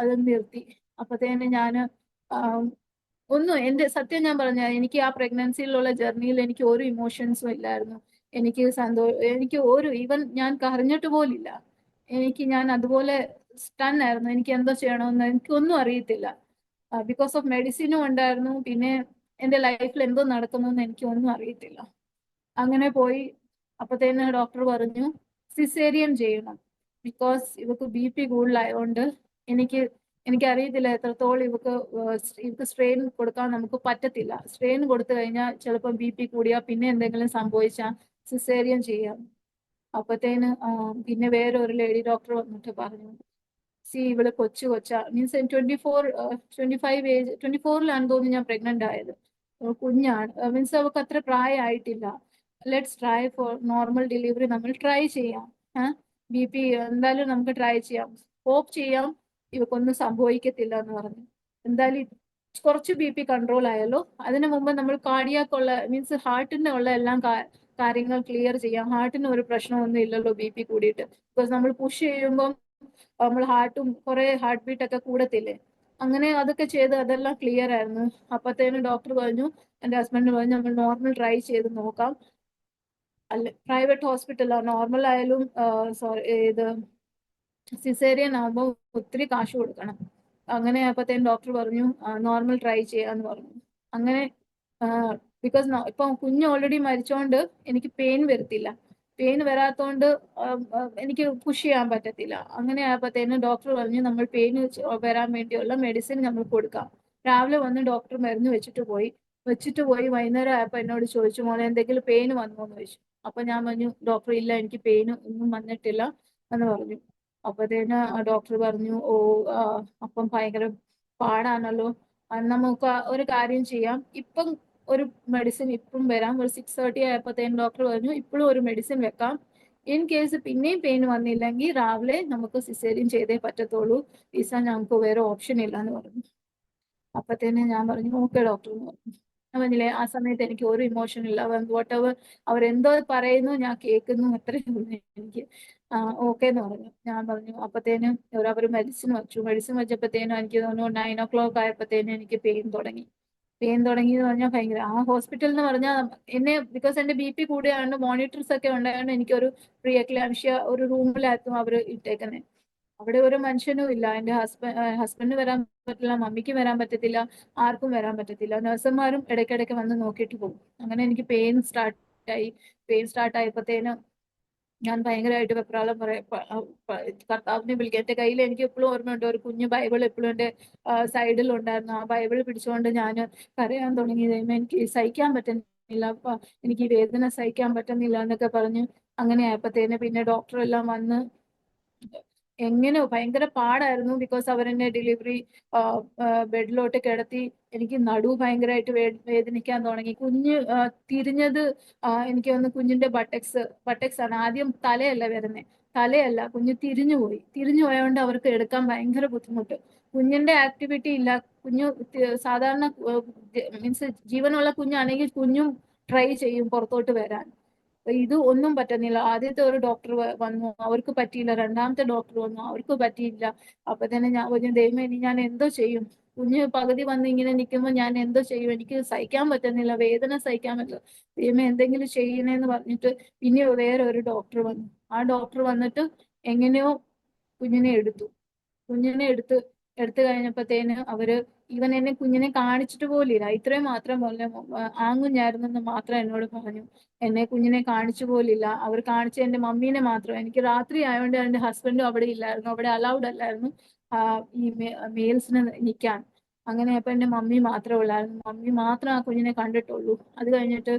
അത് നിർത്തി. അപ്പത്തേനും ഞാന് എന്റെ സത്യം ഞാൻ പറഞ്ഞ, എനിക്ക് ആ പ്രഗ്നൻസിയിലുള്ള ജേർണിയിൽ എനിക്ക് ഒരു ഇമോഷൻസും ഇല്ലായിരുന്നു. എനിക്ക് ഈവൻ ഞാൻ കരഞ്ഞിട്ട് പോലില്ല. ഞാൻ അതുപോലെ സ്റ്റൺ ആയിരുന്നു. എനിക്ക് എന്തോ ചെയ്യണമെന്ന് എനിക്കൊന്നും അറിയത്തില്ല. ബിക്കോസ് ഓഫ് മെഡിസിനും ഉണ്ടായിരുന്നു, പിന്നെ എന്റെ ലൈഫിൽ എന്തോ നടക്കുന്നു എനിക്ക് ഒന്നും അറിയത്തില്ല. അങ്ങനെ പോയി. അപ്പത്തേന് ഡോക്ടർ പറഞ്ഞു സിസേറിയൻ ചെയ്യണം, ബിക്കോസ് ഇവക്ക് BP കൂടുതലായതുകൊണ്ട് എനിക്കറിയത്തില്ല എത്രത്തോളം ഇവക്ക് സ്ട്രെയിൻ കൊടുക്കാൻ നമുക്ക് പറ്റത്തില്ല. സ്ട്രെയിൻ കൊടുത്തു കഴിഞ്ഞാൽ ചിലപ്പോൾ BP കൂടിയാൽ പിന്നെ എന്തെങ്കിലും സംഭവിച്ചാൽ സിസേറിയൻ ചെയ്യാം. അപ്പത്തേന് പിന്നെ വേറെ ഒരു ലേഡി ഡോക്ടർ വന്നിട്ട് പറഞ്ഞു ഇവള് കൊച്ചാ, മീൻസ് 24 തോന്നുന്നു ഞാൻ പ്രഗ്നന്റ് ആയത്. കുഞ്ഞാണ്, മീൻസ് അവൾക്ക് അത്ര പ്രായമായിട്ടില്ല. Let's try for normal delivery, നമ്മൾ ട്രൈ ചെയ്യാം. BP എന്തായാലും നമുക്ക് ട്രൈ ചെയ്യാം, ഹോപ്പ് ചെയ്യാം ഇവക്കൊന്നും സംഭവിക്കത്തില്ല എന്ന് പറഞ്ഞു. എന്തായാലും കുറച്ച് BP കൺട്രോൾ ആയല്ലോ, അതിനു മുമ്പ് നമ്മൾ കാർഡിയാക്കുള്ള, മീൻസ് ഹാർട്ടിന്റെ ഉള്ള എല്ലാം കാര്യങ്ങൾ ക്ലിയർ ചെയ്യാം. ഹാർട്ടിന് ഒരു പ്രശ്നമൊന്നും ഇല്ലല്ലോ BP കൂടിയിട്ട്. ബിക്കോസ് നമ്മൾ പുഷ് ചെയ്യുമ്പോൾ നമ്മൾ കുറെ ഹാർട്ട് ബീറ്റ് ഒക്കെ കൂടത്തില്ലേ, അങ്ങനെ അതൊക്കെ ചെയ്ത് അതെല്ലാം ക്ലിയർ ആയിരുന്നു. അപ്പത്തേനും ഡോക്ടർ പറഞ്ഞു, എന്റെ ഹസ്ബൻഡ് പറഞ്ഞു നമ്മൾ നോർമൽ ട്രൈ ചെയ്ത് നോക്കാം, അല്ല പ്രൈവറ്റ് ഹോസ്പിറ്റലാ, നോർമൽ ആയാലും ഇത് സിസേറിയൻ ആകുമ്പോൾ ഒത്തിരി കാശ് കൊടുക്കണം. അങ്ങനെ അപ്പത്തേനും ഡോക്ടർ പറഞ്ഞു നോർമൽ ട്രൈ ചെയ്യാന്ന് പറഞ്ഞു. അങ്ങനെ ബിക്കോസ് ഇപ്പൊ കുഞ്ഞ് ഓൾറെഡി മരിച്ചോണ്ട് എനിക്ക് പെയിൻ വരത്തില്ല, പെയിൻ വരാത്തോണ്ട് എനിക്ക് പുഷ് ചെയ്യാൻ പറ്റത്തില്ല. അങ്ങനെ ആയപ്പോഴത്തേനും ഡോക്ടർ പറഞ്ഞു നമ്മൾ പെയിൻ വരാൻ വേണ്ടിയുള്ള മെഡിസിൻ നമ്മൾ കൊടുക്കാം. രാവിലെ വന്ന് ഡോക്ടർ മരുന്ന് വെച്ചിട്ട് പോയി വൈകുന്നേരം ആയപ്പോ എന്നോട് ചോദിച്ചു മോനെ എന്തെങ്കിലും പെയിൻ വന്നോന്ന് ചോദിച്ചു. അപ്പൊ ഞാൻ പറഞ്ഞു ഡോക്ടർ ഇല്ല, എനിക്ക് പെയിൻ ഒന്നും വന്നിട്ടില്ല എന്ന് പറഞ്ഞു. അപ്പത്തേന് ഡോക്ടർ പറഞ്ഞു അപ്പം ഭയങ്കര പാടാണല്ലോ, നമുക്ക് ഒരു കാര്യം ചെയ്യാം, ഇപ്പം ഒരു മെഡിസിൻ ഇപ്പം വരാം. ഒരു 6:30 ആയപ്പോഴത്തേനും ഡോക്ടർ പറഞ്ഞു ഇപ്പോഴും ഒരു മെഡിസിൻ വെക്കാം, ഇൻ കേസ് പിന്നെയും പെയിൻ വന്നില്ലെങ്കിൽ രാവിലെ നമുക്ക് സിസേറിയൻ ചെയ്തേ പറ്റത്തുള്ളൂ, ഞങ്ങൾക്ക് വേറെ ഓപ്ഷൻ ഇല്ല എന്ന് പറഞ്ഞു. അപ്പത്തേനും ഞാൻ പറഞ്ഞു ഓക്കെ ഡോക്ടർ എന്ന് പറഞ്ഞു. ഞാൻ പറഞ്ഞില്ലേ ആ സമയത്ത് എനിക്ക് ഒരു ഇമോഷൻ ഇല്ല. വാട്ട് എവർ അവരെന്തോ പറയുന്നു ഞാൻ കേൾക്കുന്നു, അത്രേ ഉള്ളൂ എനിക്ക്. ഓക്കെ എന്ന് പറഞ്ഞു. ഞാൻ പറഞ്ഞു അപ്പത്തേനും അവർ മെഡിസിൻ വെച്ചു. മെഡിസിൻ വെച്ചപ്പോഴത്തേനും എനിക്ക് തോന്നുന്നു 9 o'clock ആയപ്പോഴത്തേനും എനിക്ക് പെയിൻ തുടങ്ങി എന്ന് പറഞ്ഞാൽ ഭയങ്കര. ആ ഹോസ്പിറ്റൽ എന്ന് പറഞ്ഞാൽ എന്നെ, ബിക്കോസ് എന്റെ BP കൂടിയാണ്, മോണിറ്റേഴ്സ് ഒക്കെ ഉണ്ടായതുകൊണ്ട് എനിക്കൊരു പ്രീ എക്ലാംഷ്യ ഒരു റൂമിലായിരുന്നു അവർ ഇട്ടേക്കുന്നത്. അവിടെ ഒരു മനുഷ്യനും ഇല്ല. എന്റെ ഹസ്ബൻഡ് വരാൻ പറ്റില്ല, മമ്മിക്ക് വരാൻ പറ്റത്തില്ല, ആർക്കും വരാൻ പറ്റത്തില്ല. നഴ്സുമാരും ഇടയ്ക്കിടയ്ക്ക് വന്ന് നോക്കിയിട്ട് പോകും. അങ്ങനെ എനിക്ക് പെയിൻ സ്റ്റാർട്ട് ആയപ്പോഴത്തേനും ഞാൻ ഭയങ്കരമായിട്ട് വെപ്രാളം കർത്താവിനെ വിളിക്കുക. എന്റെ കയ്യിൽ എനിക്ക് എപ്പോഴും ഓർമ്മയുണ്ട്, ഒരു കുഞ്ഞു ബൈബിൾ എപ്പോഴും എന്റെ സൈഡിൽ ഉണ്ടായിരുന്നു. ആ ബൈബിൾ പിടിച്ചുകൊണ്ട് ഞാൻ കരയാൻ തുടങ്ങി. ദൈവമേ എനിക്ക് സഹിക്കാൻ പറ്റുന്നില്ല, എനിക്ക് ഈ വേദന സഹിക്കാൻ പറ്റുന്നില്ല എന്നൊക്കെ പറഞ്ഞ് അങ്ങനെ ആയപ്പോഴത്തേന് പിന്നെ ഡോക്ടർ എല്ലാം വന്ന് എങ്ങനെയോ ഭയങ്കര പാടായിരുന്നു. ബിക്കോസ് അവരെന്നെ ഡെലിവറി ബെഡിലോട്ട് കിടത്തി. എനിക്ക് നടു ഭയങ്കരമായിട്ട് വേദനിക്കാൻ തുടങ്ങി. കുഞ്ഞ് തിരിഞ്ഞത് എനിക്ക് തോന്നുന്നു കുഞ്ഞിന്റെ ബട്ടക്സ് ആണ്. ആദ്യം തലയല്ല വരുന്നത്, തലയല്ല, കുഞ്ഞ് തിരിഞ്ഞു പോയതുകൊണ്ട് അവർക്ക് എടുക്കാൻ ഭയങ്കര ബുദ്ധിമുട്ട്. കുഞ്ഞിന്റെ ആക്ടിവിറ്റി ഇല്ല. കുഞ്ഞു സാധാരണ മീൻസ് ജീവനുള്ള കുഞ്ഞാണെങ്കിൽ കുഞ്ഞും ട്രൈ ചെയ്യും പുറത്തോട്ട് വരാൻ. ഇത് ഒന്നും പറ്റുന്നില്ല. ആദ്യത്തെ ഒരു ഡോക്ടർ വന്നു, അവർക്ക് പറ്റിയില്ല. രണ്ടാമത്തെ ഡോക്ടർ വന്നു, അവർക്ക് പറ്റിയില്ല. അപ്പൊ തന്നെ ഞാൻ പറഞ്ഞു ദൈവമേ ഇനി ഞാൻ എന്തോ ചെയ്യും? കുഞ്ഞ് പകുതി വന്ന് ഇങ്ങനെ നിൽക്കുമ്പോൾ ഞാൻ എന്തോ ചെയ്യും? എനിക്ക് സഹിക്കാൻ പറ്റുന്നില്ല, വേദന സഹിക്കാൻ പറ്റില്ല. ദൈവമേ എന്തെങ്കിലും ചെയ്യണേന്ന് പറഞ്ഞിട്ട് പിന്നെ വേറെ ഒരു ഡോക്ടർ വന്നു. ആ ഡോക്ടർ വന്നിട്ട് എങ്ങനെയോ കുഞ്ഞിനെ എടുത്തു കഴിഞ്ഞപ്പോഴത്തേന് ഇവൻ എന്നെ കുഞ്ഞിനെ കാണിച്ചിട്ട് പോലില്ല. ഇത്രയും മാത്രം പോലെ ആങ്കുഞ്ഞായിരുന്നെന്ന് മാത്രം എന്നോട് പറഞ്ഞു. എന്നെ കുഞ്ഞിനെ കാണിച്ചു പോലില്ല. അവർ കാണിച്ച എന്റെ മമ്മീനെ മാത്രം. എനിക്ക് രാത്രി ആയതുകൊണ്ട് എന്റെ ഹസ്ബൻഡും അവിടെ ഇല്ലായിരുന്നു, അവിടെ അലൗഡ് അല്ലായിരുന്നു ഈ മെയിൽസിന് നിൽക്കാൻ. അങ്ങനെ അപ്പൊ എന്റെ മമ്മി മാത്രമേ ഉള്ളായിരുന്നു. മമ്മി മാത്രം ആ കുഞ്ഞിനെ കണ്ടിട്ടുള്ളൂ. അത് കഴിഞ്ഞിട്ട്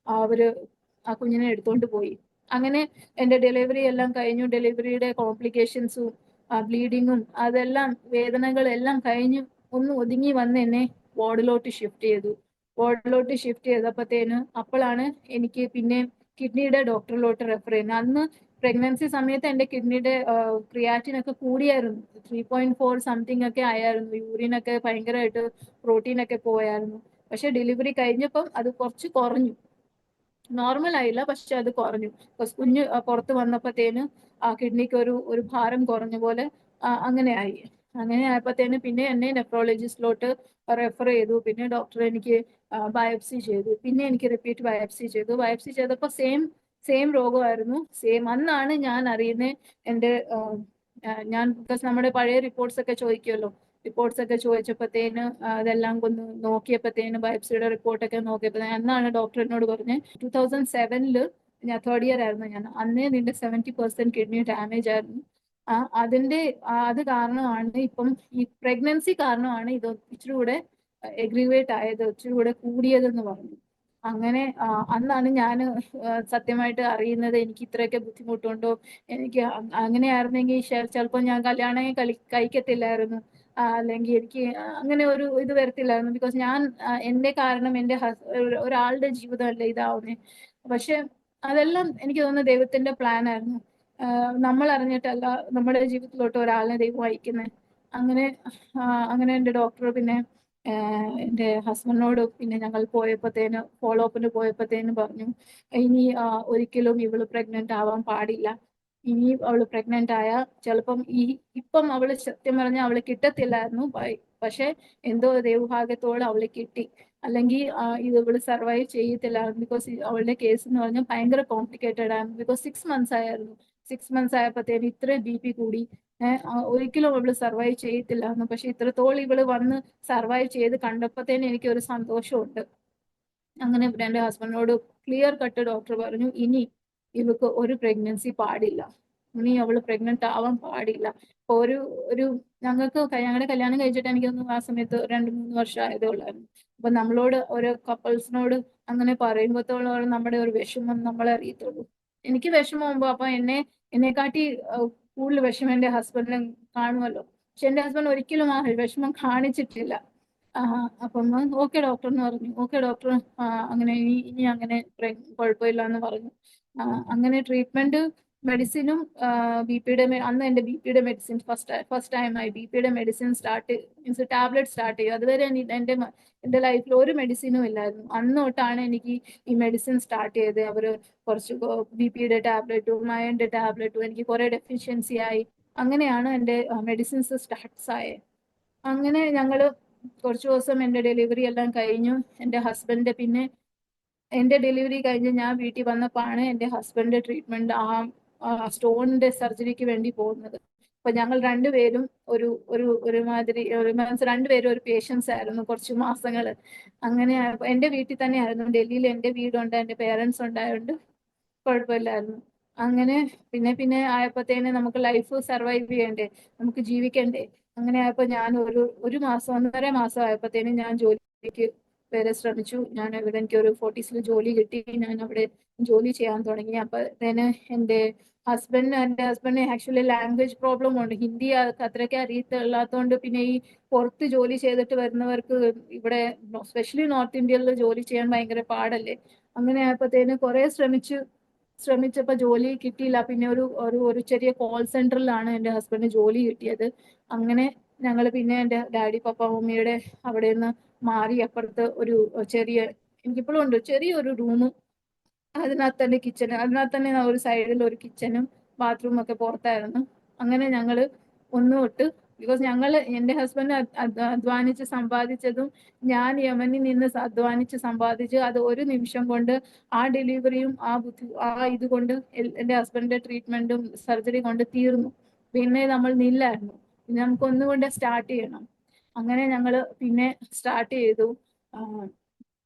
അവര് ആ കുഞ്ഞിനെ എടുത്തോണ്ട് പോയി. അങ്ങനെ എന്റെ ഡെലിവറി എല്ലാം കഴിഞ്ഞു. ഡെലിവറിയുടെ കോംപ്ലിക്കേഷൻസും ബ്ലീഡിങ്ങും അതെല്ലാം വേദനകളെല്ലാം കഴിഞ്ഞു ഒന്ന് ഒതുങ്ങി വന്ന് എന്നെ വാർഡിലോട്ട് ഷിഫ്റ്റ് ചെയ്തപ്പോഴത്തേന് അപ്പോഴാണ് എനിക്ക് പിന്നെ കിഡ്നിയുടെ ഡോക്ടറിലോട്ട് റെഫർ ചെയ്യുന്നത്. അന്ന് പ്രഗ്നൻസി സമയത്ത് എന്റെ കിഡ്നിയുടെ ക്രിയാറ്റിൻ ഒക്കെ കൂടിയായിരുന്നു. 3.4 സംതിങ് ഒക്കെ ആയായിരുന്നു. യൂറിനൊക്കെ ഭയങ്കരമായിട്ട് പ്രോട്ടീൻ ഒക്കെ പോയായിരുന്നു. പക്ഷെ ഡെലിവറി കഴിഞ്ഞപ്പം അത് കുറച്ച് കുറഞ്ഞു. നോർമൽ ആയില്ല, പക്ഷെ അത് കുറഞ്ഞു. കുഞ്ഞ് പുറത്ത് വന്നപ്പോഴത്തേന് ആ കിഡ്നിക്ക് ഒരു ഭാരം കുറഞ്ഞ പോലെ അങ്ങനെ ആയി. അങ്ങനെ ആയപ്പോഴത്തേന് പിന്നെ എന്നെ നെഫ്രോളജിസ്റ്റിലോട്ട് റെഫർ ചെയ്തു. പിന്നെ ഡോക്ടർ എനിക്ക് ബയോപ്സി ചെയ്തു. പിന്നെ എനിക്ക് റിപ്പീറ്റ് ബയോപ്സി ചെയ്തു. ബയോപ്സി ചെയ്തപ്പോൾ സെയിം രോഗമായിരുന്നു. അന്നാണ് ഞാൻ അറിയുന്നത് എൻ്റെ ഞാൻ ബിക്കോസ് നമ്മുടെ പഴയ റിപ്പോർട്ട്സ് ഒക്കെ ചോദിക്കുമല്ലോ. റിപ്പോർട്ട്സ് ഒക്കെ ചോദിച്ചപ്പോഴത്തേന് അതെല്ലാം ഒന്ന് നോക്കിയപ്പോഴത്തേന് ബയോപ്സിയുടെ റിപ്പോർട്ടൊക്കെ നോക്കിയപ്പോഴത്തേന് അന്നാണ് ഡോക്ടർ എന്നോട് പറഞ്ഞത് 2007 ഞാൻ 3rd ഇയർ ആയിരുന്നു ഞാൻ. അന്നേ നിന്റെ 70% കിഡ്നി ഡാമേജ് ആയിരുന്നു. അത് കാരണമാണ് ഇപ്പം ഈ പ്രഗ്നൻസി കാരണമാണ് ഇത് ഇച്ചിരി കൂടെ എഗ്രിവേറ്റ് ആയത്, ഇച്ചിരി കൂടെ കൂടിയതെന്ന് പറഞ്ഞു. അങ്ങനെ അന്നാണ് ഞാൻ സത്യമായിട്ട് അറിയുന്നത് എനിക്ക് ഇത്രയൊക്കെ ബുദ്ധിമുട്ടുണ്ടോ. എനിക്ക് അങ്ങനെയായിരുന്നെങ്കിൽ ചിലപ്പോൾ ഞാൻ കല്യാണം കഴിക്കത്തില്ലായിരുന്നു. അല്ലെങ്കിൽ എനിക്ക് അങ്ങനെ ഒരു ഇത് വരത്തില്ലായിരുന്നു. ബിക്കോസ് ഞാൻ എന്റെ കാരണം എന്റെ ഒരാളുടെ ജീവിതമല്ല ഇതാവുന്നേ. പക്ഷെ അതെല്ലാം എനിക്ക് തോന്നുന്നു ദൈവത്തിന്റെ പ്ലാൻ ആയിരുന്നു. നമ്മൾ അറിഞ്ഞിട്ടല്ല നമ്മുടെ ജീവിതത്തിലോട്ട് ഒരാളിനെ ദൈവം അയക്കുന്നത്. അങ്ങനെ എന്റെ ഡോക്ടർ പിന്നെ എന്റെ ഹസ്ബൻഡിനോട് പിന്നെ ഞങ്ങൾ ഫോളോ അപ്പിന് പോയപ്പോഴത്തേനും പറഞ്ഞു ഇനി ഒരിക്കലും ഇവള് പ്രഗ്നന്റ് ആവാൻ പാടില്ല. ഇനി അവള് പ്രഗ്നന്റ് ആയാൽ ചിലപ്പം ഇപ്പം അവള് സത്യം പറഞ്ഞാൽ അവള് കിട്ടത്തില്ലായിരുന്നു. പക്ഷെ എന്തോ ദൈവഭാഗ്യത്തോടെ അവള് കിട്ടി. അല്ലെങ്കിൽ ഇവള് സർവൈവ് ചെയ്യത്തില്ലായിരുന്നു. ബിക്കോസ് അവളുടെ കേസ് എന്ന് പറഞ്ഞാൽ ഭയങ്കര കോംപ്ലിക്കേറ്റഡ് ആയിരുന്നു. ബിക്കോസ് 6 months ആയിരുന്നു. 6 months ആയപ്പോഴത്തേന് ഇത്രയും BP കൂടി. ഒരിക്കലും അവള് സർവൈവ് ചെയ്യത്തില്ലായിരുന്നു. പക്ഷെ ഇത്രത്തോളം ഇവള് വന്ന് സർവൈവ് ചെയ്ത് കണ്ടപ്പോഴത്തേന് എനിക്ക് ഒരു സന്തോഷമുണ്ട്. അങ്ങനെ എന്റെ ഹസ്ബൻഡിനോട് ക്ലിയർ കട്ട് ഡോക്ടർ പറഞ്ഞു ഇനി ഇവക്ക് ഒരു പ്രഗ്നൻസി പാടില്ല, ഇനി അവള് പ്രഗ്നന്റ് ആവാൻ പാടില്ല. അപ്പൊ ഞങ്ങളുടെ കല്യാണം കഴിച്ചിട്ട് എനിക്കൊന്നും ആ സമയത്ത് 2-3 വർഷം ആയതേ ഉള്ളായിരുന്നു. അപ്പൊ നമ്മളോട് ഓരോ കപ്പിൾസിനോട് അങ്ങനെ പറയുമ്പോഴത്തോളം നമ്മുടെ ഒരു വിഷമം നമ്മളെ അറിയത്തുള്ളൂ. എനിക്ക് വിഷമമാകുമ്പോ അപ്പൊ എന്നെക്കാട്ടി കൂടുതൽ വിഷമം എന്റെ ഹസ്ബൻഡിനെ കാണുമല്ലോ. പക്ഷെ എന്റെ ഹസ്ബൻഡ് ഒരിക്കലും ആ വിഷമം കാണിച്ചിട്ടില്ല. അപ്പം ഓക്കെ ഡോക്ടർ എന്ന് പറഞ്ഞു. ഓക്കെ ഡോക്ടർ, അങ്ങനെ ഇനി അങ്ങനെ കുഴപ്പമില്ല എന്ന് പറഞ്ഞു. അങ്ങനെ ട്രീറ്റ്മെന്റ് മെഡിസിനും ബി പിയുടെ അന്ന് എൻ്റെ ബി പിയുടെ മെഡിസിൻ ഫസ്റ്റ് ടൈമായി ബി പിയുടെ മെഡിസിൻ മീൻസ് ടാബ്ലറ്റ് സ്റ്റാർട്ട് ചെയ്യും. അതുവരെ എൻ്റെ ലൈഫിൽ ഒരു മെഡിസിനും ഇല്ലായിരുന്നു. അന്ന് തൊട്ടാണ് എനിക്ക് ഈ മെഡിസിൻ സ്റ്റാർട്ട് ചെയ്തത്. അവർ കുറച്ച് ബി പിയുടെ ടാബ്ലറ്റും അയണിൻ്റെ ടാബ്ലറ്റും എനിക്ക് കുറേ ഡെഫിഷ്യൻസി ആയി. അങ്ങനെയാണ് എൻ്റെ മെഡിസിൻസ് സ്റ്റാർട്ട്സ് ആയത്. അങ്ങനെ ഞങ്ങൾ കുറച്ച് ദിവസം എൻ്റെ ഡെലിവറി എല്ലാം കഴിഞ്ഞു. എൻ്റെ ഡെലിവറി കഴിഞ്ഞ് ഞാൻ വീട്ടിൽ വന്നപ്പോഴാണ് എൻ്റെ ഹസ്ബൻഡ് ട്രീറ്റ്മെന്റ് സ്റ്റോണിന്റെ സർജറിക്ക് വേണ്ടി പോകുന്നത്. അപ്പൊ ഞങ്ങൾ രണ്ടുപേരും രണ്ടുപേരും ഒരു പേഷ്യൻസ് ആയിരുന്നു കുറച്ച് മാസങ്ങൾ. അങ്ങനെ എൻ്റെ വീട്ടിൽ തന്നെ ആയിരുന്നു. ഡൽഹിയിൽ എൻ്റെ വീടുണ്ട്, എൻ്റെ പേരൻസ് ഉണ്ടായതുകൊണ്ട് കുഴപ്പമില്ലായിരുന്നു. അങ്ങനെ പിന്നെ ആയപ്പോഴത്തേന് നമുക്ക് ലൈഫ് സർവൈവ് ചെയ്യണ്ടേ, നമുക്ക് ജീവിക്കണ്ടേ. അങ്ങനെ ആയപ്പോൾ ഞാൻ ഒരു മാസം 1.5 മാസം ആയപ്പോഴത്തേനും ഞാൻ ജോലിക്ക് വേറെ ശ്രമിച്ചു. ഞാൻ ഇവിടെ എനിക്ക് ഫോർട്ടീസിൽ ജോലി കിട്ടി. ഞാൻ അവിടെ ജോലി ചെയ്യാൻ തുടങ്ങി. അപ്പോഴത്തേന് എൻ്റെ ഹസ്ബൻഡിന് ആക്ച്വലി ലാംഗ്വേജ് പ്രോബ്ലം ഉണ്ട്. ഹിന്ദി അത്രയ്ക്ക് അറിയത്തില്ലാത്തതുകൊണ്ട് പിന്നെ ഈ പുറത്ത് ജോലി ചെയ്തിട്ട് വരുന്നവർക്ക് ഇവിടെ സ്പെഷ്യലി നോർത്ത് ഇന്ത്യയിൽ ജോലി ചെയ്യാൻ ഭയങ്കര പാടല്ലേ. അങ്ങനെ ആയപ്പോഴത്തേന് കുറെ ശ്രമിച്ചപ്പോൾ ജോലി കിട്ടിയില്ല. പിന്നെ ഒരു ചെറിയ കോൾ സെന്ററിലാണ് എൻ്റെ ഹസ്ബൻഡിന് ജോലി കിട്ടിയത്. അങ്ങനെ ഞങ്ങൾ പിന്നെ എൻ്റെ ഡാഡി പപ്പ മമ്മിയുടെ അവിടെ നിന്ന് മാറി അപ്പുറത്ത് എനിക്കിപ്പോഴും ഉണ്ട് ചെറിയൊരു റൂമും, അതിനകത്ത് തന്നെ അതിനകത്ത് തന്നെ ഒരു സൈഡിൽ ഒരു കിച്ചനും ബാത്റൂമും ഒക്കെ പുറത്തായിരുന്നു. അങ്ങനെ ഞങ്ങൾ തൊട്ട് ബിക്കോസ് എൻ്റെ ഹസ്ബൻഡ് അധ്വാനിച്ച് സമ്പാദിച്ചതും ഞാൻ യമനിൽ നിന്ന് അധ്വാനിച്ച് സമ്പാദിച്ച് അത് ഒരു നിമിഷം കൊണ്ട് ആ ഡെലിവറിയും ഇതുകൊണ്ട് എൻ്റെ ഹസ്ബൻഡിന്റെ ട്രീറ്റ്മെന്റും സർജറി കൊണ്ട് തീർന്നു. പിന്നെ നമ്മൾ നില്ലായിരുന്നു. പിന്നെ നമുക്ക് ഒന്നുകൊണ്ട് സ്റ്റാർട്ട് ചെയ്യണം. അങ്ങനെ ഞങ്ങൾ പിന്നെ സ്റ്റാർട്ട് ചെയ്തു.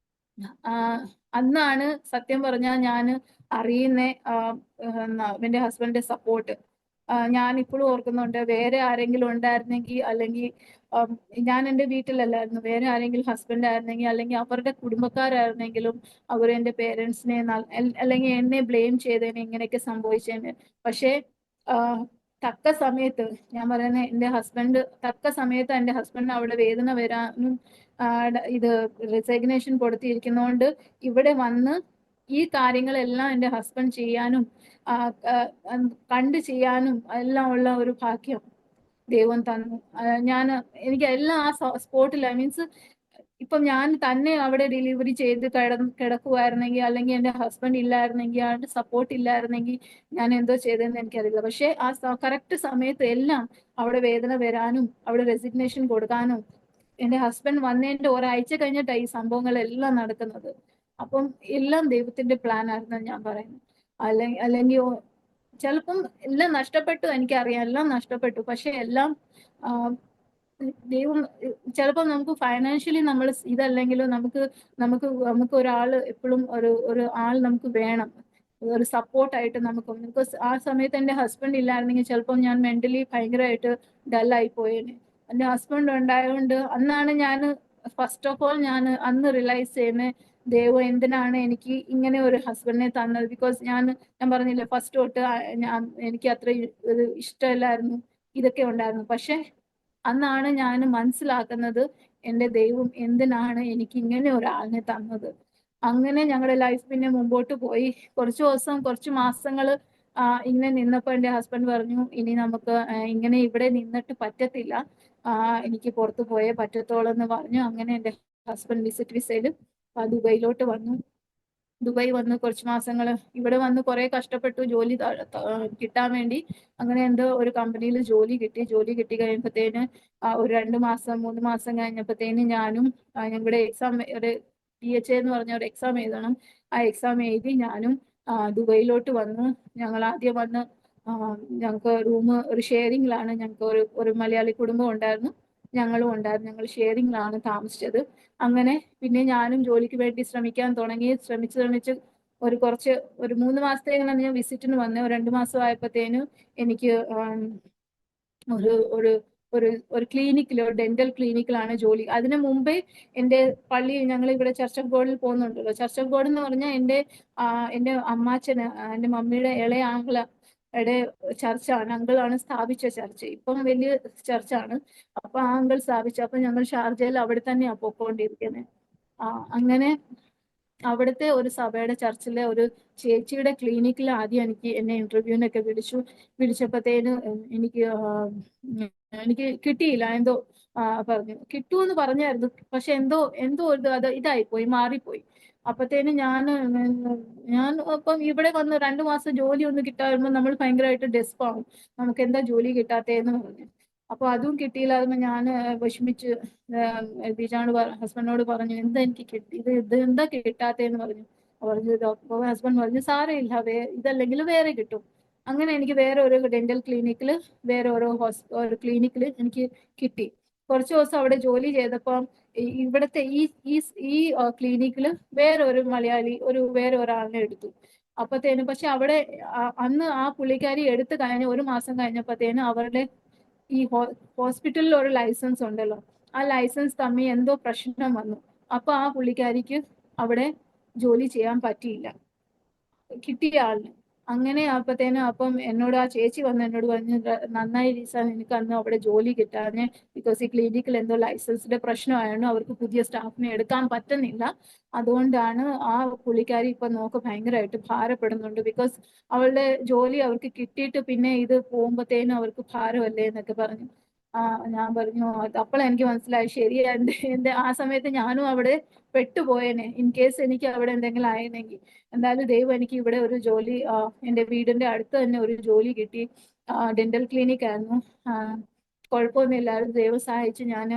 അന്നാണ് സത്യം പറഞ്ഞാൽ ഞാൻ അറിയുന്ന എൻ്റെ ഹസ്ബൻഡിന്റെ സപ്പോർട്ട്. ഞാൻ ഇപ്പോഴും ഓർക്കുന്നുണ്ട്. വേറെ ആരെങ്കിലും ഉണ്ടായിരുന്നെങ്കിൽ, അല്ലെങ്കിൽ ഞാൻ എൻ്റെ വീട്ടിലല്ലായിരുന്നു, വേറെ ആരെങ്കിലും ഹസ്ബൻഡ് ആയിരുന്നെങ്കിൽ അല്ലെങ്കിൽ അവരുടെ കുടുംബക്കാരായിരുന്നെങ്കിലും അവർ എൻ്റെ പേരൻസിനെ അല്ലെങ്കിൽ എന്നെ ബ്ലെയിം ചെയ്തേനെ, ഇങ്ങനെയൊക്കെ സംഭവിച്ചേനെ. പക്ഷേ തക്ക സമയത്ത് ഞാൻ പറയുന്നത് തക്ക സമയത്ത് എൻ്റെ ഹസ്ബൻഡിന് അവിടെ വേദന വരാനും ഇത് റെസിഗ്നേഷൻ കൊടുത്തിരിക്കുന്നതുകൊണ്ട് ഇവിടെ വന്ന് ഈ കാര്യങ്ങളെല്ലാം എൻ്റെ ഹസ്ബൻഡ് ചെയ്യാനും കണ്ടു ചെയ്യാനും എല്ലാം ഉള്ള ഒരു ഭാഗ്യം ദൈവം തന്നു. എനിക്ക് എല്ലാം ആ സ്പോട്ടിൽ മീൻസ് ഇപ്പം ഞാൻ തന്നെ അവിടെ ഡെലിവറി ചെയ്ത് കിടക്കുമായിരുന്നെങ്കിൽ, അല്ലെങ്കിൽ എൻ്റെ ഹസ്ബൻഡ് ഇല്ലായിരുന്നെങ്കിൽ, ആളുടെ സപ്പോർട്ട് ഇല്ലായിരുന്നെങ്കിൽ ഞാൻ എന്തോ ചെയ്തതെന്ന് എനിക്കറിയില്ല. പക്ഷെ ആ കറക്റ്റ് സമയത്ത് എല്ലാം അവിടെ വേദന വരാനും അവിടെ റെസിഗ്നേഷൻ കൊടുക്കാനും എൻ്റെ ഹസ്ബൻഡ് വന്നതിന്റെ ഒരാഴ്ച കഴിഞ്ഞിട്ടാണ് ഈ സംഭവങ്ങളെല്ലാം നടക്കുന്നത്. അപ്പം എല്ലാം ദൈവത്തിന്റെ പ്ലാൻ ആയിരുന്നു ഞാൻ പറയുന്നത്. അല്ലെങ്കിൽ ചിലപ്പം എല്ലാം നഷ്ടപ്പെട്ടു, എനിക്കറിയാം എല്ലാം നഷ്ടപ്പെട്ടു. പക്ഷെ എല്ലാം ദൈവം ചിലപ്പോൾ നമുക്ക് ഫൈനാൻഷ്യലി നമ്മൾ ഇതല്ലെങ്കിലും നമുക്ക് ഒരാൾ എപ്പോഴും ഒരു ആൾ നമുക്ക് വേണം, ഒരു സപ്പോർട്ടായിട്ട് നമുക്ക്. ബിക്കോസ് ആ സമയത്ത് എൻ്റെ ഹസ്ബൻഡ് ഇല്ലായിരുന്നെങ്കിൽ ചിലപ്പോൾ ഞാൻ മെന്റലി ഭയങ്കരമായിട്ട് ഡല്ലായി പോയേനെ. എൻ്റെ ഹസ്ബൻഡ് ഉണ്ടായതുകൊണ്ട് അന്നാണ് ഞാൻ ഫസ്റ്റ് ഓഫ് ഓൾ ഞാൻ അന്ന് റിയലൈസ് ചെയ്യുന്നത് ദൈവം എന്തിനാണ് എനിക്ക് ഇങ്ങനെ ഒരു ഹസ്ബൻഡിനെ തന്നത്. ബിക്കോസ് ഞാൻ പറഞ്ഞില്ലേ ഫസ്റ്റ് തൊട്ട് എനിക്ക് അത്ര ഇഷ്ടമില്ലായിരുന്നു, ഇതൊക്കെ ഉണ്ടായിരുന്നു. പക്ഷെ അന്നാണ് ഞാൻ മനസ്സിലാക്കുന്നത് എൻ്റെ ദൈവം എന്തിനാണ് എനിക്ക് ഇങ്ങനെ ഒരാളിനെ തന്നത്. അങ്ങനെ ഞങ്ങളുടെ ലൈഫ് പിന്നെ മുമ്പോട്ട് പോയി. കുറച്ച് മാസങ്ങൾ ഇങ്ങനെ നിന്നപ്പോൾ എൻ്റെ ഹസ്ബൻഡ് പറഞ്ഞു, ഇനി നമുക്ക് ഇങ്ങനെ ഇവിടെ നിന്നിട്ട് പറ്റത്തില്ല, എനിക്ക് പുറത്തു പോയേ പറ്റത്തോളം എന്ന് പറഞ്ഞു. അങ്ങനെ എൻ്റെ ഹസ്ബൻഡ് വിസിറ്റ് വിസയിൽ ദുബൈയിലോട്ട് വന്നു. ദുബായ് വന്ന് കുറച്ച് മാസങ്ങൾ ഇവിടെ വന്ന് കുറെ കഷ്ടപ്പെട്ടു ജോലി കിട്ടാൻ വേണ്ടി. അങ്ങനെ എന്തോ ഒരു കമ്പനിയിൽ ജോലി കിട്ടി കഴിയുമ്പോഴത്തേന് ഒരു 2 മാസം 3 മാസം കഴിഞ്ഞപ്പോഴത്തേന് ഞാനും ഇവിടെ ഒരു DHA എന്ന് പറഞ്ഞ ഒരു എക്സാം എഴുതണം. ആ എക്സാം എഴുതി ഞാനും ദുബൈയിലോട്ട് വന്നു. ഞങ്ങൾ ആദ്യം വന്ന് ഞങ്ങൾക്ക് ഒരു ഷെയറിങ്ങിലാണ്. ഞങ്ങൾക്ക് ഒരു മലയാളി കുടുംബം ഉണ്ടായിരുന്നു, ഞങ്ങളും ഉണ്ടായിരുന്നു. ഞങ്ങൾ ഷെയറിങ്ങിലാണ് താമസിച്ചത്. അങ്ങനെ പിന്നെ ഞാനും ജോലിക്ക് വേണ്ടി ശ്രമിക്കാൻ തുടങ്ങി. ശ്രമിച്ച് ഒരു 3 മാസത്തേക്കാണ് ഞാൻ വിസിറ്റിന് വന്നത്. 2 മാസം ആയപ്പോഴത്തേനും എനിക്ക് ഒരു ക്ലിനിക്കിൽ, ഒരു ഡെന്റൽ ക്ലിനിക്കിലാണ് ജോലി. അതിനു മുമ്പേ എൻ്റെ ഞങ്ങൾ ഇവിടെ ചർച്ച് ഓഫ് ഗോഡിൽ പോകുന്നുണ്ടല്ലോ. ചർച്ച് ഓഫ് ഗോഡ് എന്ന് പറഞ്ഞാൽ എൻ്റെ അമ്മാച്ചന്, എൻ്റെ മമ്മിയുടെ ഇളയ ആംഗിളുടെ ചർച്ചാണ്. അങ്കിളാണ് സ്ഥാപിച്ച ചർച്ച്. ഇപ്പം വലിയ ചർച്ചാണ്. അപ്പൊ ആ അങ്കിൾ സ്ഥാപിച്ചു. അപ്പൊ ഞങ്ങൾ ഷാർജയിൽ അവിടെ തന്നെയാണ് പോയിക്കൊണ്ടിരിക്കുന്നത്. അങ്ങനെ അവിടുത്തെ ഒരു സഭയുടെ ചർച്ചിലെ ഒരു ചേച്ചിയുടെ ക്ലിനിക്കിൽ ആദ്യം എന്നെ ഇന്റർവ്യൂവിനൊക്കെ വിളിച്ചപ്പോഴത്തേന് എനിക്ക് കിട്ടിയില്ല. എന്തോ പറഞ്ഞു കിട്ടുമെന്ന് പറഞ്ഞായിരുന്നു, പക്ഷെ എന്തോ അത് ഇതായിപ്പോയി, മാറിപ്പോയി. അപ്പത്തേന് ഞാൻ അപ്പം ഇവിടെ വന്ന് 2 മാസം ജോലി ഒന്നും കിട്ടാതെ നമ്മൾ ഭയങ്കരമായിട്ട് ഡെസ്പാവും, നമുക്ക് എന്താ ജോലി കിട്ടാത്തേന്ന് പറഞ്ഞു. അപ്പൊ അതും കിട്ടിയില്ല. അതുമ്പോ ഞാൻ വിഷമിച്ച് ബീജാണ് ഹസ്ബൻഡിനോട് പറഞ്ഞു, എന്താ എനിക്ക് കിട്ടി, ഇത് എന്താ കിട്ടാത്തേന്ന് പറഞ്ഞു. പറഞ്ഞു ഹസ്ബൻഡ് പറഞ്ഞു സാരമില്ല, ഇതല്ലെങ്കിൽ വേറെ കിട്ടും. അങ്ങനെ എനിക്ക് വേറെ ഒരു ഡെന്റൽ ക്ലിനിക്കിൽ, വേറെ ഒരു ക്ലിനിക്കിൽ എനിക്ക് കിട്ടി. കുറച്ച് ദിവസം അവിടെ ജോലി ചെയ്തപ്പം ഇവിടുത്തെ ഈ ഈ ക്ലിനിക്കിൽ വേറെ ഒരു മലയാളി വേറെ ഒരാളിനെ എടുത്തു. അപ്പത്തേനും പക്ഷെ അവിടെ അന്ന് ആ പുള്ളിക്കാരി എടുത്തു കഴിഞ്ഞ 1 മാസം കഴിഞ്ഞപ്പോഴത്തേനും അവരുടെ ഈ ഹോസ്പിറ്റലിൽ ഒരു ലൈസൻസ് ഉണ്ടല്ലോ, ആ ലൈസൻസ് തമ്മിൽ എന്തോ പ്രശ്നം വന്നു. അപ്പൊ ആ പുള്ളിക്കാരിക്ക് അവിടെ ജോലി ചെയ്യാൻ പറ്റിയില്ല, കിട്ടിയ ആളിന്. അങ്ങനെ അപ്പം എന്നോട് ആ ചേച്ചി എന്നോട് പറഞ്ഞു, നന്നായി രീസ, നിനക്ക് അന്ന് അവിടെ ജോലി കിട്ടാഞ്ഞ്, ബിക്കോസ് ഈ ക്ലിനിക്കിൽ എന്തോ ലൈസൻസിന്റെ പ്രശ്നമായിരുന്നു, അവർക്ക് പുതിയ സ്റ്റാഫിനെ എടുക്കാൻ പറ്റുന്നില്ല. അതുകൊണ്ടാണ് ആ പുള്ളിക്കാരി ഇപ്പൊ നോക്ക് ഭയങ്കരമായിട്ട് ഭാരപ്പെടുന്നുണ്ട്, ബിക്കോസ് അവളുടെ ജോലി അവർക്ക് കിട്ടിയിട്ട് പിന്നെ ഇത് പോകുമ്പോഴത്തേനും അവർക്ക് ഭാരമല്ലേ എന്നൊക്കെ പറഞ്ഞു. ഞാൻ പറഞ്ഞു, അപ്പോഴാണ് എനിക്ക് മനസ്സിലായി, ശരിയാ, എന്റെ ആ സമയത്ത് ഞാനും അവിടെ പെട്ടുപോയേനെ, ഇൻ കേസ് എനിക്ക് അവിടെ എന്തെങ്കിലും ആയിരുന്നെങ്കിൽ. എന്തായാലും ദൈവം എനിക്ക് ഇവിടെ ഒരു ജോലി, എന്റെ വീടിന്റെ അടുത്ത് തന്നെ ഒരു ജോലി കിട്ടി. ഡെന്റൽ ക്ലിനിക് ആയിരുന്നു. കുഴപ്പമൊന്നുമില്ലായിരുന്നു, ദൈവം സഹായിച്ച് ഞാൻ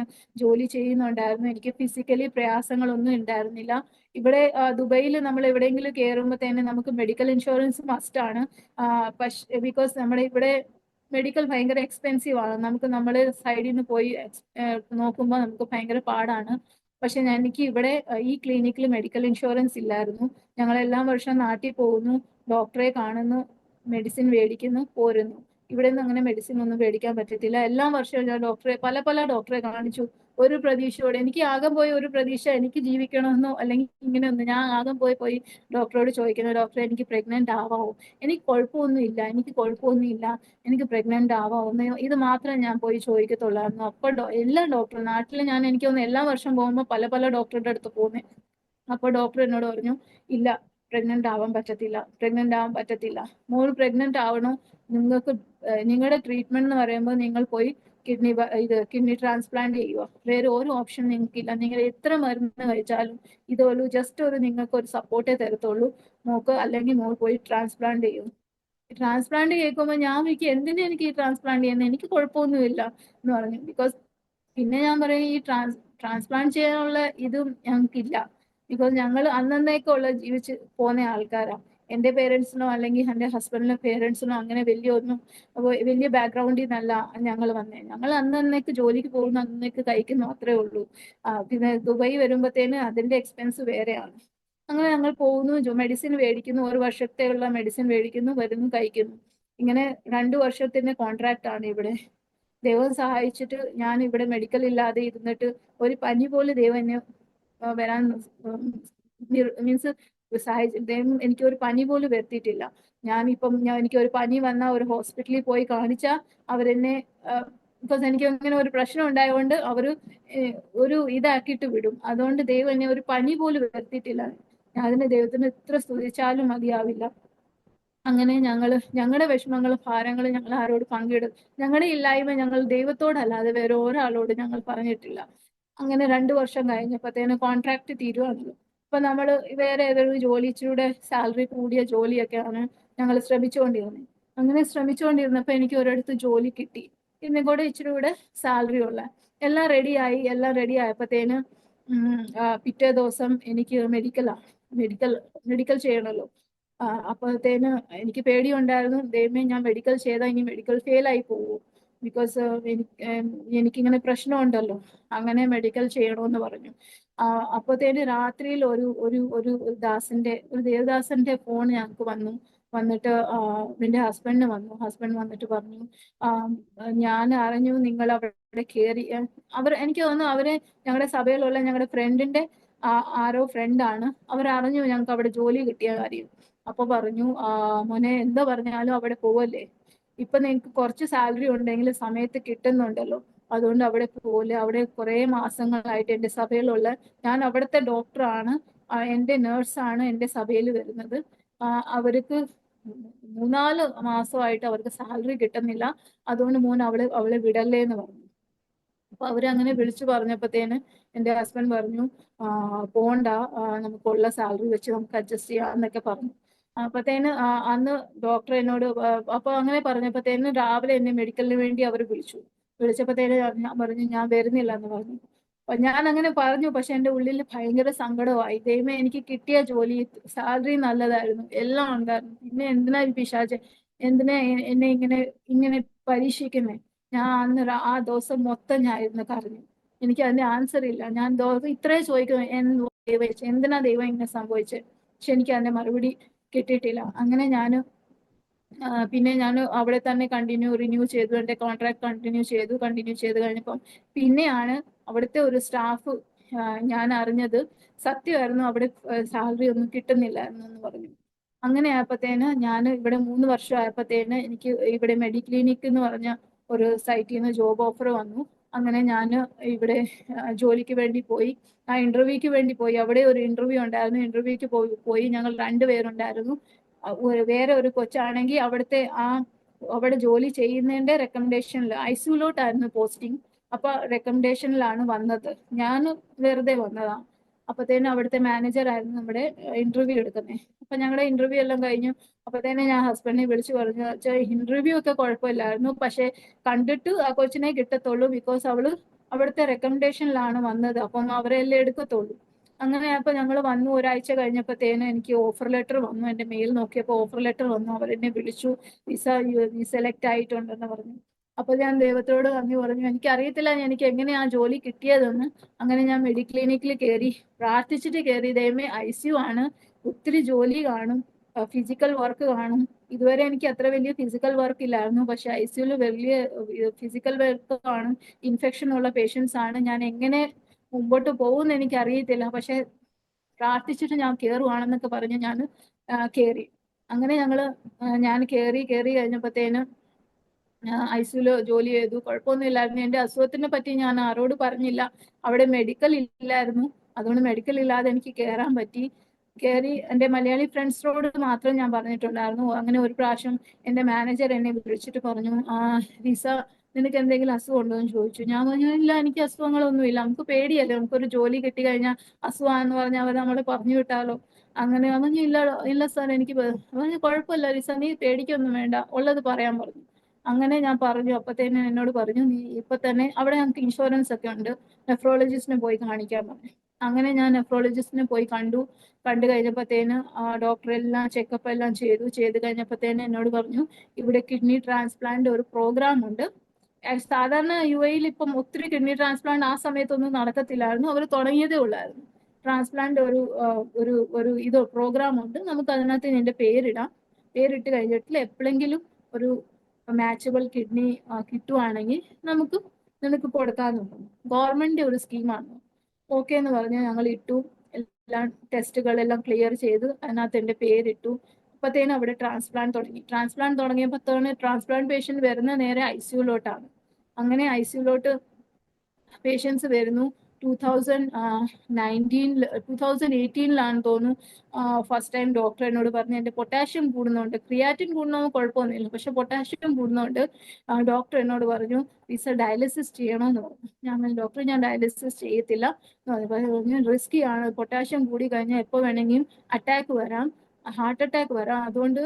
ജോലി ചെയ്യുന്നുണ്ടായിരുന്നു. എനിക്ക് ഫിസിക്കലി പ്രയാസങ്ങളൊന്നും ഉണ്ടായിരുന്നില്ല. ഇവിടെ ദുബൈയിൽ നമ്മൾ എവിടെയെങ്കിലും കയറുമ്പോൾ തന്നെ നമുക്ക് മെഡിക്കൽ ഇൻഷുറൻസ് മസ്റ്റ് ആണ്. പക്ഷേ ബിക്കോസ് നമ്മുടെ ഇവിടെ മെഡിക്കൽ ഭയങ്കര എക്സ്പെൻസീവ് ആണ്. നമ്മുടെ സൈഡിൽ നിന്ന് പോയി നോക്കുമ്പോൾ നമുക്ക് ഭയങ്കര പാടാണ്. പക്ഷെ എനിക്ക് ഇവിടെ ഈ ക്ലിനിക്കിൽ മെഡിക്കൽ ഇൻഷുറൻസ് ഇല്ലായിരുന്നു. ഞങ്ങൾ എല്ലാ വർഷവും നാട്ടിൽ പോകുന്നു, ഡോക്ടറെ കാണുന്നു, മെഡിസിൻ മേടിക്കുന്നു, പോരുന്നു. ഇവിടെ നിന്ന് അങ്ങനെ മെഡിസിൻ ഒന്നും മേടിക്കാൻ പറ്റത്തില്ല. എല്ലാ വർഷവും ഞാൻ പല ഡോക്ടറെ കാണിച്ചു, ഒരു പ്രതീക്ഷയോടെ. എനിക്ക് ആകെ പോയ ഒരു പ്രതീക്ഷ, എനിക്ക് ജീവിക്കണമെന്നോ അല്ലെങ്കിൽ ഇങ്ങനെയൊന്നും. ഞാൻ ആകെ പോയി ഡോക്ടറോട് ചോദിക്കുന്നു, ഡോക്ടറെ എനിക്ക് പ്രഗ്നന്റ് ആവാമോ, എനിക്ക് കുഴപ്പമൊന്നുമില്ല, എനിക്ക് പ്രഗ്നന്റ് ആവാമോ, ഇത് മാത്രമേ ഞാൻ പോയി ചോദിക്കത്തുള്ളായിരുന്നു. അപ്പൊ എല്ലാ ഡോക്ടറും നാട്ടിൽ എനിക്ക് തോന്നുന്നു എല്ലാ വർഷം പോകുമ്പോൾ പല ഡോക്ടറുടെ അടുത്ത് പോകുന്നത്. അപ്പോൾ ഡോക്ടർ എന്നോട് പറഞ്ഞു, ഇല്ല, പ്രഗ്നന്റ് ആവാൻ പറ്റത്തില്ല. മോൾ പ്രഗ്നന്റ് ആവണോ, നിങ്ങൾക്ക് നിങ്ങളുടെ ട്രീറ്റ്മെന്റ് എന്ന് പറയുമ്പോൾ നിങ്ങൾ പോയി കിഡ്നി ട്രാൻസ്പ്ലാന്റ് ചെയ്യുക, വേറെ ഒരു ഓപ്ഷൻ നിങ്ങൾക്കില്ല. നിങ്ങൾ എത്ര മരുന്ന് കഴിച്ചാലും ജസ്റ്റ് നിങ്ങൾക്ക് ഒരു സപ്പോർട്ടേ തരത്തുള്ളൂ മോക്ക്, അല്ലെങ്കിൽ മോൾ പോയി ട്രാൻസ്പ്ലാന്റ് ചെയ്യും. ട്രാൻസ്പ്ലാന്റ് കേൾക്കുമ്പോൾ ഞാൻ എനിക്ക് എന്തിനാ എനിക്ക് ഈ ട്രാൻസ്പ്ലാന്റ് ചെയ്യുന്നത്, എനിക്ക് കുഴപ്പമൊന്നുമില്ല എന്ന് പറഞ്ഞു. ബിക്കോസ് പിന്നെ ഞാൻ പറയും, ഈ ട്രാൻസ്പ്ലാന്റ് ചെയ്യാനുള്ള ഇതും ഞങ്ങൾക്കില്ല. ബിക്കോസ് ഞങ്ങൾ അന്നേക്കുള്ള ജീവിച്ച് പോന്ന ആൾക്കാരാ. എന്റെ പേരൻസിനോ അല്ലെങ്കിൽ എന്റെ ഹസ്ബൻഡിന്റെ പേരൻസിനോ അങ്ങനെ വലിയ ബാക്ക്ഗ്രൗണ്ടിൽ നിന്നല്ല ഞങ്ങൾ വന്നേ. ഞങ്ങൾ അന്നേക്ക് ജോലിക്ക് പോകുന്നു, അന്നേക്ക് കഴിക്കുന്നു, അത്രേ ഉള്ളൂ. പിന്നെ ദുബൈ വരുമ്പോഴത്തേന് അതിന്റെ എക്സ്പെൻസ് വേറെയാണ്. അങ്ങനെ ഞങ്ങൾ പോകുന്നു, മെഡിസിൻ മേടിക്കുന്നു, 1 വർഷത്തെയുള്ള മെഡിസിൻ മേടിക്കുന്നു, വരുന്നു, കഴിക്കുന്നു. ഇങ്ങനെ 2 വർഷത്തിന്റെ കോൺട്രാക്ട് ആണ് ഇവിടെ. ദൈവം സഹായിച്ചിട്ട് ഞാൻ ഇവിടെ മെഡിക്കൽ ഇല്ലാതെ ഇരുന്നിട്ട് ഒരു പനി പോലെ ദൈവം എന്നെ വരാൻ മീൻസ് സഹായിച്ചു. ദൈവം എനിക്ക് ഒരു പനി പോലും വരുത്തിയിട്ടില്ല. എനിക്ക് ഒരു പനി വന്ന ഒരു ഹോസ്പിറ്റലിൽ പോയി കാണിച്ചാൽ അവരെന്നെ, ബിക്കോസ് എനിക്ക് അങ്ങനെ ഒരു പ്രശ്നം ഉണ്ടായതുകൊണ്ട് ഒരു ഇതാക്കിയിട്ട് വിടും. അതുകൊണ്ട് ദൈവം എന്നെ ഒരു പനി പോലും വരുത്തിയിട്ടില്ല. അതിന് ദൈവത്തിന് എത്ര സ്തുതിച്ചാലും മതിയാവില്ല. അങ്ങനെ ഞങ്ങളുടെ വിഷമങ്ങളും ഭാരങ്ങളും ഞങ്ങൾ ആരോട് പങ്കിടും. ഞങ്ങളുടെ ഇല്ലായ്മ ഞങ്ങൾ ദൈവത്തോടല്ലാതെ വേറെ ഒരാളോട് ഞങ്ങൾ പറഞ്ഞിട്ടില്ല. അങ്ങനെ 2 വർഷം കഴിഞ്ഞപ്പോഴത്തേന് കോൺട്രാക്ട് തീരുവാണല്ലോ. അപ്പൊ നമ്മൾ വേറെ ഏതൊരു ഇച്ചിരൂടെ സാലറി കൂടിയ ജോലിയൊക്കെയാണ് ഞങ്ങൾ ശ്രമിച്ചുകൊണ്ടിരുന്നത്. അങ്ങനെ ശ്രമിച്ചുകൊണ്ടിരുന്നപ്പോ എനിക്ക് ഒരിടത്ത് ജോലി കിട്ടി, പിന്നെ കൂടെ ഇച്ചിരി കൂടെ സാലറി ഉള്ള. എല്ലാം റെഡി ആയപ്പോഴത്തേന് പിറ്റേ ദിവസം എനിക്ക് മെഡിക്കൽ ചെയ്യണമല്ലോ. അപ്പോഴത്തേന് എനിക്ക് പേടിയുണ്ടായിരുന്നു, ദൈവമേ ഞാൻ മെഡിക്കൽ ചെയ്താൽ ഇനി മെഡിക്കൽ ഫെയിൽ ആയി പോകും, ബിക്കോസ് എനിക്കിങ്ങനെ പ്രശ്നമുണ്ടല്ലോ. അങ്ങനെ മെഡിക്കൽ ചെയ്യണമെന്ന് പറഞ്ഞു. അപ്പോഴത്തേന് രാത്രിയിൽ ഒരു ദേവദാസന്റെ ഫോൺ ഞങ്ങൾക്ക് വന്നിട്ട് എന്റെ ഹസ്ബൻഡ് വന്നിട്ട് പറഞ്ഞു, ഞാൻ അറിഞ്ഞു നിങ്ങൾ അവിടെ കയറി. എനിക്ക് തോന്നുന്നു ഞങ്ങളുടെ സഭയിലുള്ള ഞങ്ങളുടെ ഫ്രണ്ടിന്റെ ആരോ ഫ്രണ്ടാണ്, അവരറിഞ്ഞു ഞങ്ങൾക്ക് അവിടെ ജോലി കിട്ടിയ കാര്യം. അപ്പൊ പറഞ്ഞു, മോനെ എന്താ പറഞ്ഞാലും അവിടെ പോവല്ലേ, ഇപ്പൊ നിങ്ങക്ക് കുറച്ച് സാലറി ഉണ്ടെങ്കിൽ സമയത്ത് കിട്ടുന്നുണ്ടല്ലോ, അതുകൊണ്ട് അവിടെ പോവല്ലേ. അവിടെ കുറെ മാസങ്ങളായിട്ട് എന്റെ സഭയിലുള്ള, ഞാൻ അവിടുത്തെ ഡോക്ടറാണ്, എൻ്റെ നേഴ്സാണ് എൻ്റെ സഭയിൽ വരുന്നത്. അവർക്ക് 3-4 മാസമായിട്ട് അവർക്ക് സാലറി കിട്ടുന്നില്ല. അതുകൊണ്ട് മോൻ അവളെ വിടല്ലേ എന്ന് പറഞ്ഞു. അപ്പൊ അവരങ്ങനെ വിളിച്ചു പറഞ്ഞപ്പോഴത്തേന് എൻ്റെ ഹസ്ബൻഡ് പറഞ്ഞു, പോണ്ട, നമുക്കുള്ള സാലറി വെച്ച് നമുക്ക് അഡ്ജസ്റ്റ് ചെയ്യാം എന്നൊക്കെ പറഞ്ഞു. അപ്പത്തേന് അന്ന് ഡോക്ടർ എന്നോട് അപ്പൊ അങ്ങനെ പറഞ്ഞപ്പോഴത്തേന് രാവിലെ എന്നെ മെഡിക്കലിന് വേണ്ടി അവർ വിളിച്ചപ്പോഴത്തേന് ഞാൻ പറഞ്ഞു ഞാൻ വരുന്നില്ല എന്ന് പറഞ്ഞു. അപ്പൊ ഞാൻ അങ്ങനെ പറഞ്ഞു. പക്ഷെ എൻ്റെ ഉള്ളിൽ ഭയങ്കര സങ്കടമായി. ദൈവമേ, എനിക്ക് കിട്ടിയ ജോലി, സാലറി നല്ലതായിരുന്നു, എല്ലാം ഉണ്ടായിരുന്നു, പിന്നെ എന്തിനാ ഈ പിശാച് എന്തിനാ എന്നെ ഇങ്ങനെ ഇങ്ങനെ പരീക്ഷിക്കുന്നേ? ഞാൻ അന്ന് ആ ദിവസം മൊത്തം ഞാൻ ഇരുന്ന് കരഞ്ഞു. എനിക്ക് അതിന്റെ ആൻസർ ഇല്ല. ഞാൻ ഇത്രേ ചോദിക്കുന്നു, എന്തിനാ ദൈവം ഇങ്ങനെ സംഭവിച്ചത്? പക്ഷെ എനിക്ക് അതിന്റെ മറുപടി കിട്ടിയിട്ടില്ല. അങ്ങനെ പിന്നെ ഞാൻ അവിടെ തന്നെ റിന്യൂ ചെയ്തു, എൻ്റെ കോൺട്രാക്ട് കണ്ടിന്യൂ ചെയ്ത് കഴിഞ്ഞപ്പം പിന്നെയാണ് അവിടുത്തെ ഒരു സ്റ്റാഫ് ഞാൻ അറിഞ്ഞത് സത്യമായിരുന്നു, അവിടെ സാലറി ഒന്നും കിട്ടുന്നില്ലായിരുന്നു എന്ന് പറഞ്ഞു. അങ്ങനെ ആയപ്പോഴത്തേന് ഞാൻ ഇവിടെ 3 വർഷം ആയപ്പോഴത്തേന് എനിക്ക് ഇവിടെ മെഡിക്ലിനിക് എന്ന് പറഞ്ഞ ഒരു സൈറ്റിൽ നിന്ന് ജോബ് ഓഫർ വന്നു. അങ്ങനെ ഞാൻ ഇവിടെ ജോലിക്ക് വേണ്ടി പോയി. ആ ഇന്റർവ്യൂക്ക് വേണ്ടി പോയി. അവിടെ ഒരു ഇന്റർവ്യൂ ഉണ്ടായിരുന്നു. ഇന്റർവ്യൂക്ക് പോയി ഞങ്ങൾ 2 പേരുണ്ടായിരുന്നു. വേറെ ഒരു കൊച്ചാണെങ്കിൽ അവിടെ ജോലി ചെയ്യുന്നതിന്റെ റെക്കമെൻഡേഷനിൽ ഐസിയുലോട്ടായിരുന്നു പോസ്റ്റിംഗ്. അപ്പൊ റെക്കമെൻഡേഷനിലാണ് വന്നത്. ഞാൻ വെറുതെ വന്നതാ. അപ്പത്തേനും അവിടുത്തെ മാനേജർ ആയിരുന്നു നമ്മുടെ ഇന്റർവ്യൂ എടുക്കുന്നത്. അപ്പൊ ഞങ്ങളുടെ ഇന്റർവ്യൂ എല്ലാം കഴിഞ്ഞു. അപ്പത്തേനെ ഞാൻ ഹസ്ബൻഡിനെ വിളിച്ചു പറഞ്ഞു, ഇന്റർവ്യൂ ഒക്കെ കുഴപ്പമില്ലായിരുന്നു, പക്ഷെ കണ്ടിട്ട് ആ കൊച്ചിനെ കിട്ടത്തുള്ളൂ, ബിക്കോസ് അവിടുത്തെ റെക്കമെൻഡേഷനിലാണ് വന്നത്, അപ്പം അവരെല്ലാം എടുക്കത്തുള്ളൂ. അങ്ങനെ അപ്പൊ ഞങ്ങൾ വന്നു. ഒരാഴ്ച കഴിഞ്ഞപ്പോഴത്തേന് എനിക്ക് ഓഫർ ലെറ്റർ വന്നു. എൻ്റെ മെയിൽ നോക്കിയപ്പോൾ ഓഫർ ലെറ്റർ വന്നു. അവരെന്നെ വിളിച്ചു, നീ സെലക്ട് ആയിട്ടുണ്ടെന്ന് പറഞ്ഞു. അപ്പൊ ഞാൻ ദൈവത്തോട് നന്ദി പറഞ്ഞു. എനിക്കറിയത്തില്ല എനിക്ക് എങ്ങനെയാ ജോലി കിട്ടിയതെന്ന്. അങ്ങനെ ഞാൻ മെഡിക്ലിനിക്കിൽ കയറി, പ്രാർത്ഥിച്ചിട്ട് കയറി. ദൈവമേ, ICU ആണ്, ഒത്തിരി ജോലി കാണും, ഫിസിക്കൽ വർക്ക് കാണും. ഇതുവരെ എനിക്ക് അത്ര വലിയ ഫിസിക്കൽ വർക്ക് ഇല്ലായിരുന്നു, പക്ഷെ ICUയിൽ വലിയ ഫിസിക്കൽ വർക്ക് കാണും, ഇൻഫെക്ഷൻ ഉള്ള പേഷ്യൻസ് ആണ്. ഞാൻ എങ്ങനെ മുമ്പോട്ട് പോകുമെന്ന് എനിക്ക് അറിയത്തില്ല, പക്ഷെ പ്രാർത്ഥിച്ചിട്ട് ഞാൻ കയറുവാണെന്നൊക്കെ പറഞ്ഞ് ഞാൻ കയറി. അങ്ങനെ ഞാൻ കയറി കഴിഞ്ഞപ്പോഴത്തേന് ICUയിൽ ജോലി ചെയ്തു. കുഴപ്പമൊന്നും ഇല്ലായിരുന്നു. എൻ്റെ അസുഖത്തിനെ പറ്റി ഞാൻ ആരോട് പറഞ്ഞില്ല. അവിടെ മെഡിക്കൽ ഇല്ലായിരുന്നു, അതുകൊണ്ട് മെഡിക്കൽ ഇല്ലാതെ എനിക്ക് കയറാൻ പറ്റി. കയറി എൻ്റെ മലയാളി ഫ്രണ്ട്സിനോട് മാത്രം ഞാൻ പറഞ്ഞിട്ടുണ്ടായിരുന്നു. അങ്ങനെ ഒരു പ്രാവശ്യം എൻ്റെ മാനേജർ എന്നെ വിളിച്ചിട്ട് പറഞ്ഞു, റിസ, നിനക്ക് എന്തെങ്കിലും അസുഖം ഉണ്ടോ എന്ന് ചോദിച്ചു. ഞാൻ പറഞ്ഞു, ഇല്ല, എനിക്ക് അസുഖങ്ങളൊന്നുമില്ല. നമുക്ക് പേടിയല്ലേ, നമുക്കൊരു ജോലി കിട്ടി കഴിഞ്ഞാൽ അസുഖമാണെന്ന് പറഞ്ഞാൽ അവർ നമ്മളെ പറഞ്ഞു വിട്ടാലോ. അങ്ങനെ പറഞ്ഞു, ഇല്ല സാർ, എനിക്ക് പറഞ്ഞു, കുഴപ്പമില്ല റിസ, നീ പേടിക്കൊന്നും വേണ്ട, ഉള്ളത് പറയാൻ പറഞ്ഞു. അങ്ങനെ ഞാൻ പറഞ്ഞു. അപ്പത്തേനും എന്നോട് പറഞ്ഞു, നീ ഇപ്പൊ തന്നെ അവിടെ ഞങ്ങൾക്ക് ഇൻഷുറൻസ് ഒക്കെ ഉണ്ട്, നെഫ്രോളജിസ്റ്റിനെ പോയി കാണിക്കാൻ പറഞ്ഞു. അങ്ങനെ ഞാൻ നെഫ്രോളജിസ്റ്റിനെ പോയി കണ്ടു കഴിഞ്ഞപ്പോഴത്തേന് ഡോക്ടർ എല്ലാം ചെക്കപ്പ് എല്ലാം ചെയ്ത് കഴിഞ്ഞപ്പോഴത്തേന് എന്നോട് പറഞ്ഞു, ഇവിടെ കിഡ്നി ട്രാൻസ്പ്ലാന്റ് ഒരു പ്രോഗ്രാം ഉണ്ട്. സാധാരണ UAE ഇപ്പം ഒത്തിരി കിഡ്നി ട്രാൻസ്പ്ലാന്റ് ആ സമയത്തൊന്നും നടക്കത്തില്ലായിരുന്നു, അവർ തുടങ്ങിയതേ ഉള്ളായിരുന്നു. ട്രാൻസ്പ്ലാന്റ് ഒരു പ്രോഗ്രാം ഉണ്ട്, നമുക്ക് അതിനകത്ത് നിന്റെ പേരിട്ട് കഴിഞ്ഞിട്ട് എപ്പോഴെങ്കിലും ഒരു മാച്ചബിൾ കിഡ്നി കിട്ടുവാണെങ്കിൽ നിനക്ക് കൊടുക്കാമെന്ന്. ഗവൺമെന്റ് ഒരു സ്കീമാണ്. ഓക്കെ എന്ന് പറഞ്ഞ് ഞങ്ങൾ ഇട്ടു. എല്ലാം ടെസ്റ്റുകളെല്ലാം ക്ലിയർ ചെയ്ത് അതിനകത്ത് എൻ്റെ പേരിട്ടു. അപ്പത്തേനും അവിടെ ട്രാൻസ്പ്ലാന്റ് തുടങ്ങിയപ്പോൾ ട്രാൻസ്പ്ലാന്റ് പേഷ്യന്റ് വരുന്ന നേരെ ICUയിലോട്ടാണ്. അങ്ങനെ ICUയിലോട്ട് പേഷ്യൻസ് വരുന്നു. 2018 തോന്നുന്നു ഫസ്റ്റ് ടൈം ഡോക്ടർ എന്നോട് പറഞ്ഞു, എൻ്റെ പൊട്ടാഷ്യം കൂടുന്നുണ്ട്. ക്രിയാറ്റിൻ കൂടുന്നൊന്നും കുഴപ്പമൊന്നുമില്ല, പക്ഷെ പൊട്ടാഷ്യം കൂടുന്നുണ്ട്. ഡോക്ടർ എന്നോട് പറഞ്ഞു, വിസ ഡയാലിസിസ് ചെയ്യണമെന്ന് പറഞ്ഞു. ഞാൻ ഡോക്ടർ, ഞാൻ ഡയാലിസിസ് ചെയ്യത്തില്ല പറഞ്ഞു, റിസ്കി ആണ്, പൊട്ടാഷ്യം കൂടി കഴിഞ്ഞാൽ എപ്പോൾ വേണമെങ്കിലും അറ്റാക്ക് വരാം, ഹാർട്ട് അറ്റാക്ക് വരാം, അതുകൊണ്ട്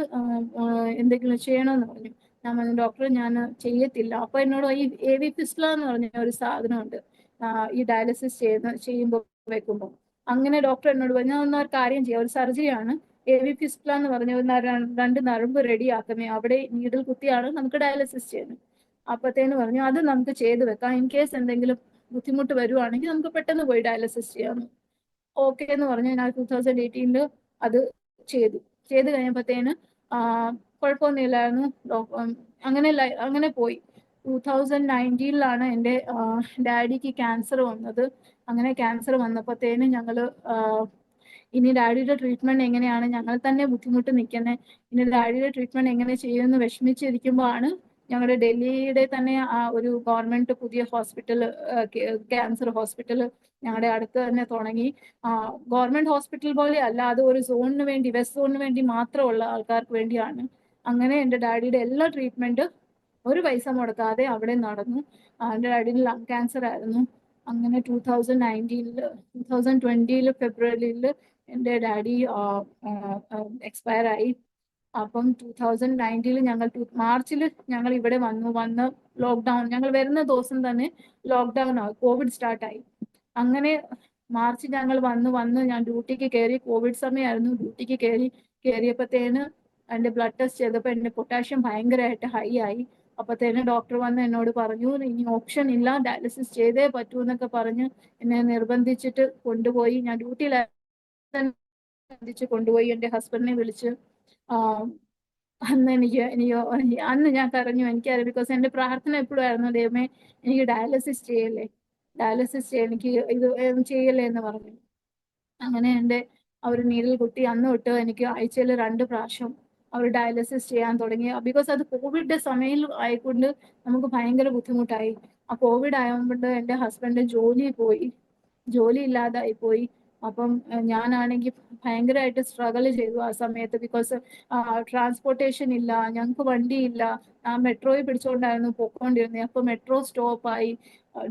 എന്തെങ്കിലും ചെയ്യണമെന്ന് പറഞ്ഞു. ഞാൻ പറഞ്ഞു, ഡോക്ടർ, ഞാൻ ചെയ്യത്തില്ല. അപ്പൊ എന്നോട് ഈ AV ഫിസ്റ്റുല എന്ന് പറഞ്ഞ ഒരു സാധനമുണ്ട് ഈ ഡയാലിസിസ് ചെയ്യുമ്പോൾ വെക്കുമ്പോൾ. അങ്ങനെ ഡോക്ടർ എന്നോട് പറഞ്ഞു, ഒരു കാര്യം ചെയ്യാം, ഒരു സർജറിയാണ്, AV ഫിസ്റ്റുല എന്ന് പറഞ്ഞ 2 നരമ്പ് റെഡിയാക്കുന്നേ, അവിടെ നീഡിൽ കുത്തിയാണ് നമുക്ക് ഡയാലിസിസ് ചെയ്യുന്നത്. അപ്പത്തേന് പറഞ്ഞു, അത് നമുക്ക് ചെയ്ത് വെക്കാം, ഇൻ കേസ് എന്തെങ്കിലും ബുദ്ധിമുട്ട് വരുവാണെങ്കിൽ നമുക്ക് പെട്ടെന്ന് പോയി ഡയാലിസിസ് ചെയ്യാം. ഓക്കെ എന്ന് പറഞ്ഞു. ഞാൻ 2018 അത് ചെയ്ത് കഴിഞ്ഞപ്പോഴത്തേന് കുഴപ്പമൊന്നുമില്ലായിരുന്നു. അങ്ങനെ പോയി. 2019 എൻ്റെ ഡാഡിക്ക് ക്യാൻസർ വന്നത്. അങ്ങനെ ക്യാൻസർ വന്നപ്പോഴത്തേന് ഇനി ഡാഡിയുടെ ട്രീറ്റ്മെന്റ് എങ്ങനെയാണ്, ഞങ്ങൾ തന്നെ ബുദ്ധിമുട്ട് നിൽക്കുന്നത്, ഇനി ഡാഡിയുടെ ട്രീറ്റ്മെന്റ് എങ്ങനെ ചെയ്യുമെന്ന് വിഷമിച്ചിരിക്കുമ്പോഴാണ് ഞങ്ങളുടെ ഡൽഹിയുടെ തന്നെ ആ ഒരു ഗവൺമെന്റ് പുതിയ ഹോസ്പിറ്റൽ, ക്യാൻസർ ഹോസ്പിറ്റൽ ഞങ്ങളുടെ അടുത്ത് തന്നെ തുടങ്ങി. ഗവൺമെന്റ് ഹോസ്പിറ്റൽ പോലെ അല്ല, അത് ഒരു സോണിന് വേണ്ടി, വെസ്റ്റ് സോണിന് വേണ്ടി മാത്രമുള്ള ആൾക്കാർക്ക് വേണ്ടിയാണ്. അങ്ങനെ എൻ്റെ ഡാഡിയുടെ എല്ലാ ട്രീറ്റ്മെന്റ് ഒരു പൈസ മുടക്കാതെ അവിടെ നടന്നു. എൻ്റെ ഡാഡിന് ലങ് ക്യാൻസർ ആയിരുന്നു. അങ്ങനെ 2020 ഫെബ്രുവരിയിൽ എൻ്റെ ഡാഡി എക്സ്പയർ ആയി. അപ്പം 2019 ഞങ്ങൾ മാർച്ചിൽ ഞങ്ങൾ ഇവിടെ വന്ന് ലോക്ക്ഡൗൺ, ഞങ്ങൾ വരുന്ന ദിവസം തന്നെ ലോക്ക്ഡൗൺ ആയി, കോവിഡ് സ്റ്റാർട്ടായി. അങ്ങനെ മാർച്ച് ഞങ്ങൾ വന്ന് ഞാൻ ഡ്യൂട്ടിക്ക് കയറി. കോവിഡ് സമയമായിരുന്നു. ഡ്യൂട്ടിക്ക് കയറിയപ്പോഴത്തേന് എൻ്റെ ബ്ലഡ് ടെസ്റ്റ് ചെയ്തപ്പോൾ എൻ്റെ പൊട്ടാഷ്യം ഭയങ്കരമായിട്ട് ഹൈ ആയി. അപ്പത്തേന് ഡോക്ടർ വന്ന് എന്നോട് പറഞ്ഞു, ഇനി ഓപ്ഷൻ ഇല്ല, ഡയാലിസിസ് ചെയ്തേ പറ്റൂ എന്നൊക്കെ പറഞ്ഞ് എന്നെ നിർബന്ധിച്ചിട്ട് കൊണ്ടുപോയി. ഞാൻ ഡ്യൂട്ടിയിലായി കൊണ്ടുപോയി. എൻ്റെ ഹസ്ബൻഡിനെ വിളിച്ച് അന്ന് അന്ന് ഞാൻ കരഞ്ഞു. എനിക്കറിയാം, ബിക്കോസ് എൻ്റെ പ്രാർത്ഥന എപ്പോഴും ആയിരുന്നു, ദൈവമേ എനിക്ക് ഡയാലിസിസ് ചെയ്യല്ലേ, എനിക്ക് ഇത് ചെയ്യല്ലേ എന്ന് പറഞ്ഞു. അങ്ങനെ എൻ്റെ അവർ നീഡിൽ കുത്തി. അന്ന് തൊട്ട് എനിക്ക് ആഴ്ചയിൽ 2 പ്രാവശ്യം അവർ ഡയാലിസിസ് ചെയ്യാൻ തുടങ്ങി. ബിക്കോസ് അത് കോവിഡ് സമയം ആയിക്കൊണ്ട് നമുക്ക് ഭയങ്കര ബുദ്ധിമുട്ടായി. ആ കോവിഡ് ആയതുകൊണ്ട് എൻ്റെ ഹസ്ബൻഡ് ജോലി ഇല്ലാതായി പോയി. അപ്പം ഞാനാണെങ്കിൽ ഭയങ്കരമായിട്ട് സ്ട്രഗിൾ ചെയ്തു ആ സമയത്ത്. ബിക്കോസ് ട്രാൻസ്പോർട്ടേഷൻ ഇല്ല, ഞങ്ങൾക്ക് വണ്ടിയില്ല. മെട്രോയിൽ പിടിച്ചുകൊണ്ടായിരുന്നു പോയിക്കൊണ്ടിരുന്നത്. അപ്പോൾ മെട്രോ സ്റ്റോപ്പായി.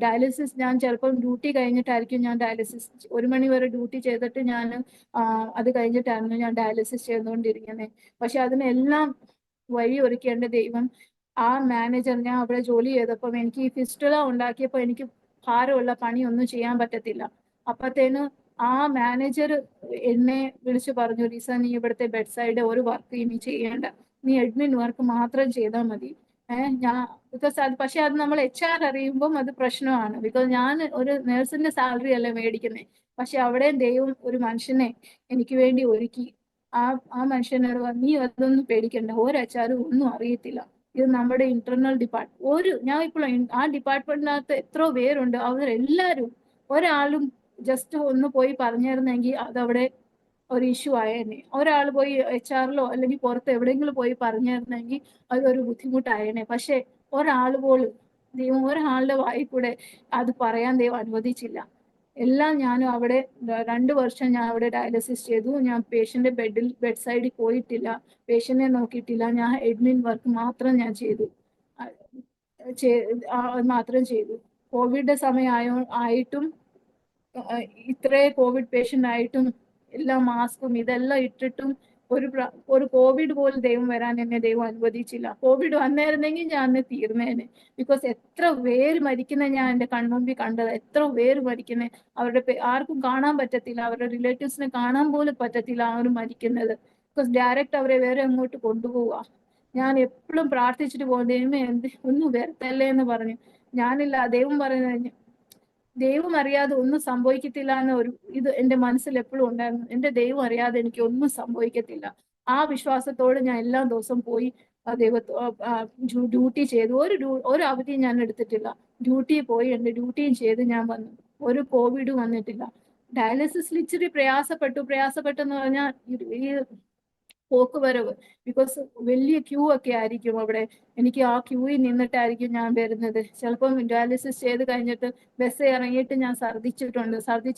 ഡയാലിസിസ് ഞാൻ ചിലപ്പം ഡ്യൂട്ടി കഴിഞ്ഞിട്ടായിരിക്കും ഞാൻ ഡയാലിസിസ്, 1 മണി വരെ ഡ്യൂട്ടി ചെയ്തിട്ട് ഞാൻ അത് കഴിഞ്ഞിട്ടായിരുന്നു ഞാൻ ഡയാലിസിസ് ചെയ്തുകൊണ്ടിരിക്കുന്നത്. പക്ഷെ അതിനെല്ലാം വഴി ഒരുക്കേണ്ട ദൈവം. ആ മാനേജർ, ഞാൻ അവിടെ ജോലി ചെയ്തപ്പം എനിക്ക് ഈ ഫിസ്റ്റുല ഉണ്ടാക്കിയപ്പോൾ എനിക്ക് ഭാരമുള്ള പണിയൊന്നും ചെയ്യാൻ പറ്റത്തില്ല. അപ്പത്തേന് ആ മാനേജർ എന്നെ വിളിച്ചു പറഞ്ഞു, ലിസ നീ ഇവിടുത്തെ ബെഡ് സൈഡ് ഒരു വർക്ക് ഇനി ചെയ്യേണ്ട, നീ അഡ്മിൻ വർക്ക് മാത്രം ചെയ്താൽ മതി. ബിക്കോസ് പക്ഷെ അത് നമ്മൾ HR അറിയുമ്പം അത് പ്രശ്നമാണ്. ബിക്കോസ് ഞാൻ ഒരു നേഴ്സിന്റെ സാലറി അല്ലേ മേടിക്കുന്നത്. പക്ഷെ അവിടെ ദൈവം ഒരു മനുഷ്യനെ എനിക്ക് വേണ്ടി ഒരുക്കി. ആ മനുഷ്യനോട് നീ അതൊന്നും പേടിക്കണ്ട, ഒരു HR ഒന്നും അറിയത്തില്ല, ഇത് നമ്മുടെ ഇന്റർണൽ ഞാൻ ഇപ്പോഴും ആ ഡിപ്പാർട്ട്മെന്റിനകത്ത് എത്ര പേരുണ്ട്, അവരെല്ലാരും ഒരാളും ജസ്റ്റ് ഒന്ന് പോയി പറഞ്ഞിരുന്നെങ്കിൽ അതവിടെ ഒരു ഇഷ്യൂ ആയേനെ. ഒരാൾ പോയി HR അല്ലെങ്കിൽ പുറത്ത് എവിടെയെങ്കിലും പോയി പറഞ്ഞിരുന്നെങ്കിൽ അതൊരു ബുദ്ധിമുട്ടായേനെ. പക്ഷെ ഒരാളുടെ വായിൽ കൂടെ അത് പറയാൻ ദൈവം അനുവദിച്ചില്ല. എല്ലാം ഞാനും അവിടെ 2 വർഷം ഞാൻ അവിടെ ഡയാലിസിസ് ചെയ്തു. ഞാൻ പേഷ്യന്റെ ബെഡ് സൈഡിൽ പോയിട്ടില്ല, പേഷ്യന്റിനെ നോക്കിയിട്ടില്ല. ഞാൻ അഡ്മിൻ വർക്ക് മാത്രം ഞാൻ ചെയ്തു. മാത്രം ചെയ്തു. കോവിഡ് ആയിട്ടും ഇത്രേ കോവിഡ് പേഷ്യന്റ് ആയിട്ടും എല്ലാം മാസ്കും ഇതെല്ലാം ഇട്ടിട്ടും ഒരു കോവിഡ് പോലും ദൈവം വരാൻ എന്നെ ദൈവം അനുവദിച്ചില്ല. കോവിഡ് വന്നായിരുന്നെങ്കിൽ ഞാൻ അന്ന് തീർന്നേനെ. ബിക്കോസ് എത്ര പേര് മരിക്കുന്ന ഞാൻ എൻ്റെ കൺമുമ്പിൽ കണ്ടത്. എത്ര പേര് മരിക്കുന്നത്, അവരുടെ ആർക്കും കാണാൻ പറ്റത്തില്ല, അവരുടെ റിലേറ്റീവ്സിനെ കാണാൻ പോലും പറ്റത്തില്ല അവർ മരിക്കുന്നത്. ബിക്കോസ് ഡയറക്റ്റ് അവരെ വേറെ അങ്ങോട്ട് കൊണ്ടുപോവുക. ഞാൻ എപ്പോഴും പ്രാർത്ഥിച്ചിട്ട് പോകും, ദൈവമേ ഒന്നും വരുത്തല്ലേ എന്ന് പറഞ്ഞു. ഞാനില്ല, ദൈവം അറിയാതെ ഒന്നും സംഭവിക്കത്തില്ല എന്ന ഇത് എൻ്റെ മനസ്സിൽ എപ്പോഴും ഉണ്ടായിരുന്നു. എൻ്റെ ദൈവം അറിയാതെ എനിക്ക് ഒന്നും സംഭവിക്കത്തില്ല. ആ വിശ്വാസത്തോടെ ഞാൻ എല്ലാ ദിവസവും പോയി ഡ്യൂട്ടി ചെയ്തു. ഒരു അവധിയും ഞാൻ എടുത്തിട്ടില്ല. ഡ്യൂട്ടി പോയി എൻ്റെ ഡ്യൂട്ടിയും ചെയ്ത് ഞാൻ വന്നു. ഒരു കോവിഡ് വന്നിട്ടില്ല. ഡയാലിസിസിൽ ഇച്ചിരി പ്രയാസപ്പെട്ടെന്ന് പറഞ്ഞാൽ ഈ പോക്കുവരവ്. ബിക്കോസ് വലിയ ക്യൂ ഒക്കെ ആയിരിക്കും അവിടെ. എനിക്ക് ആ ക്യൂയിൽ നിന്നിട്ടായിരിക്കും ഞാൻ വരുന്നത്. ചിലപ്പം ഡയാലിസിസ് ചെയ്ത് കഴിഞ്ഞിട്ട് ബസ് ഇറങ്ങിയിട്ട് ഞാൻ ഛർദ്ദിച്ചു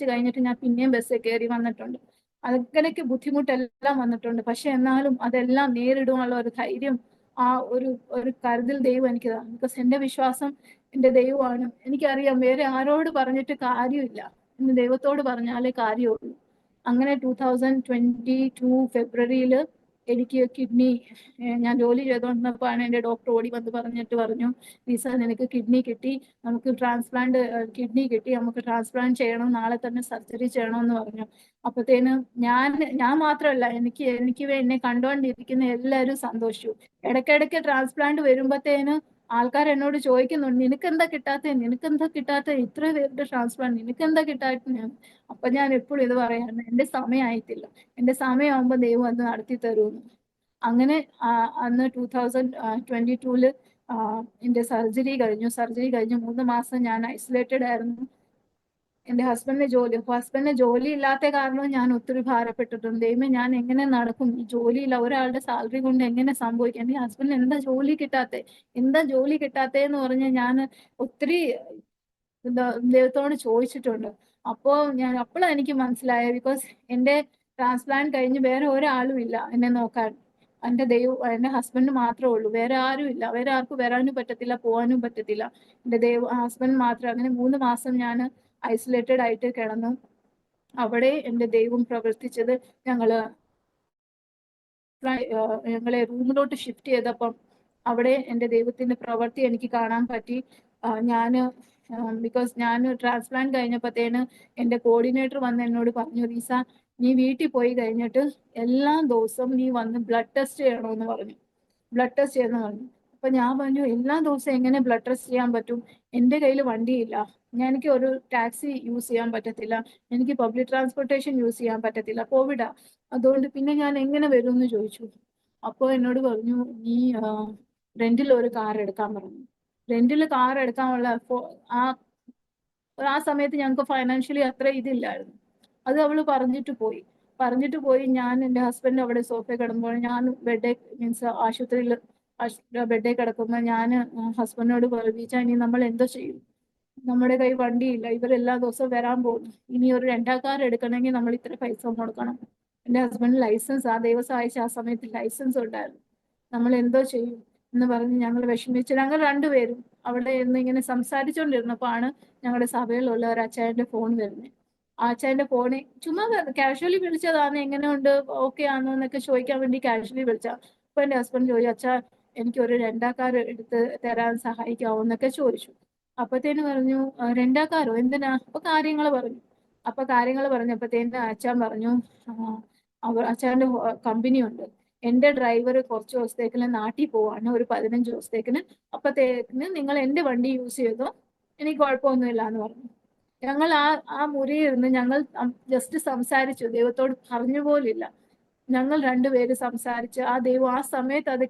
കഴിഞ്ഞിട്ട് ഞാൻ പിന്നെയും ബസ്സിൽ കയറി വന്നിട്ടുണ്ട്. അങ്ങനെയൊക്കെ ബുദ്ധിമുട്ടെല്ലാം വന്നിട്ടുണ്ട്. പക്ഷെ എന്നാലും അതെല്ലാം നേരിടാനുള്ള ഒരു ധൈര്യം, ആ ഒരു കരുതൽ ദൈവം എനിക്ക് തന്നു. ബിക്കോസ് എൻ്റെ വിശ്വാസം എൻ്റെ ദൈവമാണ്. എനിക്കറിയാം വേറെ ആരോട് പറഞ്ഞിട്ട് കാര്യമില്ല, എന്ന് ദൈവത്തോട് പറഞ്ഞാലേ കാര്യമുള്ളൂ. അങ്ങനെ 2022 ഫെബ്രുവരിയിൽ എനിക്ക് ഞാൻ ജോലി ചെയ്തുകൊണ്ടിരുന്നപ്പോഴാണ് എൻ്റെ ഡോക്ടർ ഓടി വന്ന് പറഞ്ഞു, ലീസ നിനക്ക് കിഡ്നി കിട്ടി, നമുക്ക് കിഡ്നി കിട്ടി, നമുക്ക് ട്രാൻസ്പ്ലാന്റ് ചെയ്യണം, നാളെ തന്നെ സർജറി ചെയ്യണമെന്ന് പറഞ്ഞു. അപ്പത്തേനും ഞാൻ മാത്രമല്ല, എന്നെ കണ്ടുകൊണ്ടിരിക്കുന്ന എല്ലാവരും സന്തോഷിച്ചു. ഇടയ്ക്കിടയ്ക്ക് ട്രാൻസ്പ്ലാന്റ് വരുമ്പോഴത്തേനും ആൾക്കാർ എന്നോട് ചോദിക്കുന്നുണ്ട്, നിനക്കെന്താ കിട്ടാത്ത ഇത്ര പേരുടെ ട്രാൻസ്പ്ലാന്റ് നിനക്കെന്താ കിട്ടാത്ത? അപ്പൊ ഞാൻ എപ്പോഴും ഇത് പറയാറുണ്ട്, എൻ്റെ സമയമായിട്ടില്ല, എൻ്റെ സമയമാകുമ്പോൾ ദൈവം അത് നടത്തി തരുമെന്ന്. അങ്ങനെ അന്ന് 2022 എൻ്റെ സർജറി കഴിഞ്ഞു. 3 മാസം ഞാൻ ഐസൊലേറ്റഡ് ആയിരുന്നു. എന്റെ ഹസ്ബൻഡിന് ജോലി ഇല്ലാത്ത കാരണം ഞാൻ ഒത്തിരി ഭാരപ്പെട്ടിട്ടുണ്ട്. ദൈവമേ, ഞാൻ എങ്ങനെ നടക്കും? ഈ ജോലിയില്ല, ഒരാളുടെ സാലറി കൊണ്ട് എങ്ങനെ സംഭവിക്കും? എന്റെ ഹസ്ബൻഡിന് എന്താ ജോലി കിട്ടാത്തേന്ന് പറഞ്ഞ് ഞാൻ ഒത്തിരി ദൈവത്തോട് ചോദിച്ചിട്ടുണ്ട്. അപ്പോഴാണ് എനിക്ക് മനസ്സിലായത്, ബിക്കോസ് എന്റെ ട്രാൻസ്പ്ലാന്റ് കഴിഞ്ഞ് വേറെ ഒരാളും ഇല്ല എന്നെ നോക്കാൻ. എന്റെ ഹസ്ബൻഡ് മാത്രമേ ഉള്ളൂ, വേറെ ആരും ഇല്ല. വേറെ ആർക്കും വരാനും പറ്റത്തില്ല, പോകാനും പറ്റത്തില്ല. എന്റെ ഹസ്ബൻഡ് മാത്രം. അങ്ങനെ 3 മാസം ഞാൻ ഐസൊലേറ്റഡ് ആയിട്ട് കിടന്നു. അവിടെ എന്റെ ദൈവം പ്രവർത്തിച്ചത്, ഞങ്ങള് ഞങ്ങളെ റൂമിലോട്ട് ഷിഫ്റ്റ് ചെയ്തപ്പം അവിടെ എന്റെ ദൈവത്തിന്റെ പ്രവൃത്തി എനിക്ക് കാണാൻ പറ്റി. ഞാന് ബിക്കോസ് ഞാൻ ട്രാൻസ്പ്ലാന്റ് കഴിഞ്ഞപ്പോഴത്തേന് എന്റെ കോർഡിനേറ്റർ വന്ന് എന്നോട് പറഞ്ഞു, റീസ, നീ വീട്ടിൽ പോയി കഴിഞ്ഞിട്ട് എല്ലാ ദിവസവും നീ വന്ന് ബ്ലഡ് ടെസ്റ്റ് ചെയ്യണമെന്ന് പറഞ്ഞു. അപ്പൊ ഞാൻ പറഞ്ഞു, എല്ലാ ദിവസവും എങ്ങനെ ബ്ലഡ് ടെസ്റ്റ് ചെയ്യാൻ പറ്റും? എന്റെ കയ്യിൽ വണ്ടിയില്ല, എനിക്ക് ഒരു ടാക്സി യൂസ് ചെയ്യാൻ പറ്റത്തില്ല, എനിക്ക് പബ്ലിക് ട്രാൻസ്പോർട്ടേഷൻ യൂസ് ചെയ്യാൻ പറ്റത്തില്ല, കോവിഡാ. അതുകൊണ്ട് പിന്നെ ഞാൻ എങ്ങനെ വരും എന്ന് ചോദിച്ചു. അപ്പോൾ എന്നോട് പറഞ്ഞു, നീ റെന്റിൽ ഒരു കാർ എടുക്കാൻ പറഞ്ഞു. റെന്റിൽ കാർ എടുക്കാനുള്ള ആ ആ സമയത്ത് ഞങ്ങൾക്ക് ഫൈനാൻഷ്യലി അത്ര ഇതില്ലായിരുന്നു. അത് അവള് പറഞ്ഞിട്ട് പോയി. ഞാൻ എന്റെ ഹസ്ബൻഡ് അവിടെ സോഫയിൽ കിടക്കുമ്പോൾ, ഞാൻ ആശുപത്രിയിൽ ബെഡേ കിടക്കുമ്പോൾ ഞാൻ ഹസ്ബൻഡിനോട് പറഞ്ഞു, ഇനി നമ്മൾ എന്തോ ചെയ്യും? നമ്മുടെ കൈ വണ്ടിയില്ല, ഇവരെല്ലാ ദിവസവും വരാൻ പോകുന്നു, ഇനി ഒരു രണ്ടാക്കാർ എടുക്കണമെങ്കിൽ നമ്മൾ ഇത്ര പൈസ കൊടുക്കണം. എന്റെ ഹസ്ബൻഡ് ലൈസൻസ്, ആ ദൈവം സഹായിച്ച ആ സമയത്ത് ലൈസൻസ് ഉണ്ടായിരുന്നു. നമ്മൾ എന്തോ ചെയ്യും എന്ന് പറഞ്ഞ് ഞങ്ങൾ വിഷമിച്ച് ഞങ്ങൾ രണ്ടുപേരും അവിടെ ഇരുന്ന് ഇങ്ങനെ സംസാരിച്ചുകൊണ്ടിരുന്നപ്പോ ആണ് ഞങ്ങളുടെ സഭയിലുള്ള ഒരു അച്ചായന്റെ ഫോൺ വരുന്നത്. ആ അച്ചായന്റെ ഫോണിൽ ചുമ്മാ കാഷ്വലി വിളിച്ചതാണ്, എങ്ങനെയുണ്ട്, ഓക്കെ ആണോ എന്നൊക്കെ ചോദിക്കാൻ വേണ്ടി കാഷ്വലി വിളിച്ചാ. അപ്പൊ എന്റെ ഹസ്ബൻഡ് ചോദിച്ചു, അച്ഛാ, എനിക്ക് ഒരു രണ്ടാക്കാർ എടുത്ത് തരാൻ സഹായിക്കാവോ എന്നൊക്കെ ചോദിച്ചു. അപ്പത്തേന് പറഞ്ഞു, രണ്ടാക്കാരോ, എന്തിനാ? അപ്പൊ കാര്യങ്ങൾ പറഞ്ഞപ്പോഴത്തേന് അച്ഛൻ പറഞ്ഞു, അച്ഛൻ്റെ കമ്പനി ഉണ്ട്, എന്റെ ഡ്രൈവർ കുറച്ച് ദിവസത്തേക്കിന് നാട്ടിൽ പോവാണ്, ഒരു 15 ദിവസത്തേക്കിന്. അപ്പത്തേക്കിന് നിങ്ങൾ എന്റെ വണ്ടി യൂസ് ചെയ്തോ, എനിക്ക് കുഴപ്പമൊന്നുമില്ല എന്ന് പറഞ്ഞു. ഞങ്ങൾ ആ മുറിയിൽ ഇരുന്ന് ഞങ്ങൾ ജസ്റ്റ് സംസാരിച്ചു, ദൈവത്തോട് പറഞ്ഞു പോലില്ല. ഞങ്ങൾ രണ്ടുപേര് സംസാരിച്ച് ആ ദൈവം ആ സമയത്ത് അത്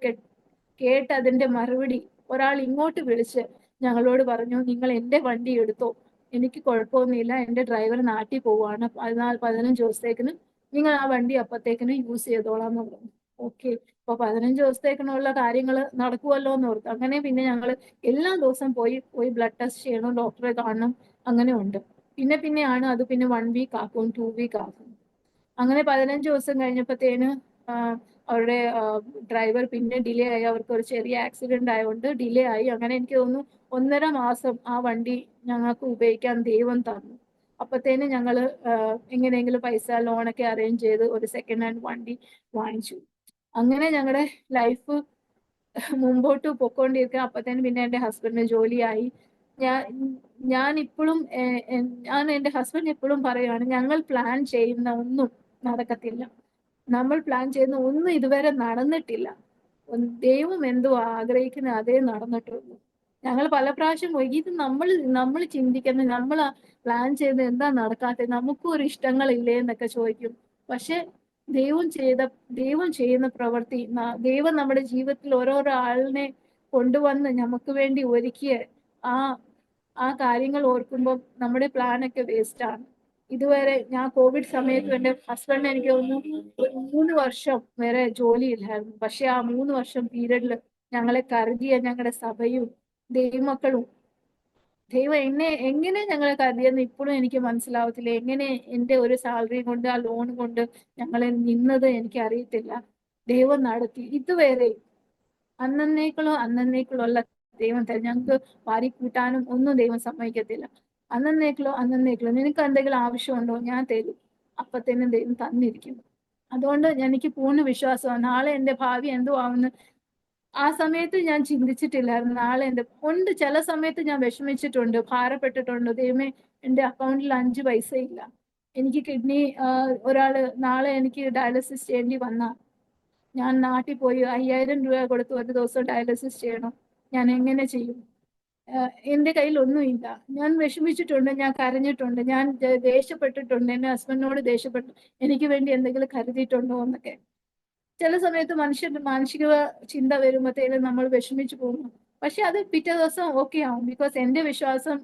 കേട്ട് അതിന്റെ മറുപടി ഒരാൾ ഇങ്ങോട്ട് വിളിച്ച് ഞങ്ങളോട് പറഞ്ഞു, നിങ്ങൾ എന്റെ വണ്ടി എടുത്തോ, എനിക്ക് കുഴപ്പമൊന്നുമില്ല, എന്റെ ഡ്രൈവർ നാട്ടിൽ പോവാണ്, 15 ദിവസത്തേക്കിന് നിങ്ങൾ ആ വണ്ടി അപ്പത്തേക്കിന് യൂസ് ചെയ്തോളാം എന്ന് പറഞ്ഞു. ഓക്കെ, അപ്പൊ 15 ദിവസത്തേക്കിനുള്ള കാര്യങ്ങൾ നടക്കുമല്ലോ എന്ന് ഓർത്തു. അങ്ങനെ പിന്നെ ഞങ്ങൾ എല്ലാ ദിവസവും പോയി ബ്ലഡ് ടെസ്റ്റ് ചെയ്യണം, ഡോക്ടറെ കാണണം, അങ്ങനെ ഉണ്ട്. പിന്നെയാണ് അത് പിന്നെ 1 വീക്ക് ആക്കും, 2 വീക്ക് ആക്കും. അങ്ങനെ 15 ദിവസം കഴിഞ്ഞപ്പോഴത്തേന് അവരുടെ ഡ്രൈവർ പിന്നെ ഡിലേ ആയി. അവർക്ക് ഒരു ചെറിയ ആക്സിഡന്റ് ആയതുകൊണ്ട് ഡിലേ ആയി. അങ്ങനെ എനിക്ക് തോന്നുന്നു 1.5 മാസം ആ വണ്ടി ഞങ്ങൾക്ക് ഉപയോഗിക്കാൻ ദൈവം തന്നു. അപ്പത്തേന് ഞങ്ങള് എങ്ങനെയെങ്കിലും പൈസ ലോണൊക്കെ അറേഞ്ച് ചെയ്ത് ഒരു സെക്കൻഡ് ഹാൻഡ് വണ്ടി വാങ്ങിച്ചു. അങ്ങനെ ഞങ്ങളുടെ ലൈഫ് മുമ്പോട്ട് പൊക്കോണ്ടിരിക്കുക. അപ്പത്തേന് പിന്നെ എന്റെ ഹസ്ബൻഡിന് ജോലിയായി. ഞാൻ ഞാൻ ഇപ്പോഴും എന്റെ ഹസ്ബൻഡ് എപ്പോഴും പറയുകയാണ്, ഞങ്ങൾ പ്ലാൻ ചെയ്യുന്ന ഒന്നും നടക്കത്തില്ല, നമ്മൾ പ്ലാൻ ചെയ്യുന്ന ഒന്നും ഇതുവരെ നടന്നിട്ടില്ല, ദൈവം എന്തോ ആഗ്രഹിക്കുന്ന അതേ നടന്നിട്ടുള്ളൂ. ഞങ്ങൾ പല പ്രാവശ്യം പോയി, ഇത് നമ്മൾ ചിന്തിക്കുന്ന, നമ്മൾ പ്ലാൻ ചെയ്ത് എന്താ നടക്കാത്തത്, നമുക്കും ഒരു ഇഷ്ടങ്ങളില്ലേ എന്നൊക്കെ ചോദിക്കും. പക്ഷെ ദൈവം ചെയ്യുന്ന പ്രവൃത്തി, ദൈവം നമ്മുടെ ജീവിതത്തിൽ ഓരോരോ ആളിനെ കൊണ്ടുവന്ന് നമുക്ക് വേണ്ടി ഒരുക്കിയ ആ കാര്യങ്ങൾ ഓർക്കുമ്പോൾ നമ്മുടെ പ്ലാനൊക്കെ വേസ്റ്റ് ആണ്. ഇതുവരെ ഞാൻ കോവിഡ് സമയത്ത് എന്റെ ഹസ്ബൻഡ്, എനിക്ക് തോന്നുന്നു, ഒരു 3 വർഷം വരെ ജോലിയില്ലായിരുന്നു. പക്ഷെ ആ 3 വർഷം പീരീഡിൽ ഞങ്ങളെ കരുതിയ ഞങ്ങളുടെ സഭയും ദൈവമക്കളും, ദൈവം എങ്ങനെ ഞങ്ങളെ കരുതിയെന്ന് ഇപ്പോഴും എനിക്ക് മനസ്സിലാവത്തില്ല. എങ്ങനെ എന്റെ ഒരു സാലറി കൊണ്ട്, ആ ലോൺ കൊണ്ട് ഞങ്ങളെ നിന്നത് എനിക്ക് അറിയത്തില്ല. ദൈവം നടത്തി ഇതുവരെ. അന്നേക്കുള്ള ദൈവം തരും. ഞങ്ങൾക്ക് വാരി കൂട്ടാനും ഒന്നും ദൈവം സമ്മതിക്കത്തില്ല. അന്നേക്കുള്ള നിനക്ക് എന്തെങ്കിലും ആവശ്യമുണ്ടോ, ഞാൻ തരും. അപ്പത്തേനും ദൈവം തന്നിരിക്കും. അതുകൊണ്ട് എനിക്ക് പൂർണ്ണ വിശ്വാസമാണ്, നാളെ എന്റെ ഭാവി എന്തോ ആവുന്ന ആ സമയത്ത് ഞാൻ ചിന്തിച്ചിട്ടില്ലായിരുന്നു. നാളെ ചില സമയത്ത് ഞാൻ വിഷമിച്ചിട്ടുണ്ട്, ഭാരപ്പെട്ടിട്ടുണ്ട്. ദൈവമേ, എന്റെ അക്കൗണ്ടിൽ 5 പൈസ ഇല്ല, എനിക്ക് കിഡ്നി നാളെ എനിക്ക് ഡയാലിസിസ് ചെയ്യേണ്ടി വന്നാൽ ഞാൻ നാട്ടിൽ പോയി 5000 രൂപ കൊടുത്ത് ഒരു ദിവസം ഡയാലിസിസ് ചെയ്യണം, ഞാൻ എങ്ങനെ ചെയ്യും? എന്റെ കയ്യിൽ ഒന്നുമില്ല. ഞാൻ വിഷമിച്ചിട്ടുണ്ട്, ഞാൻ കരഞ്ഞിട്ടുണ്ട്, ഞാൻ ദേഷ്യപ്പെട്ടിട്ടുണ്ട്, എന്റെ ഹസ്ബൻഡിനോട് ദേഷ്യപ്പെട്ടു, എനിക്ക് വേണ്ടി എന്തെങ്കിലും കരുതിയിട്ടുണ്ടോ എന്നൊക്കെ. ചില സമയത്ത് മാനസിക ചിന്ത വരുമ്പോഴത്തേനും നമ്മൾ വിഷമിച്ചു പോകുന്നു. പക്ഷെ അത് പിറ്റേ ദിവസം ഓക്കെ ആവും, ബിക്കോസ് എന്റെ വിശ്വാസം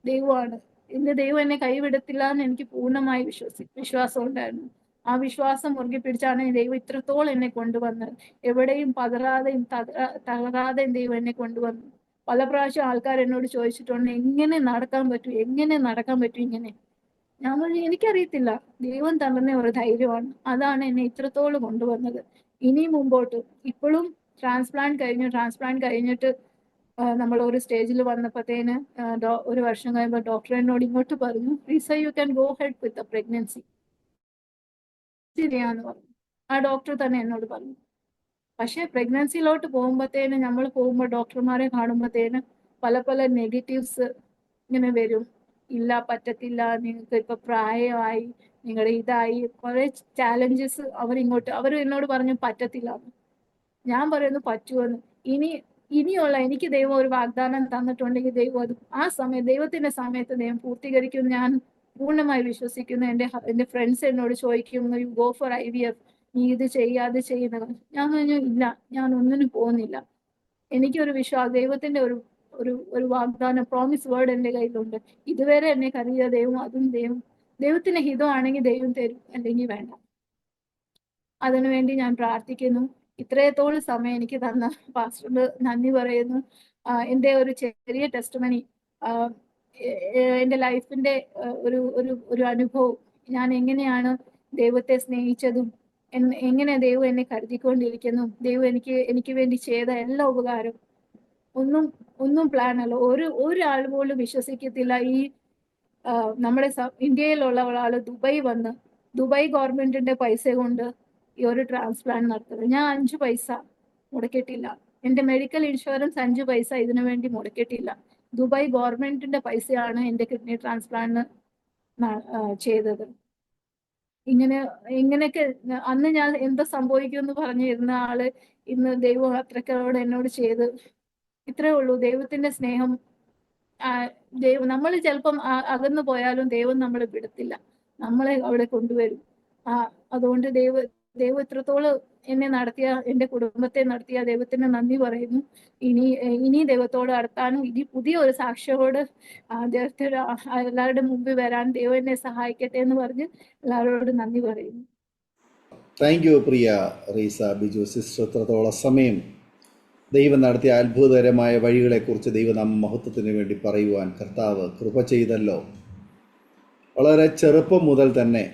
ദൈവമാണ്. എന്റെ ദൈവം എന്നെ കൈവിടത്തില്ല എന്ന് എനിക്ക് പൂർണ്ണമായി വിശ്വാസം ഉണ്ടായിരുന്നു. ആ വിശ്വാസം മുറുകെ പിടിച്ചാണ് ദൈവം ഇത്രത്തോളം എന്നെ കൊണ്ടുവന്നത്. എവിടെയും പതറാതെയും തളരാതെയും ദൈവം എന്നെ കൊണ്ടുവന്നു. പല പ്രാവശ്യം ആൾക്കാർ എന്നോട് ചോദിച്ചിട്ടുണ്ട്, എങ്ങനെ നടക്കാൻ പറ്റും, എങ്ങനെ നടക്കാൻ പറ്റും ഇങ്ങനെ. ഞാൻ പറഞ്ഞു, എനിക്കറിയത്തില്ല, ദൈവം തന്ന ഒരു ധൈര്യമാണ്, അതാണ് എന്നെ ഇത്രത്തോളം കൊണ്ടുവന്നത്. ഇനി മുമ്പോട്ട് ഇപ്പോഴും ട്രാൻസ്പ്ലാന്റ് കഴിഞ്ഞിട്ട് നമ്മൾ ഒരു സ്റ്റേജിൽ വന്നപ്പോഴത്തേന് ഒരു വർഷം കഴിയുമ്പോൾ ഡോക്ടർ എന്നോട് ഇങ്ങോട്ട് പറഞ്ഞു, Reeza, you can go head with pregnancy ചെയ്യാന്ന് പറഞ്ഞു. ആ ഡോക്ടർ തന്നെ എന്നോട് പറഞ്ഞു. പക്ഷെ പ്രഗ്നൻസിയിലോട്ട് പോകുമ്പോഴത്തേന് നമ്മൾ പോകുമ്പോൾ ഡോക്ടർമാരെ കാണുമ്പോഴത്തേന് പല പല നെഗറ്റീവ്സ് ഇങ്ങനെ വരും. ഇല്ല, പറ്റത്തില്ല, നിങ്ങൾക്ക് ഇപ്പൊ പ്രായമായി, നിങ്ങളുടെ ഇതായി, കുറെ ചാലഞ്ചസ് അവർ എന്നോട് പറഞ്ഞു പറ്റത്തില്ല. ഞാൻ പറയുന്നു പറ്റുമെന്ന്. ഇനിയുള്ള എനിക്ക് ദൈവം ഒരു വാഗ്ദാനം തന്നിട്ടുണ്ടെങ്കിൽ ദൈവം അത് ദൈവത്തിന്റെ സമയത്ത് ദൈവം പൂർത്തീകരിക്കും. ഞാൻ പൂർണ്ണമായി വിശ്വസിക്കുന്നു. എന്റെ ഫ്രണ്ട്സ് എന്നോട് ചോദിക്കുന്നു, യു ഗോ ഫോർ IVF, നീ ഇത് അത് ചെയ്യുന്നത്. ഞാൻ പറഞ്ഞു, ഇല്ല, ഞാൻ ഒന്നിനും പോകുന്നില്ല. എനിക്കൊരു വിശ്വാസം, ദൈവത്തിന്റെ ഒരു വാഗ്ദാനം, പ്രോമിസ് വേർഡ് എന്റെ കയ്യിലുണ്ട്. ഇതുവരെ എന്നെ കരുതിയ ദൈവത്തിന്റെ ഹിതമാണെങ്കിൽ ദൈവം തരും, അല്ലെങ്കിൽ വേണ്ട. അതിനുവേണ്ടി ഞാൻ പ്രാർത്ഥിക്കുന്നു. ഇത്രത്തോളം സമയം എനിക്ക് തന്ന പാസ്റ്ററിന് നന്ദി പറയുന്നു. എൻ്റെ ഒരു ചെറിയ ടെസ്റ്റിമണി, എൻ്റെ ലൈഫിന്റെ ഒരു അനുഭവം, ഞാൻ എങ്ങനെയാണ് ദൈവത്തെ സ്നേഹിച്ചതും എങ്ങനെ ദൈവം എന്നെ കരുതിക്കൊണ്ടിരിക്കുന്നു, ദൈവം എനിക്ക് വേണ്ടി ചെയ്ത എല്ലാ ഉപകാരം ഒന്നും പ്ലാൻ അല്ല. ഒരാൾ പോലും വിശ്വസിക്കത്തില്ല. നമ്മുടെ ഇന്ത്യയിലുള്ള ഒരാള് ദുബായ് ഗവൺമെന്റിന്റെ പൈസ കൊണ്ട് ഈ ഒരു ട്രാൻസ്പ്ലാന്റ് നടത്തുന്നത്. ഞാൻ 5 പൈസ മുടക്കിയിട്ടില്ല. എന്റെ മെഡിക്കൽ ഇൻഷുറൻസ് 5 പൈസ ഇതിനു വേണ്ടി മുടക്കിയിട്ടില്ല. ദുബായ് ഗവൺമെന്റിന്റെ പൈസയാണ് എന്റെ കിഡ്നി ട്രാൻസ്പ്ലാന്റ് ചെയ്തത്. ഇങ്ങനെയൊക്കെ അന്ന് ഞാൻ എന്താ സംഭവിക്കുമെന്ന് പറഞ്ഞിരുന്ന ആള് ഇന്ന് ദൈവം അത്രക്കോട് എന്നോട് ചെയ്ത്. ഇത്രേ ഉള്ളൂ. ദൈവത്തിന്റെ സ്നേഹം. നമ്മൾ ചിലപ്പം അകന്നു പോയാലും ദൈവം നമ്മളെ വിടത്തില്ല, നമ്മളെ അവിടെ കൊണ്ടുവരും. അതുകൊണ്ട് ദൈവം ഇത്രത്തോളം എന്നെ നടത്തിയ, എന്റെ കുടുംബത്തെ നടത്തിയ ദൈവത്തിന് നന്ദി പറയുന്നു. ഇനി ദൈവത്തോട് അടുത്താനും ഇനി പുതിയ ഒരു സാക്ഷിയോട് ദൈവത്തിന് എല്ലാവരുടെ മുമ്പിൽ വരാൻ ദൈവം എന്നെ സഹായിക്കട്ടെ എന്ന് പറഞ്ഞ് എല്ലാവരോടും നന്ദി പറയുന്നു. താങ്ക് യു പ്രിയ റീസ ബിജു സിസ്റ്റർ. ഇത്രത്തോളം സമയം ദൈവം നടത്തിയ അത്ഭുതകരമായ വഴികളെക്കുറിച്ച് ദൈവനാമ മഹത്വത്തിന് വേണ്ടി പറയുവാൻ കർത്താവ് കൃപ ചെയ്തല്ലോ. വളരെ ചെറുപ്പം മുതൽ തന്നെ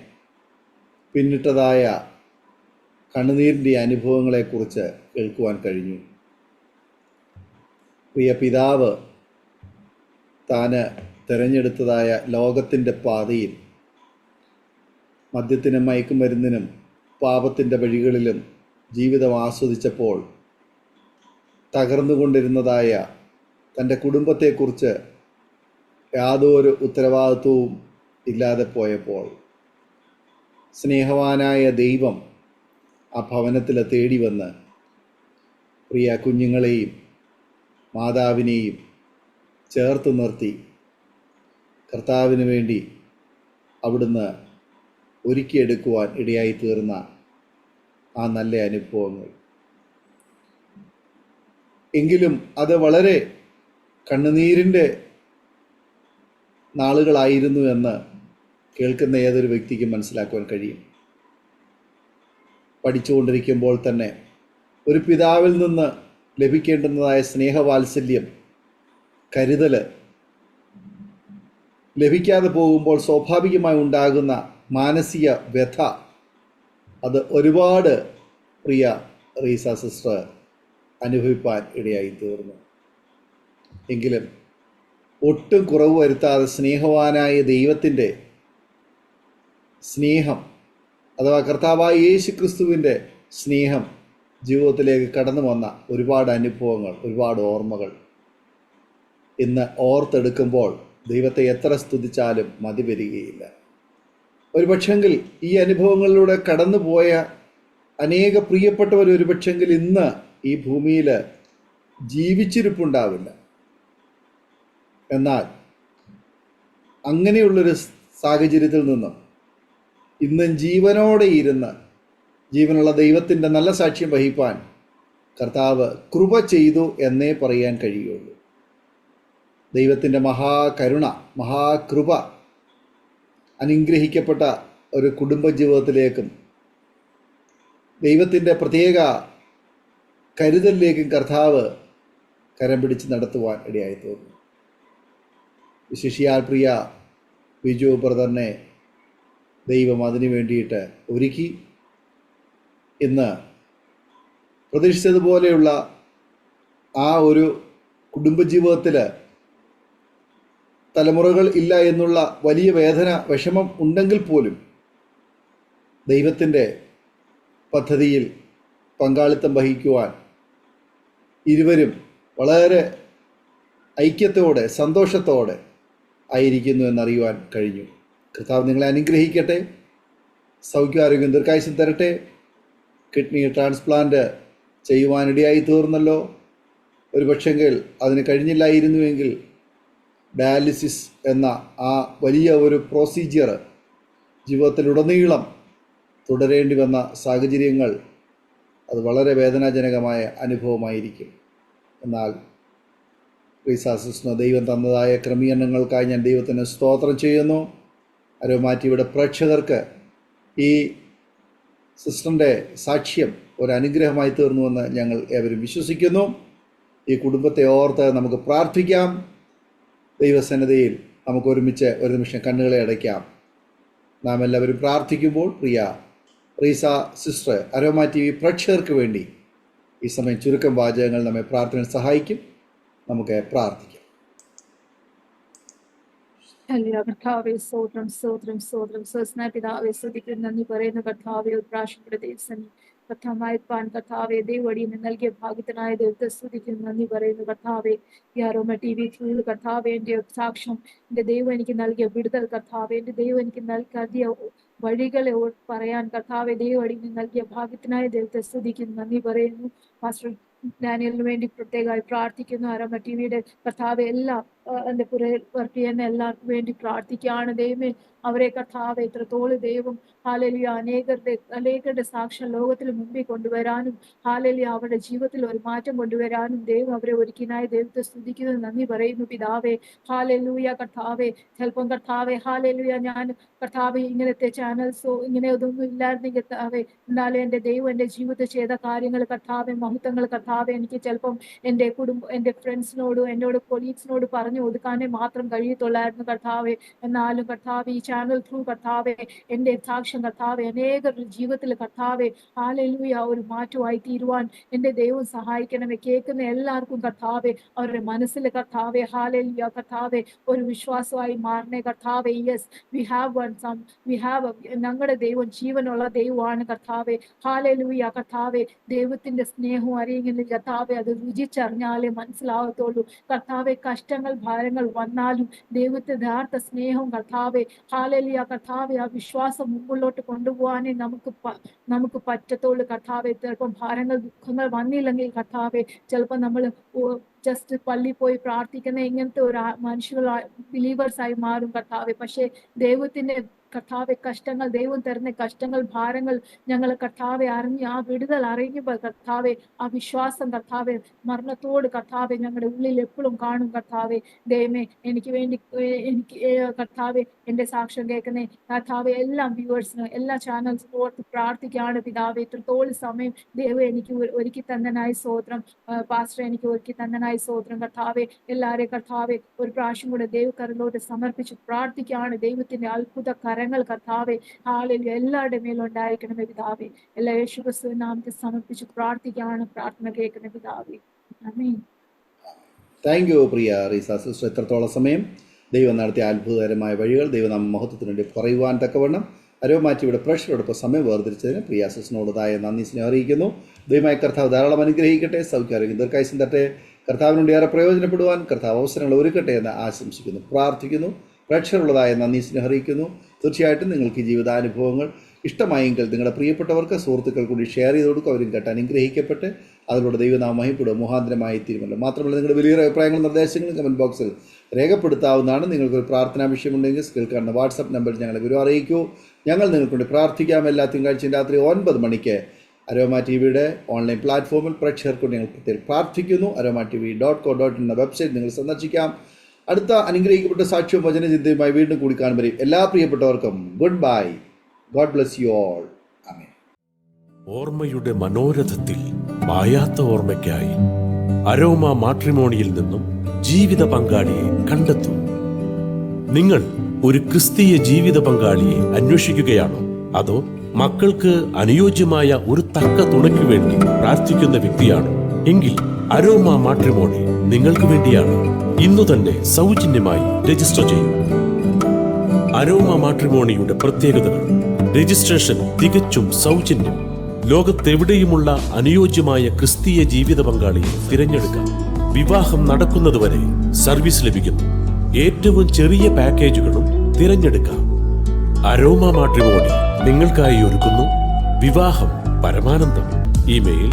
പിന്നിട്ടതായ കണ്ണുനീരിൻ്റെ അനുഭവങ്ങളെക്കുറിച്ച് കേൾക്കുവാൻ കഴിഞ്ഞു. പ്രിയ പിതാവ് താന് തിരഞ്ഞെടുത്തതായ ലോകത്തിൻ്റെ പാതയിൽ മദ്യത്തിനും മയക്കുമരുന്നിനും പാപത്തിൻ്റെ വഴികളിലും ജീവിതം ആസ്വദിച്ചപ്പോൾ തകർന്നുകൊണ്ടിരുന്നതായ തൻ്റെ കുടുംബത്തെക്കുറിച്ച് യാതൊരു ഉത്തരവാദിത്വവും ഇല്ലാതെ പോയപ്പോൾ സ്നേഹവാനായ ദൈവം ആ ഭവനത്തിൽ തേടി വന്ന് പ്രിയ കുഞ്ഞുങ്ങളെയും മാതാവിനെയും ചേർത്ത് നിർത്തി കർത്താവിന് വേണ്ടി അവിടുന്ന് ഒരുക്കിയെടുക്കുവാൻ ഇടയായി തീർന്ന ആ നല്ല അനുഭവങ്ങൾ. എങ്കിലും അത് വളരെ കണ്ണുനീരിൻ്റെ നാളുകളായിരുന്നു എന്ന് കേൾക്കുന്ന ഏതൊരു വ്യക്തിക്കും മനസ്സിലാക്കുവാൻ കഴിയും. പഠിച്ചുകൊണ്ടിരിക്കുമ്പോൾ തന്നെ ഒരു പിതാവിൽ നിന്ന് ലഭിക്കേണ്ടുന്നതായ സ്നേഹവാത്സല്യം, കരുതൽ ലഭിക്കാതെ പോകുമ്പോൾ സ്വാഭാവികമായി ഉണ്ടാകുന്ന മാനസിക വ്യഥ, അത് ഒരുപാട് പ്രിയ റീസ സിസ്റ്റർ അനുഭവിപ്പാൻ ഇടയായി തീർന്നു. എങ്കിലും ഒട്ടും കുറവ് വരുത്താതെ സ്നേഹവാനായ ദൈവത്തിൻ്റെ സ്നേഹം, അഥവാ കർത്താവായ യേശു ക്രിസ്തുവിൻ്റെ സ്നേഹം ജീവിതത്തിലേക്ക് കടന്നു വന്ന ഒരുപാട് അനുഭവങ്ങൾ, ഒരുപാട് ഓർമ്മകൾ ഇന്ന് ഓർത്തെടുക്കുമ്പോൾ ദൈവത്തെ എത്ര സ്തുതിച്ചാലും മതി വരികയില്ല. ഒരുപക്ഷെങ്കിൽ ഈ അനുഭവങ്ങളിലൂടെ കടന്നുപോയ അനേക പ്രിയപ്പെട്ടവർ ഒരുപക്ഷെങ്കിൽ ഇന്ന് ഈ ഭൂമിയിൽ ജീവിച്ചിരിപ്പുണ്ടാവില്ല. എന്നാൽ അങ്ങനെയുള്ളൊരു സാഹചര്യത്തിൽ നിന്നും ഇന്നും ജീവനോടെ ഇരുന്ന് ജീവനുള്ള ദൈവത്തിൻ്റെ നല്ല സാക്ഷ്യം വഹിപ്പാൻ കർത്താവ് കൃപ ചെയ്തു എന്നേ പറയാൻ കഴിയുള്ളൂ. ദൈവത്തിൻ്റെ മഹാകരുണ, മഹാകൃപ, അനുഗ്രഹിക്കപ്പെട്ട ഒരു കുടുംബജീവിതത്തിലേക്കും ദൈവത്തിൻ്റെ പ്രത്യേക കരുതലിലേക്കും കർത്താവ് കരം പിടിച്ച് നടത്തുവാൻ ഇടയായി തീർന്നു. വിശിഷ്യാൽ പ്രിയ ബിജു ബ്രദറിനെ ദൈവം അതിനു വേണ്ടിയിട്ട് ഒരുക്കി. ഇന്ന് പ്രതീക്ഷിച്ചതുപോലെയുള്ള ആ ഒരു കുടുംബജീവിതത്തിൽ തലമുറകൾ ഇല്ല എന്നുള്ള വലിയ വേദന, വിഷമം ഉണ്ടെങ്കിൽ പോലും ദൈവത്തിൻ്റെ പദ്ധതിയിൽ പങ്കാളിത്തം വഹിക്കുവാൻ ഇരുവരും വളരെ ഐക്യത്തോടെ, സന്തോഷത്തോടെ ആയിരിക്കുന്നു എന്നറിയുവാൻ കഴിഞ്ഞു. കർത്താവ് നിങ്ങളെ അനുഗ്രഹിക്കട്ടെ, സൗഖ്യാരോഗ്യം ദീർഘായുസ്സും തരട്ടെ. കിഡ്നി ട്രാൻസ്പ്ലാന്റ് ചെയ്യുവാനിടയായി തീർന്നല്ലോ. ഒരു പക്ഷെങ്കിൽ അതിന് കഴിഞ്ഞില്ലായിരുന്നുവെങ്കിൽ ഡയാലിസിസ് എന്ന ആ വലിയ ഒരു പ്രൊസീജിയർ ജീവിതത്തിലുടനീളം തുടരേണ്ടി വന്ന സാഹചര്യങ്ങൾ, അത് വളരെ വേദനാജനകമായ അനുഭവമായിരിക്കും. എന്നാൽ റീസാ സിസ്റ്ററിന് ദൈവം തന്നതായ ക്രമീകരണങ്ങൾക്കായി ഞാൻ ദൈവത്തിന് സ്തോത്രം ചെയ്യുന്നു. അരോമാറ്റിയുടെ പ്രേക്ഷകർക്ക് ഈ സിസ്റ്ററിൻ്റെ സാക്ഷ്യം ഒരു അനുഗ്രഹമായി തീർന്നുവെന്ന് ഞങ്ങൾ ഏവരും വിശ്വസിക്കുന്നു. ഈ കുടുംബത്തെ ഓർത്ത് നമുക്ക് പ്രാർത്ഥിക്കാം. ദൈവസന്നിധിയിൽ നമുക്ക് ഒരുമിച്ച് ഒരു നിമിഷം കണ്ണുകളെ അടയ്ക്കാം. നാം എല്ലാവരും പ്രാർത്ഥിക്കുമ്പോൾ പ്രിയ റീസ സിസ്റ്റർ അരോമ TV പ്രേക്ഷകർക്ക് വേണ്ടി ഈ സമയം ചുരുക്കം വാചകങ്ങൾ നമ്മെ പ്രാർത്ഥനയിൽ സഹായിക്കും. നമുക്ക് പ്രാർത്ഥിക്കാം. കർത്താവെ സ്തോത്രം, സ്തോത്രം, സ്തോത്രം. സ്വസ്ന പിതാവെ സ്തുതിക്കുന്നു, നന്ദി പറയുന്നു. കർത്താവെ ഉദ്രാശയുടെ ദേശനി കർത്താവായിപ്പാൻ കർത്താവെ ദൈവടിന് നൽകിയ ഭാഗ്യത്തിനായ ദൈവത്തെ സ്തുതിക്കുന്നു, നന്ദി പറയുന്നു. കർത്താവെ ഈ അരോമ TV ത്രൂ കർത്താവെ എൻ്റെ സാക്ഷ്യം, എൻ്റെ ദൈവം എനിക്ക് നൽകിയ വിടുതൽ, കർത്താവെ എൻ്റെ ദൈവം എനിക്ക് നൽകിയ വഴികളെ പറയാൻ കർത്താവെ ദൈവടിന് നൽകിയ ഭാഗ്യത്തിനായ ദൈവത്തെ സ്തുതിക്കുന്നു, നന്ദി പറയുന്നു. പാസ്റ്റർ ഡാനിയലിന് വേണ്ടി പ്രത്യേകമായി പ്രാർത്ഥിക്കുന്നു. അരോമ TVയുടെ കർത്താവെ എല്ലാ എൻ്റെ വർക്ക് ചെയ്യുന്ന എല്ലാവർക്കും വേണ്ടി പ്രാർത്ഥിക്കുകയാണ്. ദൈവമേ, അവരെ കർത്താവെ എത്രത്തോളം ദൈവം ഹല്ലേലൂയ അനേകരുടെ സാക്ഷ്യം ലോകത്തിന് മുമ്പിൽ കൊണ്ടുവരാനും ഹല്ലേലൂയ അവരുടെ ജീവിതത്തിൽ ഒരു മാറ്റം കൊണ്ടുവരാനും ദൈവം അവരെ ഒരുക്കിനായി ദൈവത്തെ സ്തുതിക്കുന്നത് നന്ദി പറയുന്നു. പിതാവേ ഹല്ലേലൂയ. കർത്താവെ ചിലപ്പം കർത്താവെ ഹല്ലേലൂയ ഞാൻ കർത്താവെ ഇങ്ങനത്തെ ചാനൽസോ ഇങ്ങനെ ഇതൊന്നും ഇല്ലായിരുന്നെങ്കിൽ കർത്താവെ, എന്നാലും എൻ്റെ ദൈവം എൻ്റെ ജീവിതത്തിൽ ചെയ്ത കാര്യങ്ങൾ കർത്താവെ, മഹത്വങ്ങൾ കർത്താവെ എനിക്ക് ചിലപ്പം എൻ്റെ ഫ്രണ്ട്സിനോടും എന്നോട് കൊളീഗ്സിനോട് പറഞ്ഞു ഒതുക്കാനേ മാത്രം കഴിയത്തുള്ളായിരുന്നു കർത്താവെ. എന്നാലും കർത്താവെ ഈ ചാനൽ ത്രൂ കർത്താവെ എൻ്റെ സാക്ഷ്യം കർത്താവെ അനേകരുടെ ജീവിതത്തിൽ കർത്താവെ ഹല്ലേലൂയ ഒരു മാറ്റമായി തീരുവാൻ എൻ്റെ ദൈവം സഹായിക്കണമേ. കേൾക്കുന്ന എല്ലാവർക്കും കർത്താവെ അവരുടെ മനസ്സിൽ കർത്താവെ ഹല്ലേലൂയ കർത്താവെ ഒരു വിശ്വാസമായി മാറണേ കർത്താവെ. യെസ്, വി ഹാവ് ഞങ്ങളുടെ ദൈവം ജീവനുള്ള ദൈവമാണ് കർത്താവെ. ഹല്ലേലൂയ കർത്താവെ ദൈവത്തിന്റെ സ്നേഹവും അറിയുന്നില്ല കർത്താവെ, അത് രുചിച്ചറിഞ്ഞാലേ മനസ്സിലാകത്തുള്ളൂ കർത്താവെ. കഷ്ടങ്ങൾ ഭാരങ്ങൾ വന്നാലും ദൈവത്തിന്റെ യഥാർത്ഥ സ്നേഹവും കർത്താവെ ഹല്ലേലൂയ കർത്താവെ ആ വിശ്വാസം മുമ്പിലോട്ട് കൊണ്ടുപോകാനേ നമുക്ക് പറ്റത്തുള്ളൂ കർത്താവെ. ചിലപ്പം ഭാരങ്ങൾ ദുഃഖങ്ങൾ വന്നില്ലെങ്കിൽ കർത്താവെ, ചിലപ്പോൾ നമ്മൾ ജസ്റ്റ് പള്ളി പോയി പ്രാർത്ഥിക്കുന്ന ഇങ്ങനത്തെ ഒരു മനുഷ്യകളായി ബിലീവേഴ്സായി മാറും കർത്താവെ. പക്ഷേ ദൈവത്തിന്റെ കർത്താവെ കഷ്ടങ്ങൾ, ദൈവം തരുന്ന കഷ്ടങ്ങൾ ഭാരങ്ങൾ ഞങ്ങൾ കർത്താവെ അറിഞ്ഞ് ആ വിടുതൽ അറിയുമ്പോൾ കർത്താവെ ആ വിശ്വാസം കർത്താവെ മരണത്തോട് കർത്താവെ ഞങ്ങളുടെ ഉള്ളിൽ എപ്പോഴും കാണും കർത്താവെ. ദൈവമേ എനിക്ക് കർത്താവെ എൻ്റെ സാക്ഷ്യം കേൾക്കുന്നേ കർത്താവെ എല്ലാ വ്യൂവേഴ്സിനും എല്ലാ ചാനൽസിനും ഓർത്ത് പ്രാർത്ഥിക്കുകയാണ് പിതാവെ. ഇത്രത്തോളം സമയം ദൈവം എനിക്ക് ഒരുക്കി തന്നനായി സ്തോത്രം. പാസ്റ്റർ എനിക്ക് ഒരുക്കി തന്നനായി സ്തോത്രം കർത്താവെ. എല്ലാവരെയും കർത്താവെ ഒരു പ്രാവശ്യം കൂടെ ദൈവകരങ്ങളിലോട്ട് സമർപ്പിച്ച് പ്രാർത്ഥിക്കുകയാണ്. ദൈവത്തിന്റെ അത്ഭുത കരങ്ങൾ കർത്താവെ ഹല്ലേലൂയ എല്ലാവരുടെ മേലുണ്ടായിരിക്കണമേ പിതാവെ. എല്ലാ യേശുക്രിസ്തുവിന്റെ നാമത്തിൽ സമർപ്പിച്ച് പ്രാർത്ഥിക്കുകയാണ്. പ്രാർത്ഥന കേൾക്കുന്ന പിതാവെ, ആമേൻ. താങ്ക് യു പ്രിയ റീസ സിസ്റ്റർ. എത്രത്തോളം സമയം ദൈവം നടത്തിയ അത്ഭുതകരമായ വഴികൾ ദൈവനാമ മഹത്വത്തിന് വേണ്ടി പറയുവാൻ തക്കവണ്ണം അരോമ TVയുടെ പ്രേക്ഷകരോടൊപ്പം സമയം വേർതിരിച്ചതിന് പ്രിയ സിസ്റ്ററിനോടതായ നന്ദി സ്നേഹം അറിയിക്കുന്നു. ദൈവമായ കർത്താവ് ധാരാളം അനുഗ്രഹിക്കട്ടെ, സൗഖ്യാരോഗ്യം ദീർഘായുസ്സും തരട്ടെ. കർത്താവിനുണ്ട് ഏറെ പ്രയോജനപ്പെടുവാൻ കർത്താവ് അവസരങ്ങൾ ഒരുക്കട്ടെ എന്ന് ആശംസിക്കുന്നു, പ്രാർത്ഥിക്കുന്നു. പ്രേക്ഷകരുള്ളതായ നന്ദി സ്നേഹം അറിയിക്കുന്നു. തീർച്ചയായിട്ടും നിങ്ങൾക്ക് ഈ ജീവിതാനുഭവങ്ങൾ ഇഷ്ടമായെങ്കിൽ നിങ്ങളുടെ പ്രിയപ്പെട്ടവർക്ക് സുഹൃത്തുക്കൾ കൂടി ഷെയർ ചെയ്ത് കൊടുക്കുക. അവരും കേട്ട് അനുഗ്രഹിക്കപ്പെട്ട് അതിലൂടെ ദൈവനാമം മഹിപ്പെടുക മുഖാന്തരമായി തീരുമല്ലോ. മാത്രമല്ല നിങ്ങളുടെ വലിയ അഭിപ്രായങ്ങളും നിർദ്ദേശങ്ങളും കമൻറ്റ് ബോക്സിൽ രേഖപ്പെടുത്താവുന്നതാണ്. നിങ്ങൾക്കൊരു പ്രാർത്ഥനാ വിഷയമുണ്ടെങ്കിൽ സ്ക്രീനിൽ കാണുന്ന വാട്സപ്പ് നമ്പറിൽ ഞങ്ങളെ ഗുരു അറിയിക്കൂ. ഞങ്ങൾ നിങ്ങൾക്ക് വേണ്ടി പ്രാർത്ഥിക്കാം. എല്ലാ തിങ്കളാഴ്ചയും രാത്രി 9 മണിക്ക് അരോമ TVയുടെ ഓൺലൈൻ പ്ലാറ്റ്ഫോമിൽ പ്രേക്ഷകർക്ക് ഞങ്ങൾ പ്രത്യേകം പ്രാർത്ഥിക്കുന്നു. aroma.tv.co.in എന്ന വെബ്സൈറ്റ് നിങ്ങൾ സന്ദർശിക്കാം. അടുത്ത അനുഗ്രഹിക്കപ്പെട്ട സാക്ഷ്യവും വചനചിന്തയുമായി വീണ്ടും കൂടിക്കാണും വരെ എല്ലാ പ്രിയപ്പെട്ടവർക്കും good bye. God bless you all. ആമേൻ. ഓർമ്മയുടെ മനോരഥത്തിൽ മായാത്ത ഓർമ്മയ്ക്കായി അരോമ മാട്രിമോണിയിൽ നിന്നും ജീവിത പങ്കാളിയെ കണ്ടെത്തൂ. നിങ്ങൾ ഒരു ക്രിസ്തീയ ജീവിത പങ്കാളിയെ അന്വേഷിക്കുകയാണോ? അതോ മക്കൾക്ക് അനുയോജ്യമായ ഒരു തക്ക തുണയ്ക്ക് വേണ്ടി പ്രാർത്ഥിക്കുന്ന വ്യക്തിയാണോ? എങ്കിൽ അരോമ മാട്രിമോണി നിങ്ങൾക്ക് വേണ്ടിയാണ്. ഇന്നു തന്നെ സൗജന്യമായി രജിസ്റ്റർ ചെയ്യൂ. അരോമ മാട്രിമോണിയുടെ പ്രത്യേകതകൾ: രജിസ്ട്രേഷൻ തികച്ചും സൗജന്യം. ലോകത്തെവിടെയുമുള്ള അനുയോജ്യമായ ക്രിസ്തീയ ജീവിത പങ്കാളിയെ തിരഞ്ഞെടുക്കാം. വിവാഹം നടക്കുന്നതുവരെ സർവീസ് ലഭിക്കുന്നു. ഏറ്റവും ചെറിയ പാക്കേജുകളും തിരഞ്ഞെടുക്കാം. അരോമ മാട്രിമോണി നിങ്ങൾക്കായി ഒരുക്കുന്നു വിവാഹം പരമാനന്ദം. Email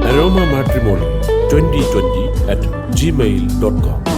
aroma matrimony2020@gmail.com